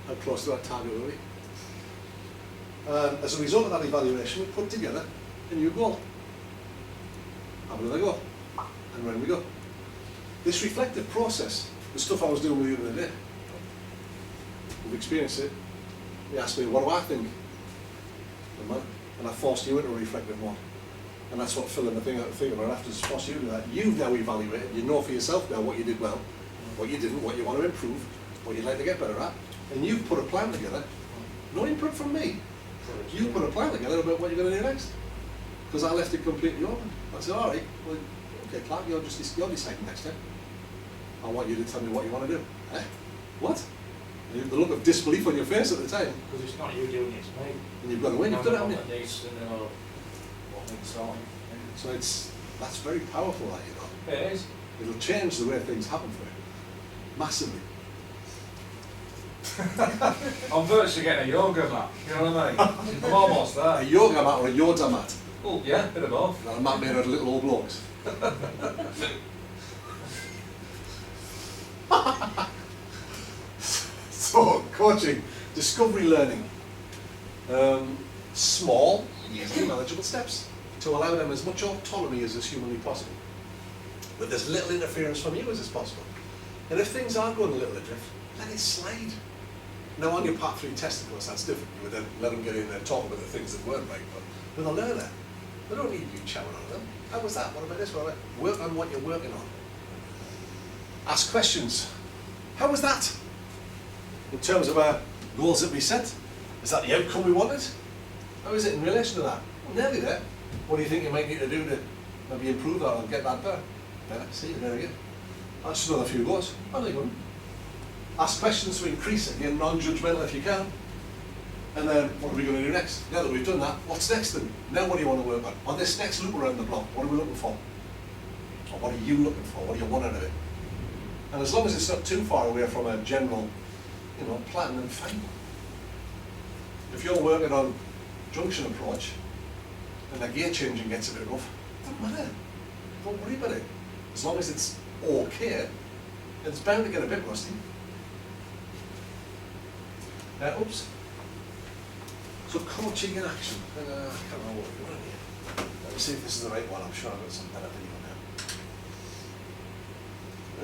how close to our target were we. As a result of that evaluation, we put together a new goal. Have another go, and when we go. This reflective process, the stuff I was doing with you the other day, we've experienced it. You asked me, what do I think? And I forced you into a reflective one. And that's what filling the thing about after is forced you to do that. You've now evaluated, you know for yourself now what you did well, what you didn't, what you want to improve, what you'd like to get better at, and you've put a plan together. No input from me. You put a plan together about what you're going to do next. Because I left it completely open. I said, all right, well, okay, Clark, you're deciding next time. I want you to tell me what you want to do. Eh? What? And the look of disbelief on your face at the time. Because it's not you doing it, it's me. And you've got to win, you've done it, haven't you? So that's very powerful, that, you know. It is. It'll change the way things happen for you. Massively. I'm virtually getting a yoga mat, you know what I mean? I'm almost A there. yoga mat or a Yoda mat. Oh, yeah, bit of both. And a mat made out of little old blocks. So, coaching, discovery learning. Small, easily manageable steps to allow them as much autonomy as is humanly possible. With as little interference from you as is possible. And if things are going a little adrift, let it slide. Now on your part 3 test, of course, that's different. You would then let them get in there and talk about the things that weren't right, but with a learner, they don't need you chowing on them. How was that? What about this? What about that? Work on what you're working on. Ask questions. How was that? In terms of our goals that we set, is that the outcome we wanted? How is it in relation to that? Well, nearly there. What do you think you might need to do to maybe improve that or get that better? Better. See, there again. That's just another few goals. Well, there you go. Ask questions to increase it, again, non-judgmental if you can. And then, what are we going to do next? Now that we've done that, what's next then? Now what do you want to work on? On this next loop around the block, what are we looking for? Or what are you looking for? What do you want out of it? And as long as it's not too far away from a general, you know, plan, then fine. If you're working on junction approach, and the gear changing gets a bit rough, doesn't matter. Don't worry about it. As long as it's okay, it's bound to get a bit rusty. Oops. So coaching in action. I can't remember what we're doing here. Let me see if this is the right one. I'm sure I've got some better video now.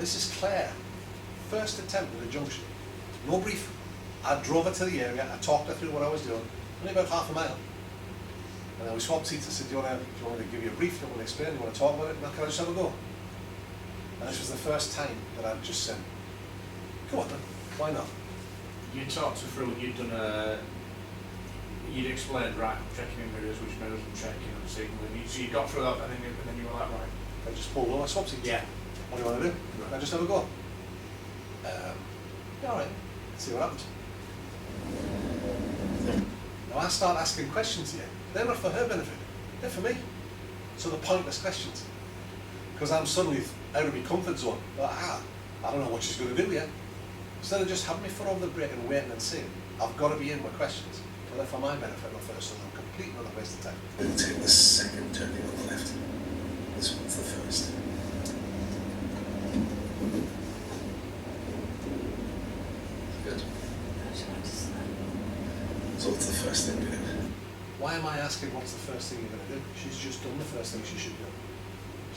This is Claire. First attempt at a junction. No brief. I drove her to the area. I talked her through what I was doing. Only about half a mile. And then we swapped seats. I said, do you want me to give you a brief? Do you want me to explain? Do you want to talk about it? Now, can I just have a go? And this was the first time that I'd just said, go on then. Why not? You talked her through, you'd explained, right, I'm checking in mirrors, which mirrors I'm checking, and signalling. So you got through that, and then you were like, right. I just pulled over, swap seats. Yeah. What do you want to do? Can I just have a go? Yeah, all right. Let's see what happens. Now I start asking questions here. They're not for her benefit. They're for me. So they're pointless questions. Because I'm suddenly out of my comfort zone. I don't know what she's going to do yet. Instead of just having my foot over the brake and waiting and seeing, I've got to be in with questions. Well, they're for my benefit, not for her, so they're complete not a waste of time. We'll take the second turning on the left. This one's the first. Good. So what's the first thing we do? Why am I asking what's the first thing you're going to do? She's just done the first thing she should do.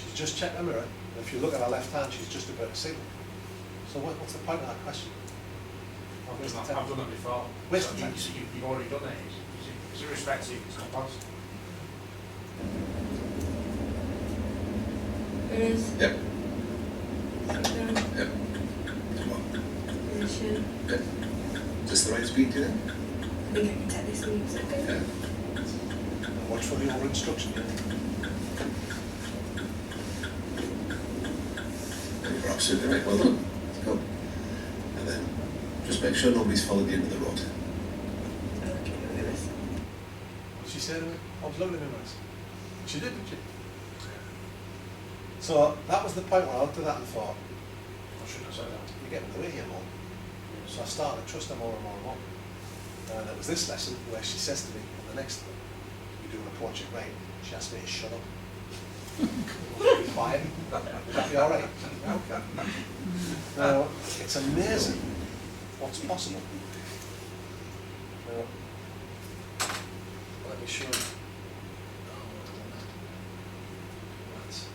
She's just checked her mirror, and if you look at her left hand, she's just about to signal. So what's the point of that question? I've done that before. Waste So of time. you've already done it. It's irrespective, it's not possible. Mirrors. Yep. Countdown. Yep. Come on. Nation. Yep. Is this the right speed, do you think? I think I can take this one. Is that good? Yeah. And watch for the over instruction. You're absolutely right. Well done. Go. And then just make sure nobody's followed you into the road. Okay, mirrors. What she said to me? I was looking at him eyes. She did, didn't she? So that was the point where I looked at that and thought, I shouldn't have said that. you're getting in the way here, Mum. So I started to trust her more and more and more. And it was this lesson where she says to me, in the next one, we do an approach at right, she asked me to shut up. Be quiet. Would that be all right? Okay. Now, it's amazing what's possible. Now, let me show you. Right.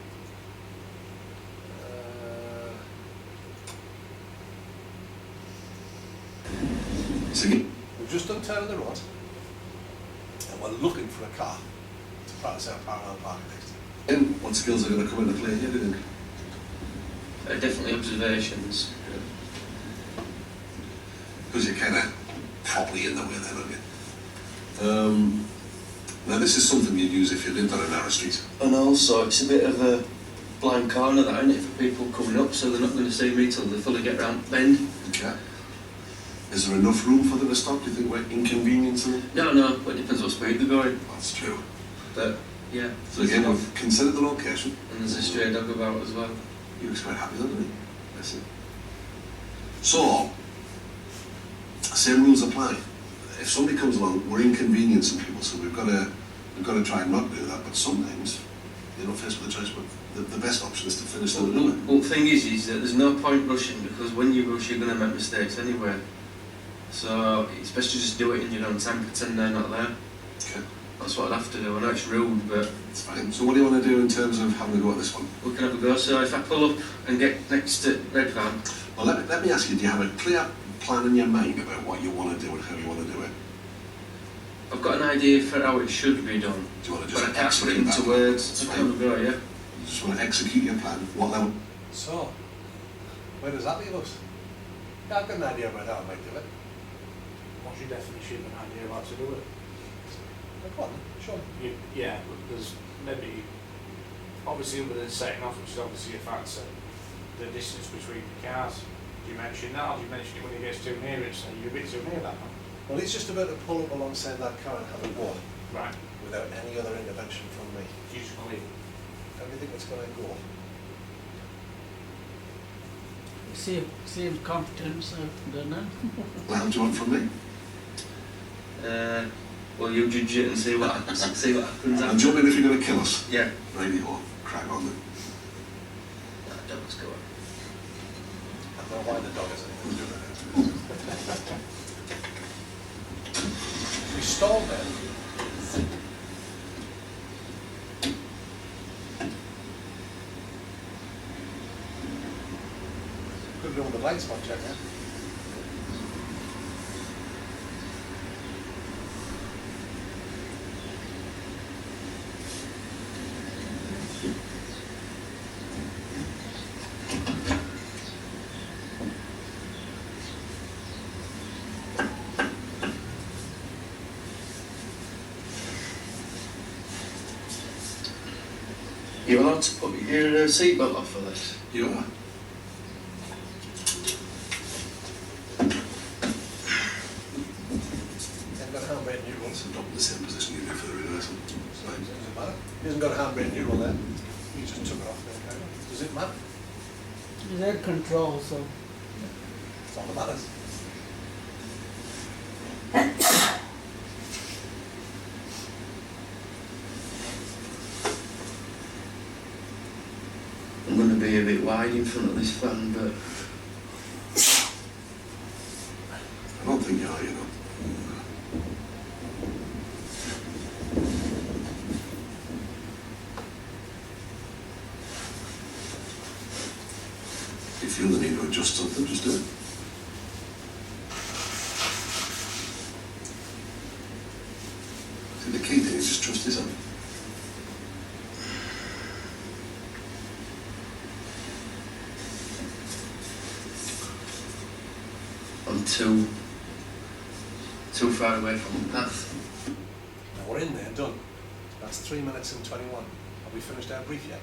We've just done turn of the road, and we're looking for a car to practice our parallel parking next to. And what skills are going to come into play here, do you think? Definitely observations. Because you're kind of properly in the way then, aren't you? Now this is something you'd use if you lived on a narrow street. And also, it's a bit of a blind corner, that, isn't it, for people coming up, so they're not going to see me till they fully get round the bend. Okay. Is there enough room for them to stop? Do you think we're inconveniencing them? No, but it depends what speed they're going. That's true. But, yeah. So again, we've considered the location. And there's a stray dog about as well. He looks quite happy, doesn't he? That's it. So, same rules apply. If somebody comes along, we're inconveniencing people, so we've got to try and not do that. But sometimes you're not faced with a choice. But the best option is to finish the limit. Well, the thing is that there's no point rushing, because when you rush, you're going to make mistakes anyway. So it's best to just do it in your own time, pretend they're not there. Okay. That's what I'd have to do. I know it's rude, but It's fine. So what do you want to do in terms of having a go at this one? we can have a go. So if I pull up and get next to red van, Well, let me ask you, do you have a clear plan in your mind about what you want to do and how you want to do it? I've got an idea for how it should be done, Do you want to but I just can't put it execute into that? words. That's I fine. can't go, yeah. You just want to execute your plan. What level? So, where does that leave us? Yeah, I've got an idea about how I might do it. What's your definition of an idea of how to do it? Go on, sure. Yeah, but there's maybe, obviously other than setting off, which is obviously a factor, the distance between the cars. Do you mention that, or do you mention it when it gets too near it, so you're a bit too near that one? Well, it's just about to pull up alongside that car and have a go Right, without any other intervention from me. you just believe it. How do you think it's going to go? Seems competent, so don't know. Well, how do you want from me? Well, you judge it and see what happens. See what happens. And jump in if you're going to kill us. Yeah. Righty-ho. Crack on then. That dog's go on. I don't know why the dog has anything to do with it. We stalled then. Could have done with the blind spot check, yeah? You're allowed to put your seatbelt off for this. You are. Hasn't got a handbrake neutral. So adopt the same position you do for the reversal. It's fine. Doesn't matter. He hasn't got a handbrake neutral there. He just took it off there, kind of. Does it matter? It's head control, so It's all that matters. I'm going to be a bit wide in front of this van, but I don't think you are, you know. If you feel the need to adjust something, just do it. See, the key thing is just trust yourself. I'm too far away from the path. Now we're in there, done. That's 3 minutes and 21. Have we finished our brief yet?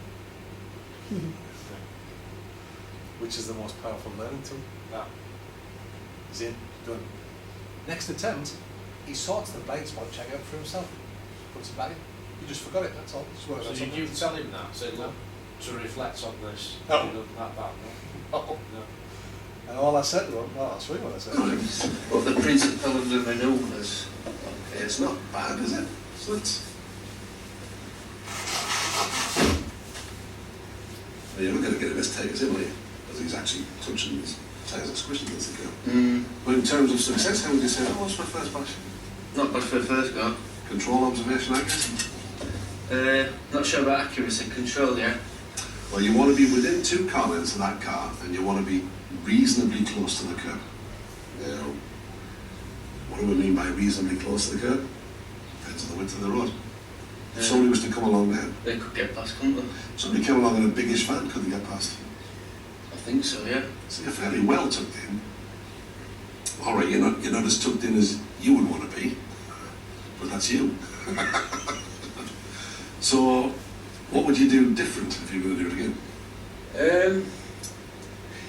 Which is the most powerful learning tool? That. He's in, done. Next attempt, he sorts the blind spot check out for himself. Puts it back in. He just forgot it, that's all. Just worked So on did something. you tell him that, say, look, to reflect on this, No. you know, that, no? Oh. No. And all I said to him, well, I'll show you what I said. But the principle of the manoeuvres, It's not bad, is it? So it's... You're not going to get a mistake as him, are you? Because he's actually touching his tyres and squishing against the curb. But in terms of success, how would you say that was for first bash? Not bad for the first go. Control, observation, accuracy? Not sure about accuracy, control, yeah. Well, you want to be within 2 car lengths of that car, and you want to be reasonably close to the curb. Now, what do we mean by reasonably close to the curb? Depends on the width of the road. If somebody was to come along now, They could get past, couldn't they? somebody came along in a biggish van, could they get past? I think so, yeah. So you're fairly well tucked in. All right, you're not as tucked in as you would want to be, but that's you. So, what would you do different if you were going to do it again?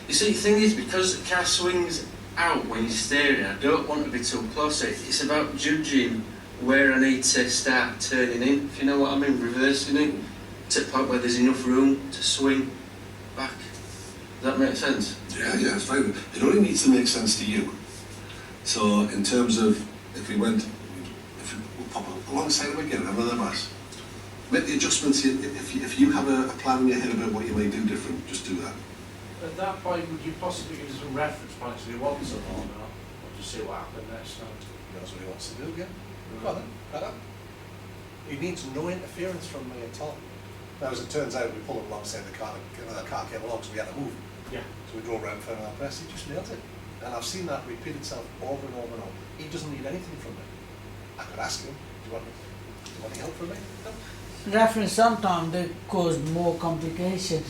You see, the thing is, because the car swings out when you're steering, I don't want to be too close. It's about judging where I need to start turning in, if you know what I mean, reversing it, to the point where there's enough room to swing back. Does that make sense? Yeah, it's fine. It only needs to make sense to you. So, in terms of, if we we'll pop alongside him again, have another mass. Make the adjustments, if you have a plan in your head about what you may do different, just do that. At that point, would you possibly give us some reference points if you want some or not? Or just see what happens next time? He knows what he wants to do, yeah. Go on then, crack on. He needs no interference from me at all. Now, as it turns out, we pulled him alongside the car, another car came along, so we had to move. Yeah. So we drove around for another press, he just nailed it. And I've seen that repeat itself over and over and over. He doesn't need anything from me. I could ask him, do you want any help from me? No. Reference sometimes they cause more complication.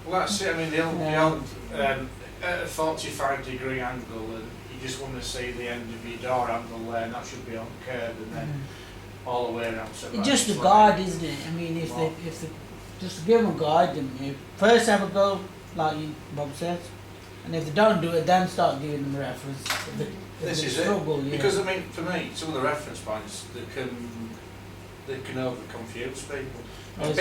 Well, that's it. I mean, the old at a 45-degree angle, and you just want to see the end of your door angle there, and that should be on the curb, and then all the way around. So It's just a guide, isn't it? I mean, if they just give them a guide, them first have a go, like Bob says, and if they don't do it, then start giving them a reference. If This they is struggle, it. yeah. Because I mean, for me, some of the reference points that can over confuse people. And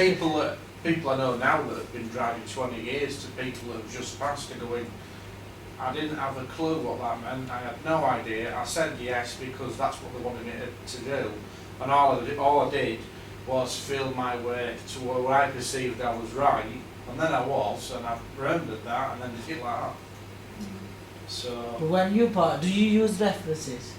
people I know now that have been driving 20 years to people that have just passed are going, I didn't have a clue what that meant, I had no idea, I said yes because that's what they wanted me to do, and all I did was feel my way to where I perceived I was right, and then I was, and I remembered that, and then did it like that. So, But when you part, do you use references?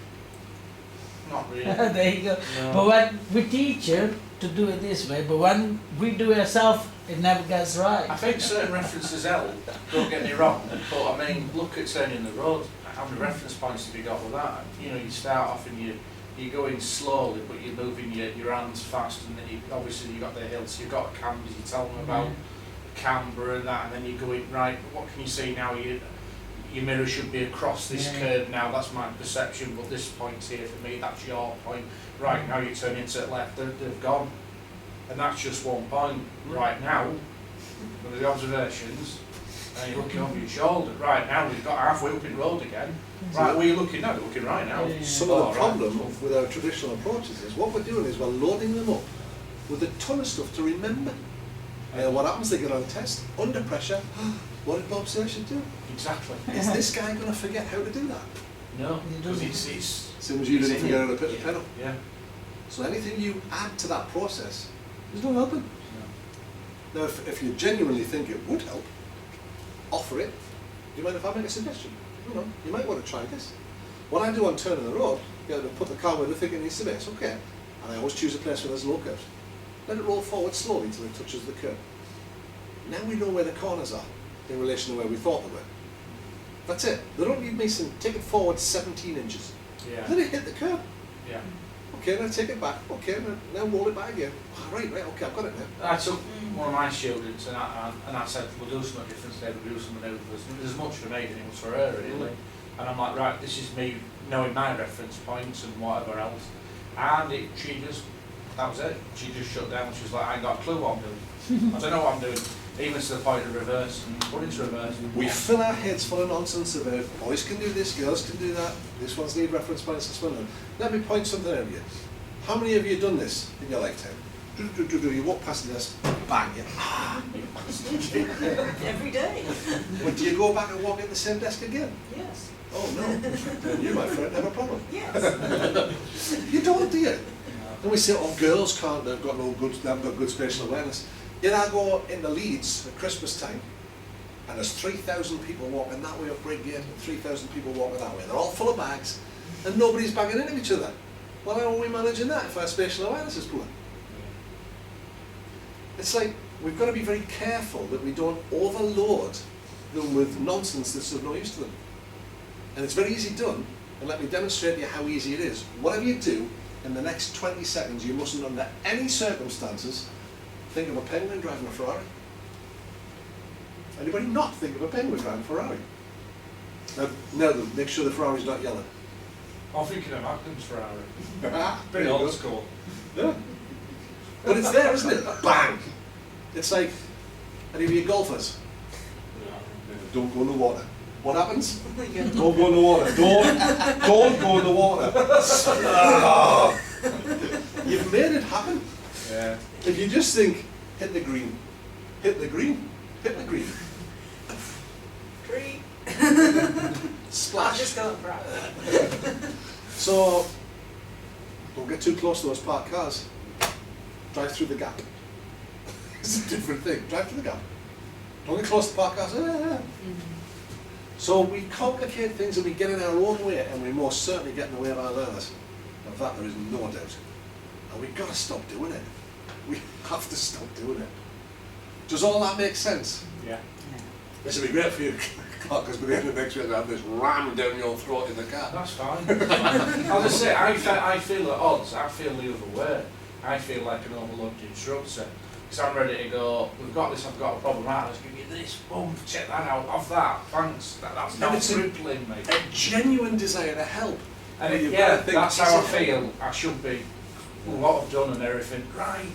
not really. There you go. No. But when we teach you to do it this way, but when we do it ourselves, it never gets right. I think certain references help, don't get me wrong, but I mean, look at turning the road, how many reference points have you got with that? You know, you start off and you're going slowly, but you're moving your hands fast, and then obviously you've got the hills, you've got cambers, you tell them about camber and that, and then you're going, right, what can you see now? Your mirror should be across this curve now, that's my perception, but this point's here for me, that's your point. Right, now you turn into the left, they've gone. And that's just one point. Right now, with the observations, and you're looking over your shoulder. Right now, we've got halfway up in the road again. Right, where are you looking now? You're looking right now. Some of the problem with our traditional approaches is what we're doing is we're loading them up with a ton of stuff to remember. What happens? They get on test, under pressure. What did Bob say I should do? Exactly. Is this guy going to forget how to do that? No, because it's Same as you didn't forget how to put the pedal. yeah. So anything you add to that process, there's no helping. Now, if you genuinely think it would help, offer it. Do you mind if I make a suggestion? You might want to try this. What I do on turning the road, put the car where they think it needs to be, it's okay. And I always choose a place where there's low curves. Let it roll forward slowly until it touches the curb. Now we know where the corners are in relation to where we thought they were. That's it. They don't need me saying, take it forward 17 inches. Yeah. Let it hit the curb. Yeah. Okay, now take it back. Okay, now roll it back again. Right, okay, I've got it now. I took one of my students and I said, we'll do something different today, we'll do something new. It was as much for me than it was for her, really. And I'm like, right, this is me knowing my reference points and whatever else. And that was it. She just shut down. She was like, I ain't got a clue what I'm doing. I don't know what I'm doing. Even to the point of reverse and put into reverse. We fill our heads full of nonsense about boys can do this, girls can do that, this one's need reference points, this one. Let me point something out of you. How many of you have done this in your lifetime? You walk past the desk, bang, Every day. But do you go back and walk at the same desk again? Yes. Oh no, then you, my friend, have a problem. Yes. You don't, do you? And we say, oh, girls can't, they haven't got good spatial awareness. Yet I go into Leeds at Christmas time, and there's 3,000 people walking that way up Bridgate and 3,000 people walking that way. They're all full of bags, and nobody's banging into each other. Well, how are we managing that if our spatial awareness is poor? It's like, we've got to be very careful that we don't overload them with nonsense that's of no use to them. And it's very easy done, and let me demonstrate to you how easy it is. Whatever you do, in the next 20 seconds, you mustn't under any circumstances think of a penguin driving a Ferrari. Anybody not think of a penguin driving a Ferrari? Now then, make sure the Ferrari's not yellow. I'm thinking of Atkins Ferrari. There Very you old go. school. Yeah. But it's there, isn't it? Bang! It's like, any of you golfers, don't go in the water. What happens? Don't go in the water. Don't go in the water. Ah. You've made it happen. Yeah. If you just think, hit the green, hit the green, hit the green, Green. splash. Just go right. So, don't get too close to those parked cars. Drive through the gap. It's a different thing. Drive through the gap. Don't get close to parked cars. So we complicate things and we get in our own way, and we most certainly get in the way of our learners. Of that there is no doubt. And we've got to stop doing it. We have to stop doing it. Does all that make sense? Yeah. This would be great for you, Clark, because by the end of next week I'll have this rammed down your throat in the car. That's fine. As I say, I feel at odds. I feel the other way. I feel like an overlooked instructor. Because I'm ready to go, we've got this, I've got a problem, right, let's give you this, boom, check that out, off that, thanks. That's not it's crippling me. A genuine desire to help. And But you've yeah, got to think, that's how I is it- feel. I should be. What I've done and everything. Right,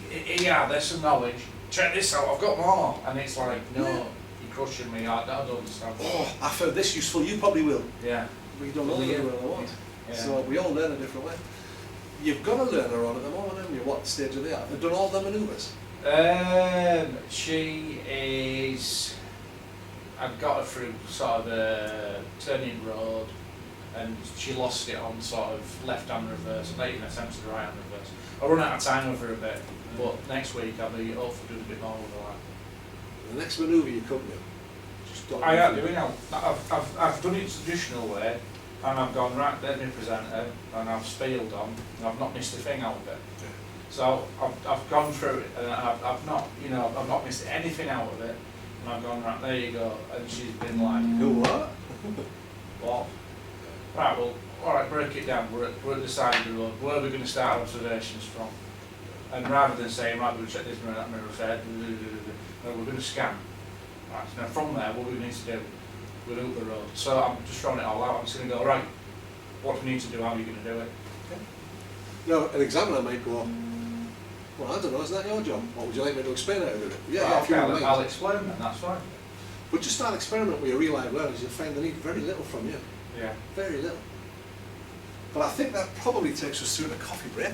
yeah, there's some knowledge. Check this out, I've got more. And it's like, no, Yeah. you're crushing me. I don't understand. Oh, I found this useful, you probably will. Yeah. We don't know Yeah. whether or not. Yeah. So we all learn a different way. You've got a learner on at the moment, haven't you? What stage are they at? They've done all the manoeuvres. She is. I've got her through sort of a turning road, and she lost it on sort of left-hand reverse. I even attempted right-hand reverse. I'll run out of time with her a bit, but next week I'll be hopefully doing a bit more with her. The next manoeuvre you come to, just don't. I am doing now. I've done it the traditional way, and I've gone right. There's my presenter, and I've spieled on, and I've not missed a thing out of it. So I've gone through it, and I've not, I've not missed anything out of it, and I've gone right. There you go, and she's been like, Who what? what? Right, well, all right, break it down. We're at the side of the road. Where are we going to start observations from? And rather than saying, right, we'll check this mirror, that mirror, no, we're going to scan. Right, now from there, what we need to do, we'll loop the road. So I'm just throwing it all out. I'm just going to go, right, what do we need to do? How are you going to do it? Now, an examiner might go, well, I don't know, isn't that your job? What would you like me to explain out of it? Yeah, Well, if you okay, don't I'll mind. explain then, that's fine. But just start experiment with your real life learners, you'll find they need very little from you. Yeah. Very little. But I think that probably takes us through the coffee break.